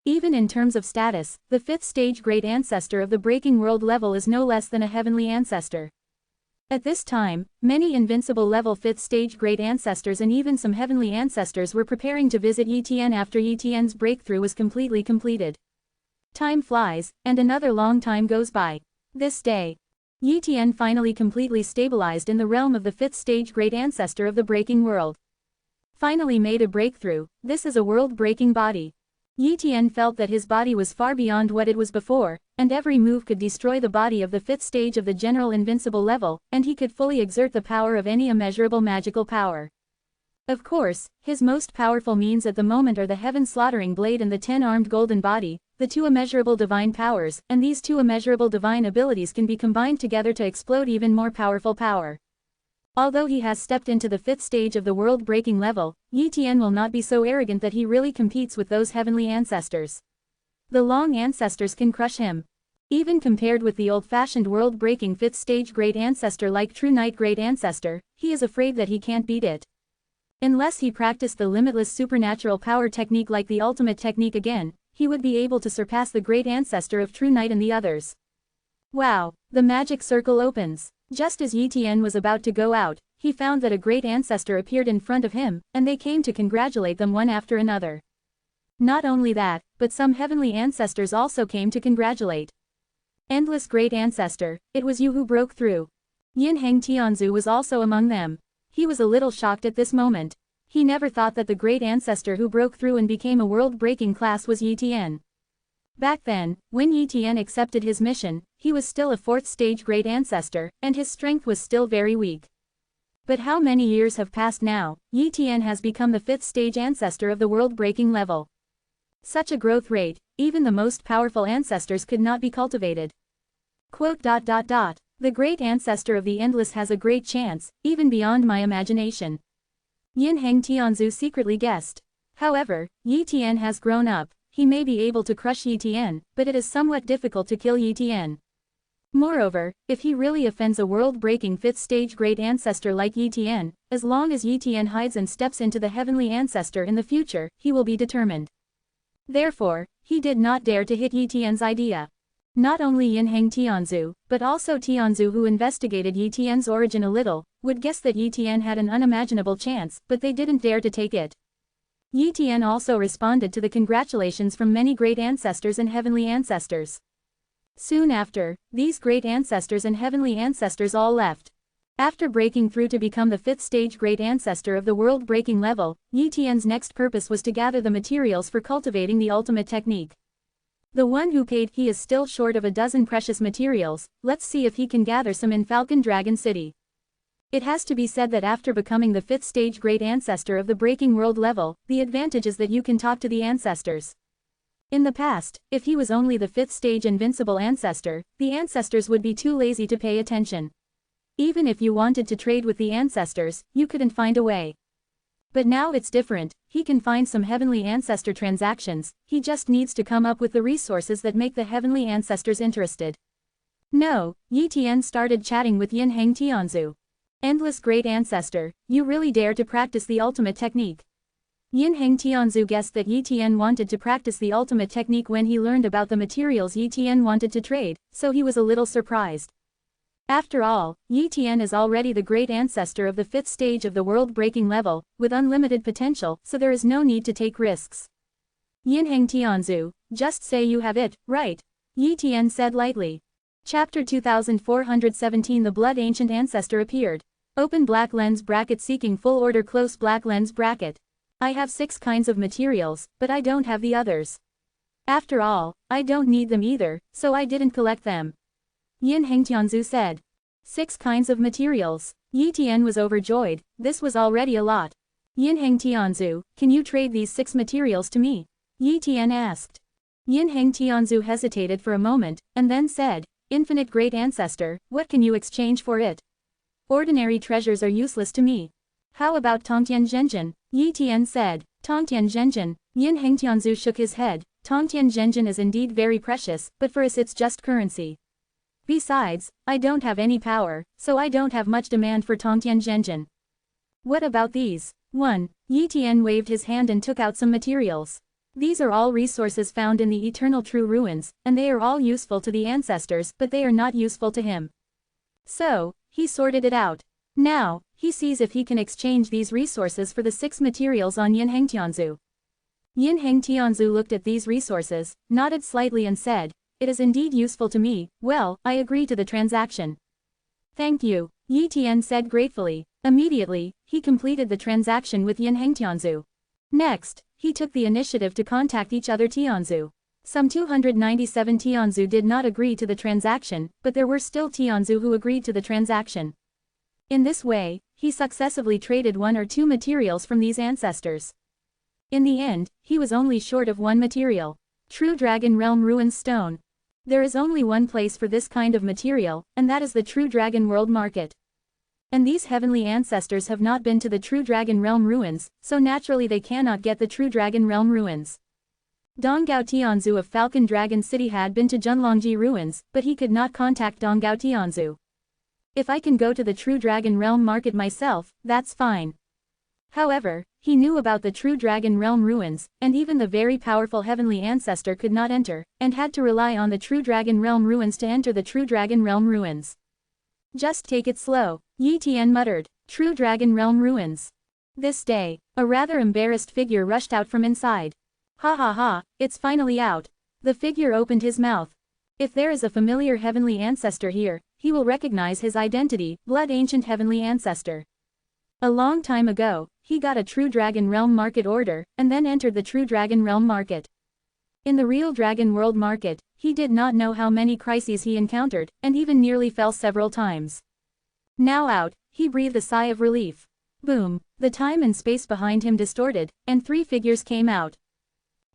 Even in terms of status, the 5th stage great ancestor of the breaking world level is no less than a heavenly ancestor. At this time, many invincible level 5th stage great ancestors and even some heavenly ancestors were preparing to visit Yi Tian after Yi Tian's breakthrough was completely completed. Time flies, and another long time goes by. This day, Yi Tian finally completely stabilized in the realm of the 5th stage great ancestor of the breaking world. Finally made a breakthrough. This is a world-breaking body. Yi Tian felt that his body was far beyond what it was before, and every move could destroy the body of the 5th stage of the general invincible level, and he could fully exert the power of any immeasurable magical power. Of course, his most powerful means at the moment are the Heaven Slaughtering Blade and the 10-armed golden body, the 2 immeasurable divine powers, and these 2 immeasurable divine abilities can be combined together to explode even more powerful power. Although he has stepped into the 5th stage of the world-breaking level, Yi Tian will not be so arrogant that he really competes with those heavenly ancestors. The long ancestors can crush him. Even compared with the old-fashioned world-breaking 5th stage great ancestor like True Knight Great Ancestor, he is afraid that he can't beat it. Unless he practiced the limitless supernatural power technique like the ultimate technique again, he would be able to surpass the great ancestor of True Knight and the others. Wow, the magic circle opens. Just as Yi Tian was about to go out, he found that a great ancestor appeared in front of him, and they came to congratulate them one after another. Not only that, but some heavenly ancestors also came to congratulate. Endless great ancestor, it was you who broke through. Yin Heng Tianzu was also among them. He was a little shocked at this moment. He never thought that the great ancestor who broke through and became a world-breaking class was Yi Tian. Back then, when Yi Tian accepted his mission, he was still a 4th stage great ancestor, and his strength was still very weak. But how many years have passed now, Yi Tian has become the 5th stage ancestor of the world-breaking level. Such a growth rate, even the most powerful ancestors could not be cultivated. The great ancestor of the endless has a great chance, even beyond my imagination. Yin Heng Tianzu secretly guessed. However, Yi Tian has grown up. He may be able to crush Yi Tian, but it is somewhat difficult to kill Yi Tian. Moreover, if he really offends a world-breaking 5th stage great ancestor like Yi Tian, as long as Yi Tian hides and steps into the heavenly ancestor in the future, he will be determined. Therefore, he did not dare to hit Yi Tian's idea. Not only Yinheng Tianzu, but also Tianzu, who investigated Yi Tian's origin a little, would guess that Yi Tian had an unimaginable chance, but they didn't dare to take it. Yi Tian also responded to the congratulations from many great ancestors and heavenly ancestors. Soon after, these great ancestors and heavenly ancestors all left. After breaking through to become the 5th stage great ancestor of the world-breaking level, Yi Tian's next purpose was to gather the materials for cultivating the ultimate technique. The one who paid, he is still short of a dozen precious materials. Let's see if he can gather some in Falcon Dragon City. It has to be said that after becoming the 5th stage great ancestor of the breaking world level, the advantage is that you can talk to the ancestors. In the past, if he was only the 5th stage invincible ancestor, the ancestors would be too lazy to pay attention. Even if you wanted to trade with the ancestors, you couldn't find a way. But now it's different. He can find some heavenly ancestor transactions. He just needs to come up with the resources that make the heavenly ancestors interested. No, Yi Tian started chatting with Yinheng Tianzu. Endless great ancestor, you really dare to practice the ultimate technique. Yinheng Tianzu guessed that Yi Tian wanted to practice the ultimate technique when he learned about the materials Yi Tian wanted to trade, so he was a little surprised. After all, Yi Tian is already the great ancestor of the 5th stage of the world-breaking level, with unlimited potential, so there is no need to take risks. Yinheng Tianzu, just say you have it, right? Yi Tian said lightly. Chapter 2417 The Blood Ancient Ancestor appeared. Open black lens bracket seeking full order close black lens bracket. I have 6 kinds of materials, but I don't have the others. After all, I don't need them either, so I didn't collect them. Yinheng Tianzu said. 6 kinds of materials. Yi Tian was overjoyed. This was already a lot. Yinheng Tianzu, can you trade these 6 materials to me? Yi Tian asked. Yinheng Tianzu hesitated for a moment, and then said, Infinite Great Ancestor, what can you exchange for it? Ordinary treasures are useless to me. How about Tongtian Zhenjin? Yi Tian said. Tongtian Zhenjin. Yinheng Tianzu shook his head. Tongtian Zhenjin is indeed very precious, but for us it's just currency. Besides, I don't have any power, so I don't have much demand for Tongtian Zhenjin. What about these? 1. Yi Tian waved his hand and took out some materials. These are all resources found in the eternal true ruins, and they are all useful to the ancestors, but they are not useful to him. So, he sorted it out. Now, he sees if he can exchange these resources for the 6 materials on Yinheng Tianzu. Yinheng Tianzu looked at these resources, nodded slightly and said, It is indeed useful to me. Well, I agree to the transaction. Thank you, Yi Tian said gratefully. Immediately, he completed the transaction with Yinheng Tianzu. Next, he took the initiative to contact each other Tianzu. Some 297 Tianzu did not agree to the transaction, but there were still Tianzu who agreed to the transaction. In this way, he successively traded 1 or 2 materials from these ancestors. In the end, he was only short of 1 material. True Dragon Realm Ruins Stone. There is only one place for this kind of material, and that is the True Dragon World Market. And these heavenly ancestors have not been to the True Dragon Realm Ruins, so naturally they cannot get the True Dragon Realm Ruins. Donggao Tianzu of Falcon Dragon City had been to Junlongji Ruins, but he could not contact Donggao Tianzu. If I can go to the True Dragon Realm Market myself, that's fine. However, he knew about the True Dragon Realm Ruins, and even the very powerful heavenly ancestor could not enter, and had to rely on the True Dragon Realm Ruins to enter the True Dragon Realm Ruins. Just take it slow, Yi Tian muttered. True Dragon Realm Ruins. This day, a rather embarrassed figure rushed out from inside. Ha ha ha, it's finally out. The figure opened his mouth. If there is a familiar heavenly ancestor here, he will recognize his identity, Blood Ancient Heavenly Ancestor. A long time ago, he got a True Dragon Realm Market order, and then entered the True Dragon Realm Market. In the real Dragon World Market, he did not know how many crises he encountered, and even nearly fell several times. Now out, he breathed a sigh of relief. Boom, the time and space behind him distorted, and 3 figures came out.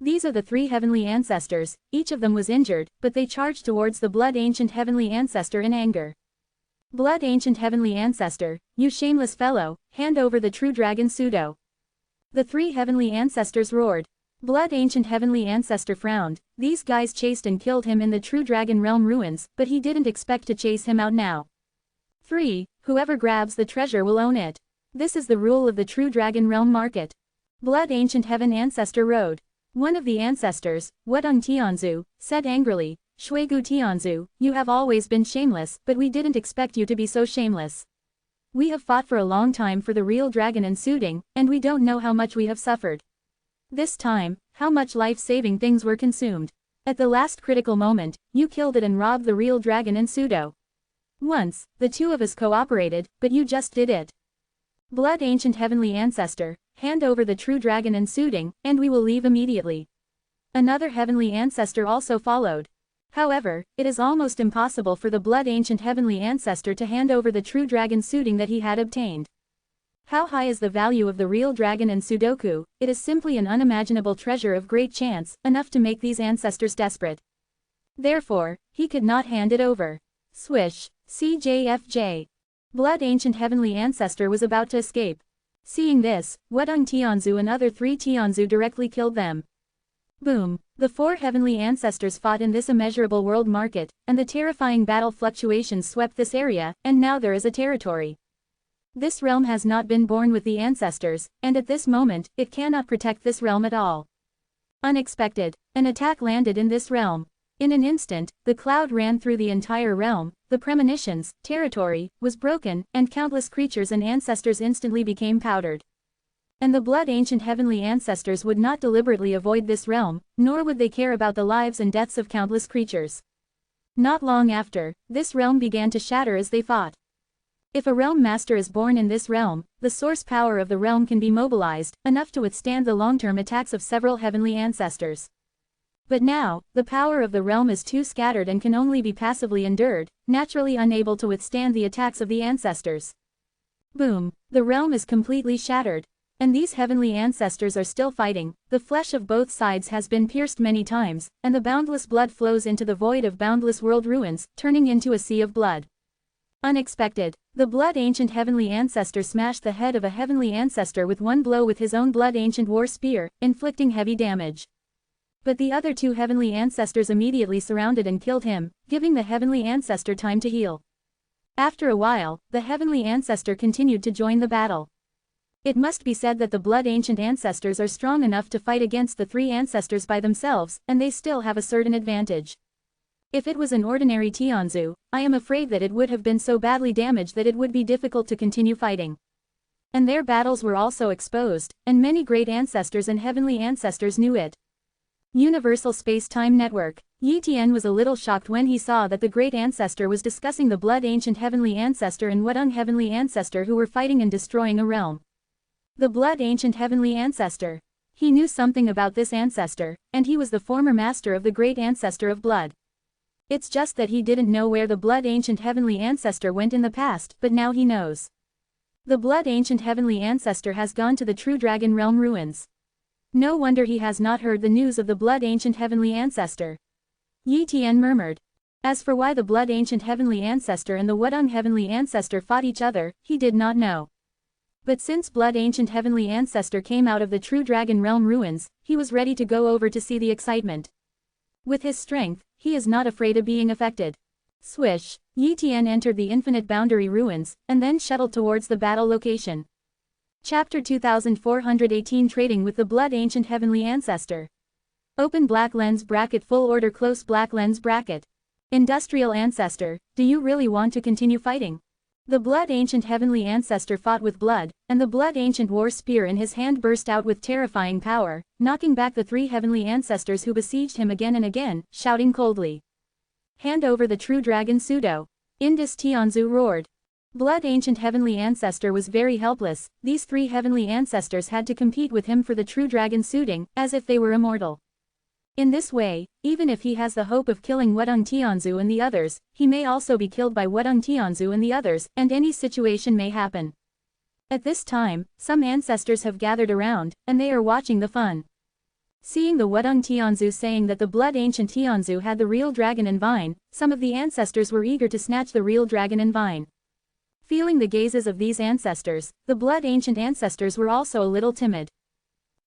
These are the 3 heavenly ancestors. Each of them was injured, but they charged towards the Blood Ancient Heavenly Ancestor in anger. Blood Ancient Heavenly Ancestor, you shameless fellow, hand over the True Dragon Pseudo. The three heavenly ancestors roared. Blood Ancient Heavenly Ancestor frowned. These guys chased and killed him in the True Dragon Realm ruins, but he didn't expect to chase him out now. 3. Whoever grabs the treasure will own it. This is the rule of the True Dragon Realm market. Blood Ancient Heaven Ancestor rode. One of the ancestors, Wudong Tianzu, said angrily, Shuigu Tianzu, you have always been shameless, but we didn't expect you to be so shameless. We have fought for a long time for the real dragon and suiting, and we don't know how much we have suffered. This time, how much life-saving things were consumed. At the last critical moment, you killed it and robbed the real dragon and pseudo. Once, the two of us cooperated, but you just did it. Blood Ancient Heavenly Ancestor, hand over the true dragon and suiting, and we will leave immediately. Another heavenly ancestor also followed. However, it is almost impossible for the Blood Ancient Heavenly Ancestor to hand over the true dragon suiting that he had obtained. How high is the value of the real dragon and Sudoku? It is simply an unimaginable treasure of great chance, enough to make these ancestors desperate. Therefore, he could not hand it over. Swish, CJFJ. Blood Ancient Heavenly Ancestor was about to escape. Seeing this, Wudong Tianzu and other 3 Tianzu directly killed them. Boom. The 4 heavenly ancestors fought in this immeasurable world market, and the terrifying battle fluctuations swept this area, and now there is a territory. This realm has not been born with the ancestors, and at this moment, it cannot protect this realm at all. Unexpected. An attack landed in this realm. In an instant, the cloud ran through the entire realm, the premonitions, territory, was broken, and countless creatures and ancestors instantly became powdered. And the Blood Ancient Heavenly Ancestors would not deliberately avoid this realm, nor would they care about the lives and deaths of countless creatures. Not long after, this realm began to shatter as they fought. If a realm master is born in this realm, the source power of the realm can be mobilized, enough to withstand the long-term attacks of several heavenly ancestors. But now, the power of the realm is too scattered and can only be passively endured, naturally unable to withstand the attacks of the ancestors. Boom, the realm is completely shattered. And these heavenly ancestors are still fighting, the flesh of both sides has been pierced many times, and the boundless blood flows into the void of boundless world ruins, turning into a sea of blood. Unexpected. The Blood Ancient Heavenly Ancestor smashed the head of a heavenly ancestor with one blow with his own Blood Ancient War Spear, inflicting heavy damage. But the other 2 heavenly ancestors immediately surrounded and killed him, giving the heavenly ancestor time to heal. After a while, the heavenly ancestor continued to join the battle. It must be said that the Blood Ancient Ancestors are strong enough to fight against the 3 ancestors by themselves, and they still have a certain advantage. If it was an ordinary Tianzu, I am afraid that it would have been so badly damaged that it would be difficult to continue fighting. And their battles were also exposed, and many great ancestors and heavenly ancestors knew it. Universal Space-Time Network. Yi Tian was a little shocked when he saw that the great ancestor was discussing the Blood Ancient Heavenly Ancestor and Wudong Heavenly Ancestor who were fighting and destroying a realm. The Blood Ancient Heavenly Ancestor. He knew something about this ancestor, and he was the former master of the great ancestor of blood. It's just that he didn't know where the Blood Ancient Heavenly Ancestor went in the past, but now he knows. The Blood Ancient Heavenly Ancestor has gone to the True Dragon Realm ruins. No wonder he has not heard the news of the Blood Ancient Heavenly Ancestor. Yi Tian murmured. As for why the Blood Ancient Heavenly Ancestor and the Wudong Heavenly Ancestor fought each other, he did not know. But since Blood Ancient Heavenly Ancestor came out of the True Dragon Realm ruins, he was ready to go over to see the excitement. With his strength, he is not afraid of being affected. Swish, Yi Tian entered the Infinite Boundary ruins, and then shuttled towards the battle location. Chapter 2418 Trading with the Blood Ancient Heavenly Ancestor. Open black lens bracket full order close black lens bracket. Industrial Ancestor, do you really want to continue fighting? The Blood Ancient Heavenly Ancestor fought with blood, and the Blood Ancient War Spear in his hand burst out with terrifying power, knocking back the 3 heavenly ancestors who besieged him again and again, shouting coldly. Hand over the true dragon pseudo. Indus Tianzu roared. Blood Ancient Heavenly Ancestor was very helpless, these 3 heavenly ancestors had to compete with him for the true dragon suiting, as if they were immortal. In this way, even if he has the hope of killing Wudong Tianzu and the others, he may also be killed by Wudong Tianzu and the others, and any situation may happen. At this time, some ancestors have gathered around, and they are watching the fun. Seeing the Wudong Tianzu saying that the Blood Ancient Tianzu had the real dragon and vine, some of the ancestors were eager to snatch the real dragon and vine. Feeling the gazes of these ancestors, the Blood Ancient Ancestors were also a little timid.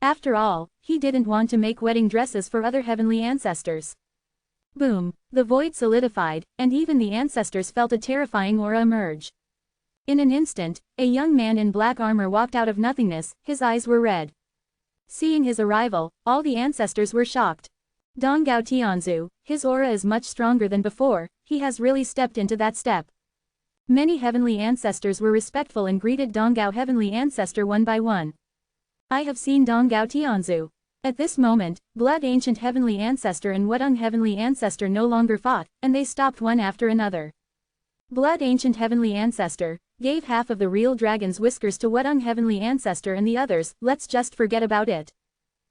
After all, he didn't want to make wedding dresses for other heavenly ancestors. Boom, the void solidified, and even the ancestors felt a terrifying aura emerge. In an instant, a young man in black armor walked out of nothingness, his eyes were red. Seeing his arrival, all the ancestors were shocked. Donggao Tianzu, his aura is much stronger than before, he has really stepped into that step. Many heavenly ancestors were respectful and greeted Donggao heavenly ancestor one by one. I have seen Donggao Tianzu. At this moment, Blood Ancient Heavenly Ancestor and Wudong Heavenly Ancestor no longer fought, and they stopped one after another. Blood Ancient Heavenly Ancestor gave half of the real dragon's whiskers to Wudong Heavenly Ancestor and the others, let's just forget about it.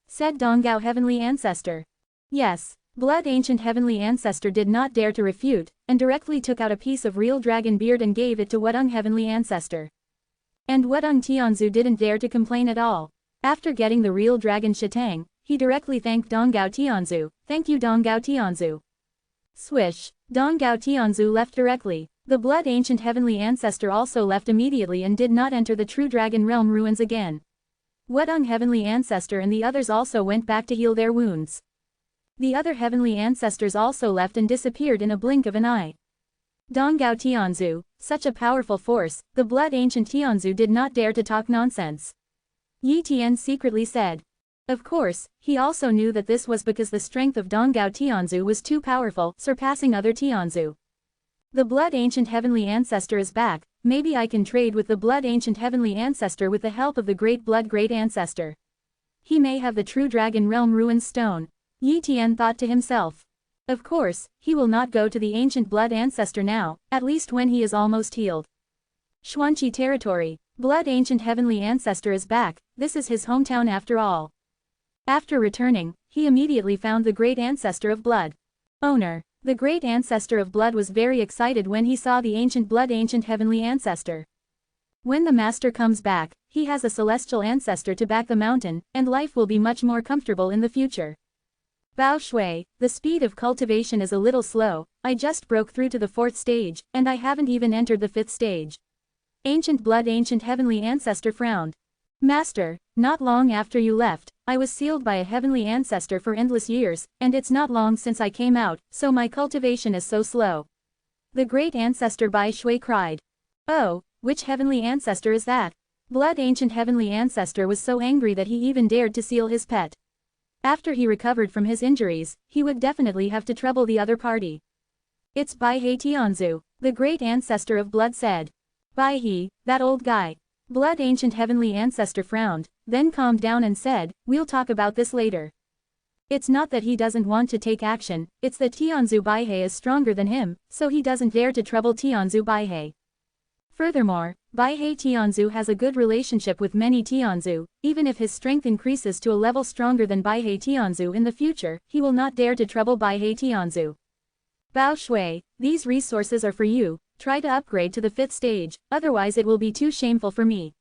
Said Donggao Heavenly Ancestor. Yes, Blood Ancient Heavenly Ancestor did not dare to refute, and directly took out a piece of real dragon beard and gave it to Wudong Heavenly Ancestor. And Wudong Tianzu didn't dare to complain at all. After getting the real dragon Shatang, he directly thanked Donggao Tianzu. Thank you Donggao Tianzu. Swish, Donggao Tianzu left directly. The Blood Ancient Heavenly Ancestor also left immediately and did not enter the True Dragon Realm ruins again. Wudong Heavenly Ancestor and the others also went back to heal their wounds. The other heavenly ancestors also left and disappeared in a blink of an eye. Donggao Tianzu, such a powerful force, the Blood Ancient Tianzu did not dare to talk nonsense. Yi Tian secretly said. Of course, he also knew that this was because the strength of Donggao Tianzu was too powerful, surpassing other Tianzu. The Blood Ancient Heavenly Ancestor is back, maybe I can trade with the Blood Ancient Heavenly Ancestor with the help of the Great Blood Great Ancestor. He may have the True Dragon Realm Ruins Stone. Yi Tian thought to himself. Of course, he will not go to the Ancient Blood Ancestor now, at least when he is almost healed. Xuanqi Territory. Blood Ancient Heavenly Ancestor is back, this is his hometown after all. After returning, he immediately found the Great Ancestor of Blood. Owner. The Great Ancestor of Blood was very excited when he saw the Ancient Blood Ancient Heavenly Ancestor. When the Master comes back, he has a celestial ancestor to back the mountain, and life will be much more comfortable in the future. Bao Shui, the speed of cultivation is a little slow, I just broke through to the 4th stage, and I haven't even entered the 5th stage. Ancient Blood Ancient Heavenly Ancestor frowned. Master, not long after you left, I was sealed by a heavenly ancestor for endless years, and it's not long since I came out, so my cultivation is so slow. The Great Ancestor Bai Shui cried. Oh, which heavenly ancestor is that? Blood Ancient Heavenly Ancestor was so angry that he even dared to seal his pet. After he recovered from his injuries, he would definitely have to trouble the other party. It's Bai He Tianzu, the Great Ancestor of Blood said. Bai He, that old guy. Blood Ancient Heavenly Ancestor frowned, then calmed down and said, we'll talk about this later. It's not that he doesn't want to take action, it's that Tianzu Baihe is stronger than him, so he doesn't dare to trouble Tianzu Baihe. Furthermore, Baihe Tianzu has a good relationship with many Tianzu, even if his strength increases to a level stronger than Baihe Tianzu in the future, he will not dare to trouble Baihe Tianzu. Bao Shui, these resources are for you, try to upgrade to the 5th stage, otherwise it will be too shameful for me.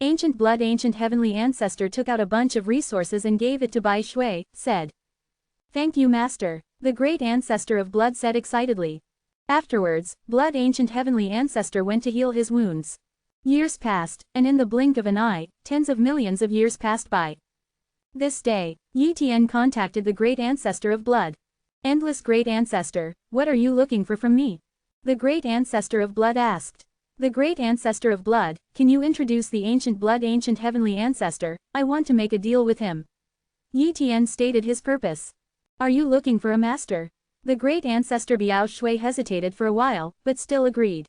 Ancient Blood Ancient Heavenly Ancestor took out a bunch of resources and gave it to Bai Shui, said. Thank you Master, the Great Ancestor of Blood said excitedly. Afterwards, Blood Ancient Heavenly Ancestor went to heal his wounds. Years passed, and in the blink of an eye, tens of millions of years passed by. This day, Yi Tian contacted the Great Ancestor of Blood. Endless Great Ancestor, what are you looking for from me? The Great Ancestor of Blood asked. The Great Ancestor of Blood, can you introduce the Ancient Blood Ancient Heavenly Ancestor, I want to make a deal with him. Yi Tian stated his purpose. Are you looking for a master? The Great Ancestor Biao Shui hesitated for a while, but still agreed.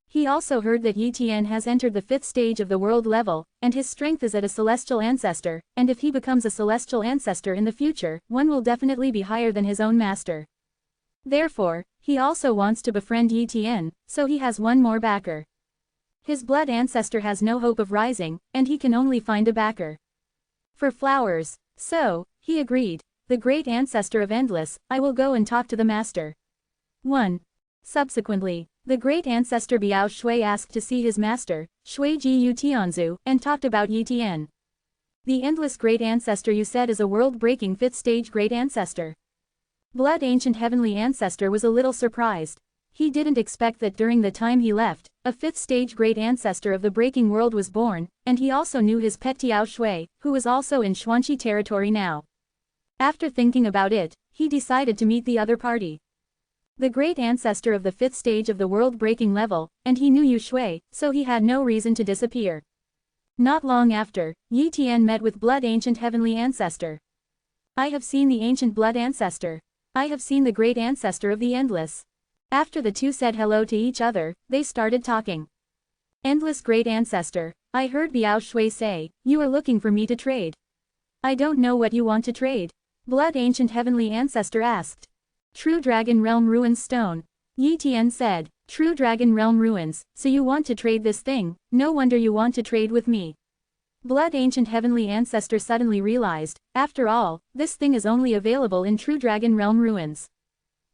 He also heard that Yi Tian has entered the 5th stage of the world level, and his strength is at a celestial ancestor, and if he becomes a celestial ancestor in the future, one will definitely be higher than his own master. Therefore, he also wants to befriend Yi Tian, so he has one more backer. His blood ancestor has no hope of rising, and he can only find a backer. For flowers. So, he agreed. The Great Ancestor of Endless, I will go and talk to the Master. 1. Subsequently, the Great Ancestor Biao Shui asked to see his master, Shui Ji Yu Tianzu, and talked about Yi Tian. The Endless Great Ancestor you said is a world-breaking 5th stage Great Ancestor. Blood Ancient Heavenly Ancestor was a little surprised. He didn't expect that during the time he left, a fifth-stage great ancestor of the breaking world was born, and he also knew his pet Tiao Shui, who was also in Xuanqi territory now. After thinking about it, he decided to meet the other party. The great ancestor of the fifth stage of the world-breaking level, and he knew Yu Shui, so he had no reason to disappear. Not long after, Yi Tian met with Blood Ancient Heavenly Ancestor. I have seen the Ancient Blood Ancestor. I have seen the Great Ancestor of the Endless. After the two said hello to each other, they started talking. Endless Great Ancestor, I heard Biao Shui say, you are looking for me to trade. I don't know what you want to trade. Blood Ancient Heavenly Ancestor asked. True Dragon Realm Ruins Stone. Yi Tian said, True Dragon Realm Ruins, so you want to trade this thing, no wonder you want to trade with me. Blood Ancient Heavenly Ancestor suddenly realized, after all, this thing is only available in True Dragon Realm Ruins.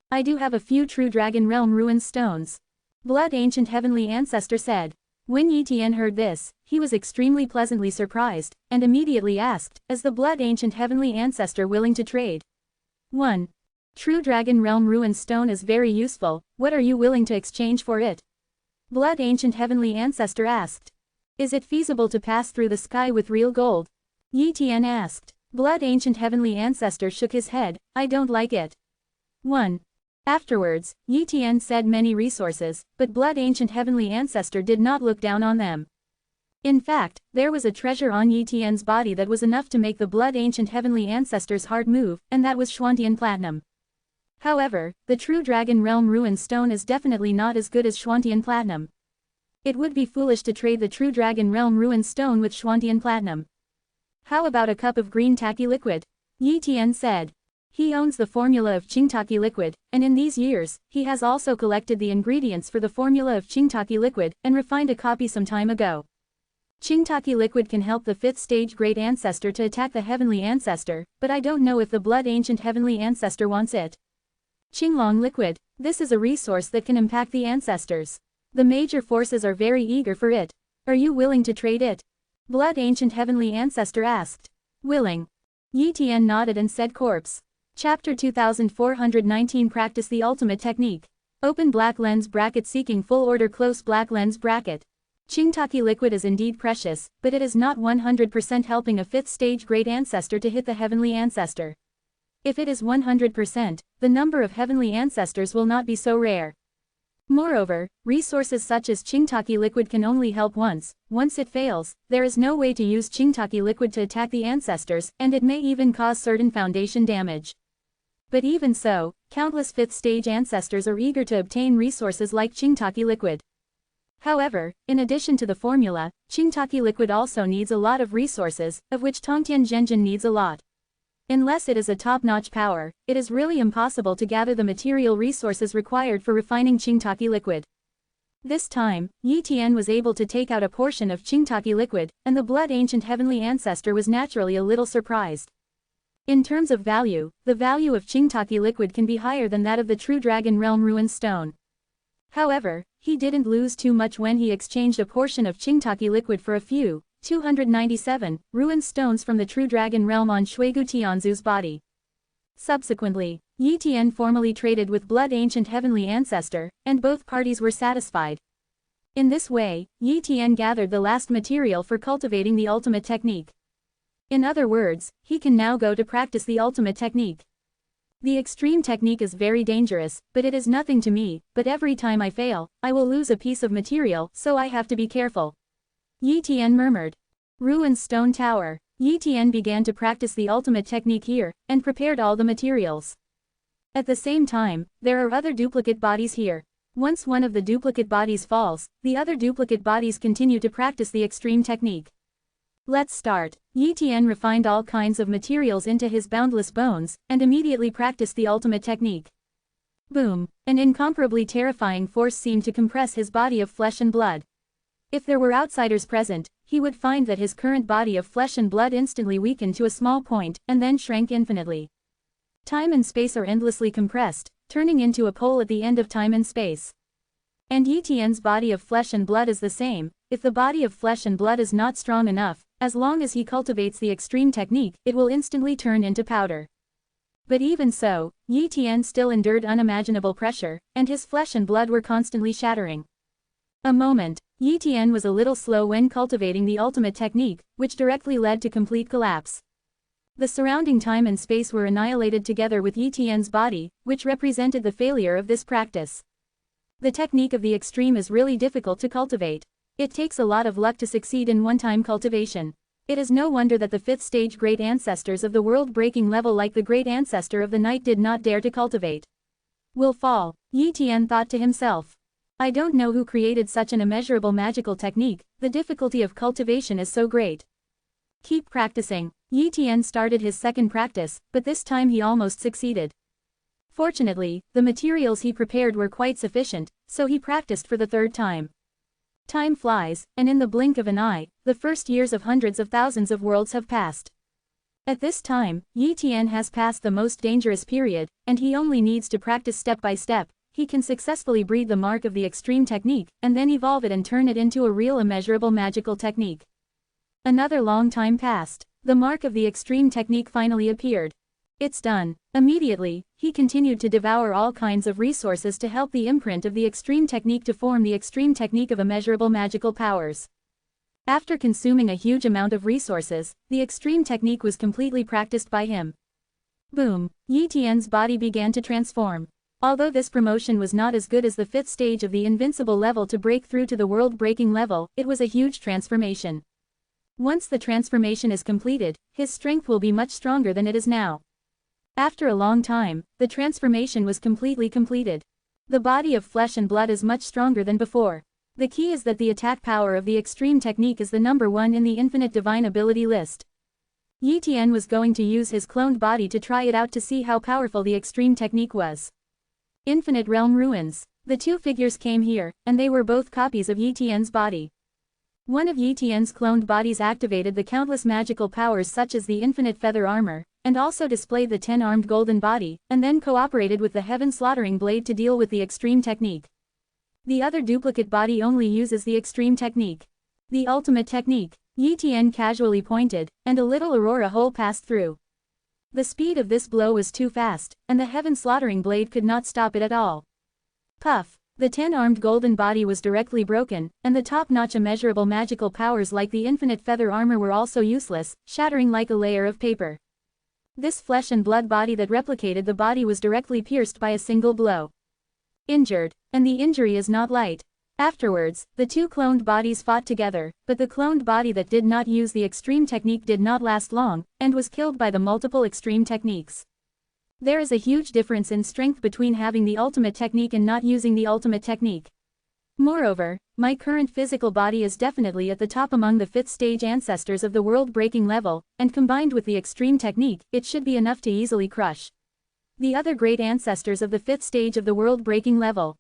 I do have a few True Dragon Realm Ruins stones. Blood Ancient Heavenly Ancestor said. When Yi Tian heard this, he was extremely pleasantly surprised, and immediately asked, is the Blood Ancient Heavenly Ancestor willing to trade? 1. True Dragon Realm Ruins stone is very useful, what are you willing to exchange for it? Blood Ancient Heavenly Ancestor asked. Is it feasible to pass through the sky with real gold? Yi Tian asked. Blood Ancient Heavenly Ancestor shook his head, I don't like it. 1. Afterwards, Yi Tian said many resources, but Blood Ancient Heavenly Ancestor did not look down on them. In fact, there was a treasure on Yi Tian's body that was enough to make the Blood Ancient Heavenly Ancestor's heart move, and that was Xuantian Platinum. However, the True Dragon Realm Ruin Stone is definitely not as good as Xuantian Platinum. It would be foolish to trade the True Dragon Realm Ruin Stone with Xuantian Platinum. How about a cup of green tacky liquid? Yi Tian said. He owns the formula of Qingtaki liquid, and in these years, he has also collected the ingredients for the formula of Qingtaki liquid, and refined a copy some time ago. Qingtaki liquid can help the 5th stage Great Ancestor to attack the Heavenly Ancestor, but I don't know if the Blood Ancient Heavenly Ancestor wants it. Qinglong liquid, this is a resource that can impact the ancestors. The major forces are very eager for it. Are you willing to trade it? Blood Ancient Heavenly Ancestor asked. Willing. Yi Tian nodded and said corpse. Chapter 2419 Practice the Ultimate Technique. Open black lens bracket seeking full order close black lens bracket. Qingtaki liquid is indeed precious, but it is not 100% helping a 5th stage Great Ancestor to hit the Heavenly Ancestor. If it is 100%, the number of Heavenly Ancestors will not be so rare. Moreover, resources such as Qingtaki liquid can only help once. Once it fails, there is no way to use Qingtaki liquid to attack the ancestors, and it may even cause certain foundation damage. But even so, countless 5th stage ancestors are eager to obtain resources like Qingtaki liquid. However, in addition to the formula, Qingtaki liquid also needs a lot of resources, of which Tongtian Zhenjin needs a lot. Unless it is a top-notch power, it is really impossible to gather the material resources required for refining Qingtaki liquid. This time, Yi Tian was able to take out a portion of Qingtaki liquid, and the Blood Ancient Heavenly Ancestor was naturally a little surprised. In terms of value, the value of Qingtaki liquid can be higher than that of the True Dragon Realm Ruin Stone. However, he didn't lose too much when he exchanged a portion of Qingtaki liquid for a few, 297, ruined stones from the True Dragon Realm on Shuigu Tianzu's body. Subsequently, Yi Tian formally traded with Blood Ancient Heavenly Ancestor, and both parties were satisfied. In this way, Yi Tian gathered the last material for cultivating the ultimate technique. In other words, he can now go to practice the ultimate technique. The extreme technique is very dangerous, but it is nothing to me, but every time I fail, I will lose a piece of material, so I have to be careful. Yi Tian murmured. Ruined Stone Tower. Yi Tian began to practice the ultimate technique here, and prepared all the materials. At the same time, there are other duplicate bodies here. Once one of the duplicate bodies falls, the other duplicate bodies continue to practice the extreme technique. Let's start. Yi Tian refined all kinds of materials into his boundless bones, and immediately practiced the ultimate technique. Boom! An incomparably terrifying force seemed to compress his body of flesh and blood. If there were outsiders present, he would find that his current body of flesh and blood instantly weakened to a small point, and then shrank infinitely. Time and space are endlessly compressed, turning into a pole at the end of time and space. And Yi Tian's body of flesh and blood is the same. If the body of flesh and blood is not strong enough, as long as he cultivates the extreme technique, it will instantly turn into powder. But even so, Yi Tian still endured unimaginable pressure, and his flesh and blood were constantly shattering. A moment. Yi Tian was a little slow when cultivating the ultimate technique, which directly led to complete collapse. The surrounding time and space were annihilated together with Yi Tian's body, which represented the failure of this practice. The technique of the extreme is really difficult to cultivate. It takes a lot of luck to succeed in one-time cultivation. It is no wonder that the 5th stage great ancestors of the world-breaking level like the great ancestor of the night did not dare to cultivate. Will fall, Yi Tian thought to himself. I don't know who created such an immeasurable magical technique, the difficulty of cultivation is so great. Keep practicing. Yi Tian started his second practice, but this time he almost succeeded. Fortunately, the materials he prepared were quite sufficient, so he practiced for the third time. Time flies, and in the blink of an eye, the first years of hundreds of thousands of worlds have passed. At this time, Yi Tian has passed the most dangerous period, and he only needs to practice step by step. He can successfully breed the mark of the extreme technique, and then evolve it and turn it into a real immeasurable magical technique. Another long time passed. The mark of the extreme technique finally appeared. It's done. Immediately, he continued to devour all kinds of resources to help the imprint of the extreme technique to form the extreme technique of immeasurable magical powers. After consuming a huge amount of resources, the extreme technique was completely practiced by him. Boom! Yi Tian's body began to transform. Although this promotion was not as good as the 5th stage of the invincible level to break through to the world-breaking level, it was a huge transformation. Once the transformation is completed, his strength will be much stronger than it is now. After a long time, the transformation was completely completed. The body of flesh and blood is much stronger than before. The key is that the attack power of the extreme technique is the number 1 in the infinite divine ability list. Yi Tian was going to use his cloned body to try it out to see how powerful the extreme technique was. Infinite Realm Ruins. The two figures came here, and they were both copies of Yi Tian's body. One of Yi Tian's cloned bodies activated the countless magical powers such as the infinite feather armor, and also displayed the 10-armed golden body, and then cooperated with the heaven slaughtering blade to deal with the extreme technique. The other duplicate body only uses the extreme technique. The ultimate technique. Yi Tian casually pointed, and a little aurora hole passed through. The speed of this blow was too fast, and the heaven slaughtering blade could not stop it at all. Puff! The 10-armed golden body was directly broken, and the top-notch immeasurable magical powers like the infinite feather armor were also useless, shattering like a layer of paper. This flesh and blood body that replicated the body was directly pierced by a single blow. Injured. And the injury is not light. Afterwards, the two cloned bodies fought together, but the cloned body that did not use the extreme technique did not last long, and was killed by the multiple extreme techniques. There is a huge difference in strength between having the ultimate technique and not using the ultimate technique. Moreover, my current physical body is definitely at the top among the 5th stage ancestors of the world-breaking level, and combined with the extreme technique, it should be enough to easily crush the other great ancestors of the 5th stage of the world-breaking level.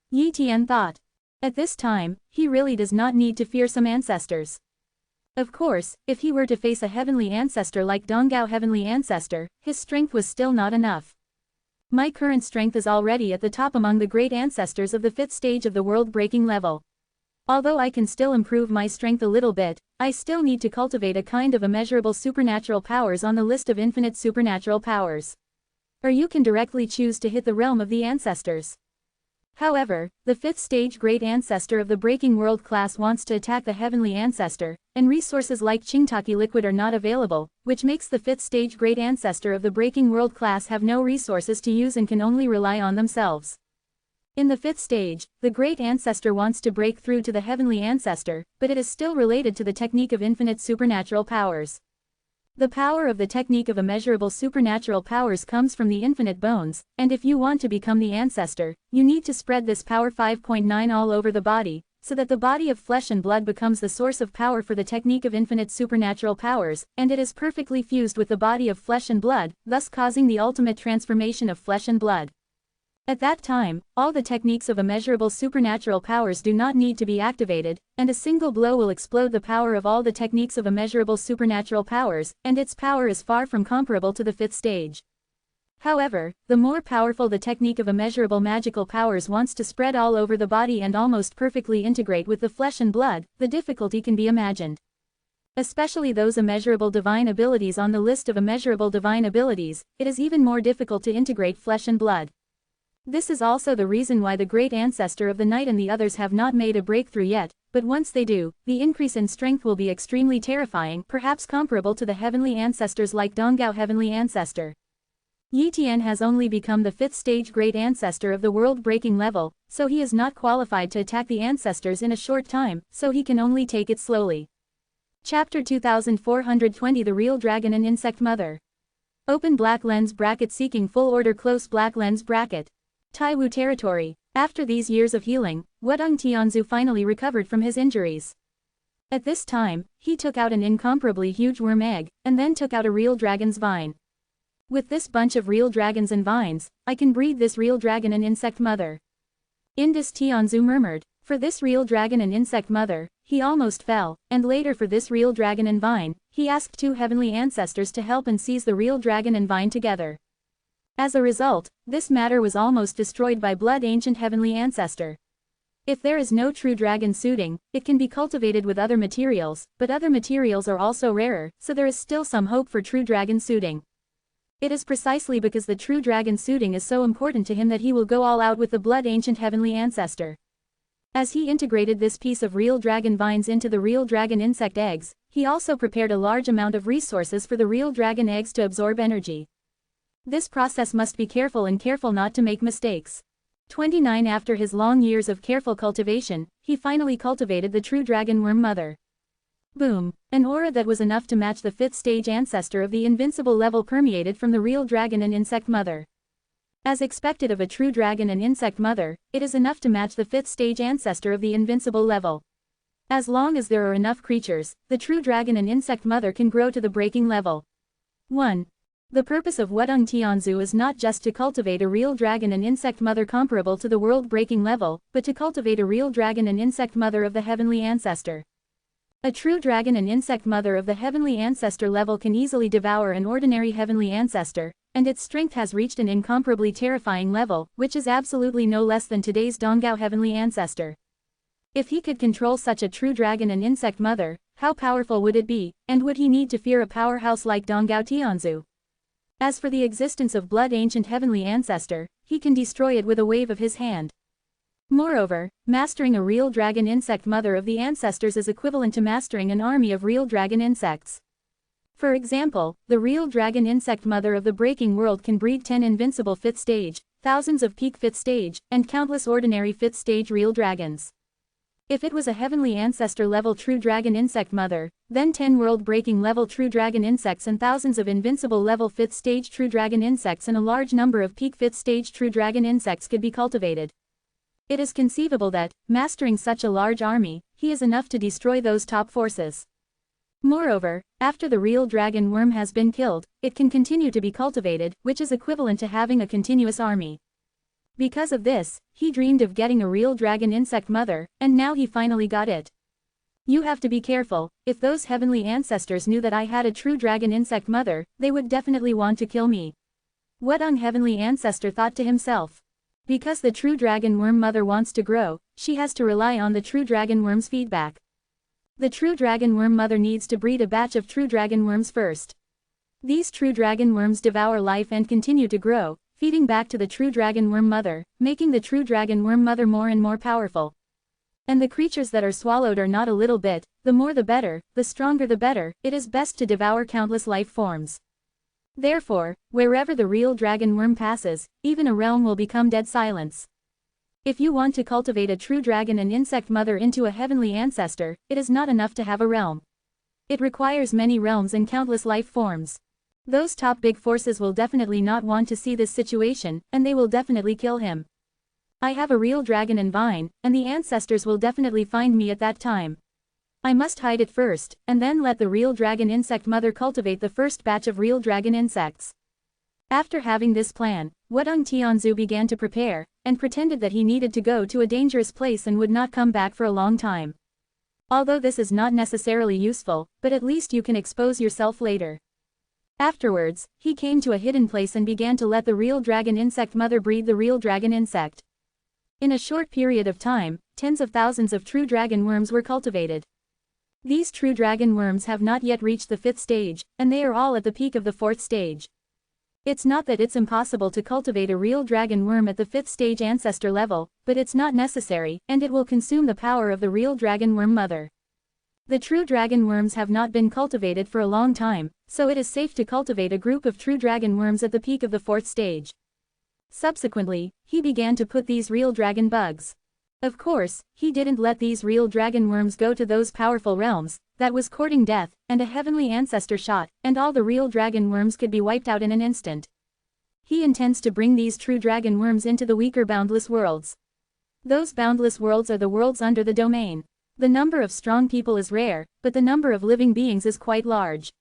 Yi Tian thought. At this time, he really does not need to fear some ancestors. Of course, if he were to face a heavenly ancestor like Donggao Heavenly Ancestor, his strength was still not enough. My current strength is already at the top among the great ancestors of the 5th stage of the world-breaking level. Although I can still improve my strength a little bit, I still need to cultivate a kind of immeasurable supernatural powers on the list of infinite supernatural powers. Or you can directly choose to hit the realm of the ancestors. However, the 5th stage great ancestor of the breaking world class wants to attack the heavenly ancestor, and resources like Qingtaki liquid are not available, which makes the 5th stage great ancestor of the breaking world class have no resources to use and can only rely on themselves. In the 5th stage, the great ancestor wants to break through to the heavenly ancestor, but it is still related to the technique of infinite supernatural powers. The power of the technique of immeasurable supernatural powers comes from the infinite bones, and if you want to become the ancestor, you need to spread this power 5.9 all over the body, so that the body of flesh and blood becomes the source of power for the technique of infinite supernatural powers, and it is perfectly fused with the body of flesh and blood, thus causing the ultimate transformation of flesh and blood. At that time, all the techniques of immeasurable supernatural powers do not need to be activated, and a single blow will explode the power of all the techniques of immeasurable supernatural powers, and its power is far from comparable to the 5th stage. However, the more powerful the technique of immeasurable magical powers wants to spread all over the body and almost perfectly integrate with the flesh and blood, the difficulty can be imagined. Especially those immeasurable divine abilities on the list of immeasurable divine abilities, it is even more difficult to integrate flesh and blood. This is also the reason why the great ancestor of the night and the others have not made a breakthrough yet, but once they do, the increase in strength will be extremely terrifying, perhaps comparable to the heavenly ancestors like Donggao heavenly ancestor. Yi Tian has only become the 5th stage great ancestor of the world-breaking level, so he is not qualified to attack the ancestors in a short time, so he can only take it slowly. Chapter 2420 The Real Dragon and Insect Mother. Open black lens bracket seeking full order close black lens bracket. Taiwu territory. After these years of healing, Wudong Tianzu finally recovered from his injuries. At this time, he took out an incomparably huge worm egg, and then took out a real dragon's vine. With this bunch of real dragons and vines, I can breed this real dragon and insect mother. Indus Tianzu murmured. For this real dragon and insect mother, he almost fell, and later for this real dragon and vine, he asked 2 heavenly ancestors to help and seize the real dragon and vine together. As a result, this matter was almost destroyed by blood ancient heavenly ancestor. If there is no true dragon suiting, it can be cultivated with other materials, but other materials are also rarer, so there is still some hope for true dragon suiting. It is precisely because the true dragon suiting is so important to him that he will go all out with the blood ancient heavenly ancestor. As he integrated this piece of real dragon vines into the real dragon insect eggs, he also prepared a large amount of resources for the real dragon eggs to absorb energy. This process must be careful and careful not to make mistakes. 29 After his long years of careful cultivation, he finally cultivated the true dragon worm mother. Boom! An aura that was enough to match the 5th stage ancestor of the invincible level permeated from the real dragon and insect mother. As expected of a true dragon and insect mother, it is enough to match the 5th stage ancestor of the invincible level. As long as there are enough creatures, the true dragon and insect mother can grow to the breaking level. 1. The purpose of Wudong Tianzu is not just to cultivate a real dragon and insect mother comparable to the world-breaking level, but to cultivate a real dragon and insect mother of the heavenly ancestor. A true dragon and insect mother of the heavenly ancestor level can easily devour an ordinary heavenly ancestor, and its strength has reached an incomparably terrifying level, which is absolutely no less than today's Donggao heavenly ancestor. If he could control such a true dragon and insect mother, how powerful would it be, and would he need to fear a powerhouse like Donggao Tianzu? As for the existence of blood ancient heavenly ancestor, he can destroy it with a wave of his hand. Moreover, mastering a real dragon insect mother of the ancestors is equivalent to mastering an army of real dragon insects. For example, the real dragon insect mother of the breaking world can breed 10 invincible 5th stage, thousands of peak 5th stage, and countless ordinary 5th stage real dragons. If it was a heavenly ancestor level true dragon insect mother, then 10 world-breaking level true dragon insects and thousands of invincible level 5th stage true dragon insects and a large number of peak 5th stage true dragon insects could be cultivated. It is conceivable that, mastering such a large army, he is enough to destroy those top forces. Moreover, after the real dragon worm has been killed, it can continue to be cultivated, which is equivalent to having a continuous army. Because of this, he dreamed of getting a real dragon insect mother, and now he finally got it. You have to be careful. If those heavenly ancestors knew that I had a true dragon insect mother, they would definitely want to kill me. Wudong heavenly ancestor thought to himself. Because the true dragon worm mother wants to grow, she has to rely on the true dragon worm's feedback. The true dragon worm mother needs to breed a batch of true dragon worms first. These true dragon worms devour life and continue to grow, feeding back to the true dragon worm mother, making the true dragon worm mother more and more powerful. And the creatures that are swallowed are not a little bit, the more the better, the stronger the better, it is best to devour countless life forms. Therefore, wherever the real dragon worm passes, even a realm will become dead silence. If you want to cultivate a true dragon and insect mother into a heavenly ancestor, it is not enough to have a realm. It requires many realms and countless life forms. Those top big forces will definitely not want to see this situation, and they will definitely kill him. I have a real dragon and vine, and the ancestors will definitely find me at that time. I must hide it first, and then let the real dragon insect mother cultivate the first batch of real dragon insects. After having this plan, Wudong Tianzu began to prepare, and pretended that he needed to go to a dangerous place and would not come back for a long time. Although this is not necessarily useful, but at least you can expose yourself later. Afterwards, he came to a hidden place and began to let the real dragon insect mother breed the real dragon insect. In a short period of time, tens of thousands of true dragon worms were cultivated. These true dragon worms have not yet reached the 5th stage, and they are all at the peak of the 4th stage. It's not that it's impossible to cultivate a real dragon worm at the 5th stage ancestor level, but it's not necessary, and it will consume the power of the real dragon worm mother. The true dragon worms have not been cultivated for a long time, so it is safe to cultivate a group of true dragon worms at the peak of the 4th stage. Subsequently, he began to put these real dragon bugs. Of course, he didn't let these real dragon worms go to those powerful realms, that was courting death, and a heavenly ancestor shot, and all the real dragon worms could be wiped out in an instant. He intends to bring these true dragon worms into the weaker boundless worlds. Those boundless worlds are the worlds under the domain. The number of strong people is rare, but the number of living beings is quite large.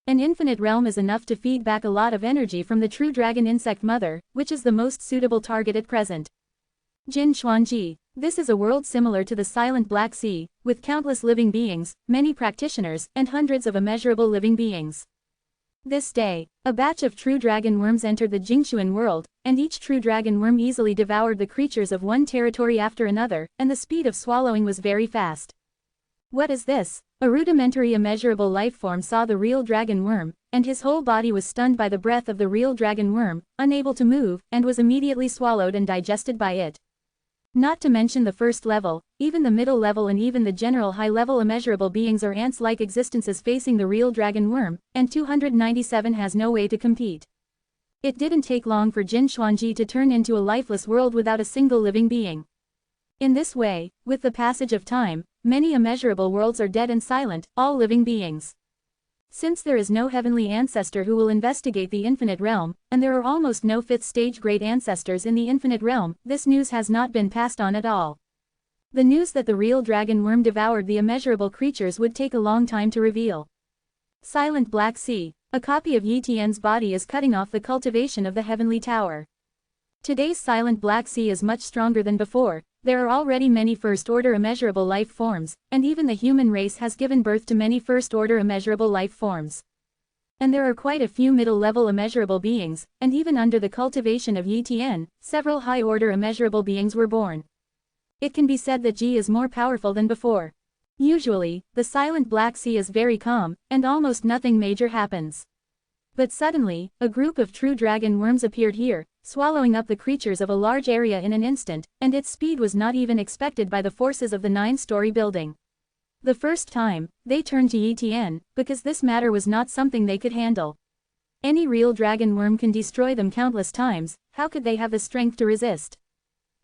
An infinite realm is enough to feed back a lot of energy from the true dragon insect mother, which is the most suitable target at present. Jin Xuanji. This is a world similar to the silent Black Sea, with countless living beings, many practitioners, and hundreds of immeasurable living beings. This day, a batch of true dragon worms entered the Jingshuan world, and each true dragon worm easily devoured the creatures of one territory after another, and the speed of swallowing was very fast. What is this? A rudimentary immeasurable life form saw the real dragon worm, and his whole body was stunned by the breath of the real dragon worm, unable to move, and was immediately swallowed and digested by it. Not to mention the first level, even the middle level and even the general high-level immeasurable beings are ants-like existences facing the real dragon worm, and 297 has no way to compete. It didn't take long for Jin Xuanji to turn into a lifeless world without a single living being. In this way, with the passage of time, many immeasurable worlds are dead and silent, all living beings. Since there is no heavenly ancestor who will investigate the infinite realm, and there are almost no 5th stage great ancestors in the infinite realm, this news has not been passed on at all. The news that the real dragon worm devoured the immeasurable creatures would take a long time to reveal. Silent Black Sea. A copy of Yi Tian's body is cutting off the cultivation of the heavenly tower. Today's silent Black Sea is much stronger than before. There are already many first-order immeasurable life forms, and even the human race has given birth to many first-order immeasurable life forms. And there are quite a few middle-level immeasurable beings, and even under the cultivation of Yi Tian, several high-order immeasurable beings were born. It can be said that Ji is more powerful than before. Usually, the silent Black Sea is very calm, and almost nothing major happens. But suddenly, a group of true dragon worms appeared here, swallowing up the creatures of a large area in an instant, and its speed was not even expected by the forces of the 9-story building. The first time, they turned to Yi Tian, because this matter was not something they could handle. Any real dragon worm can destroy them countless times, how could they have the strength to resist?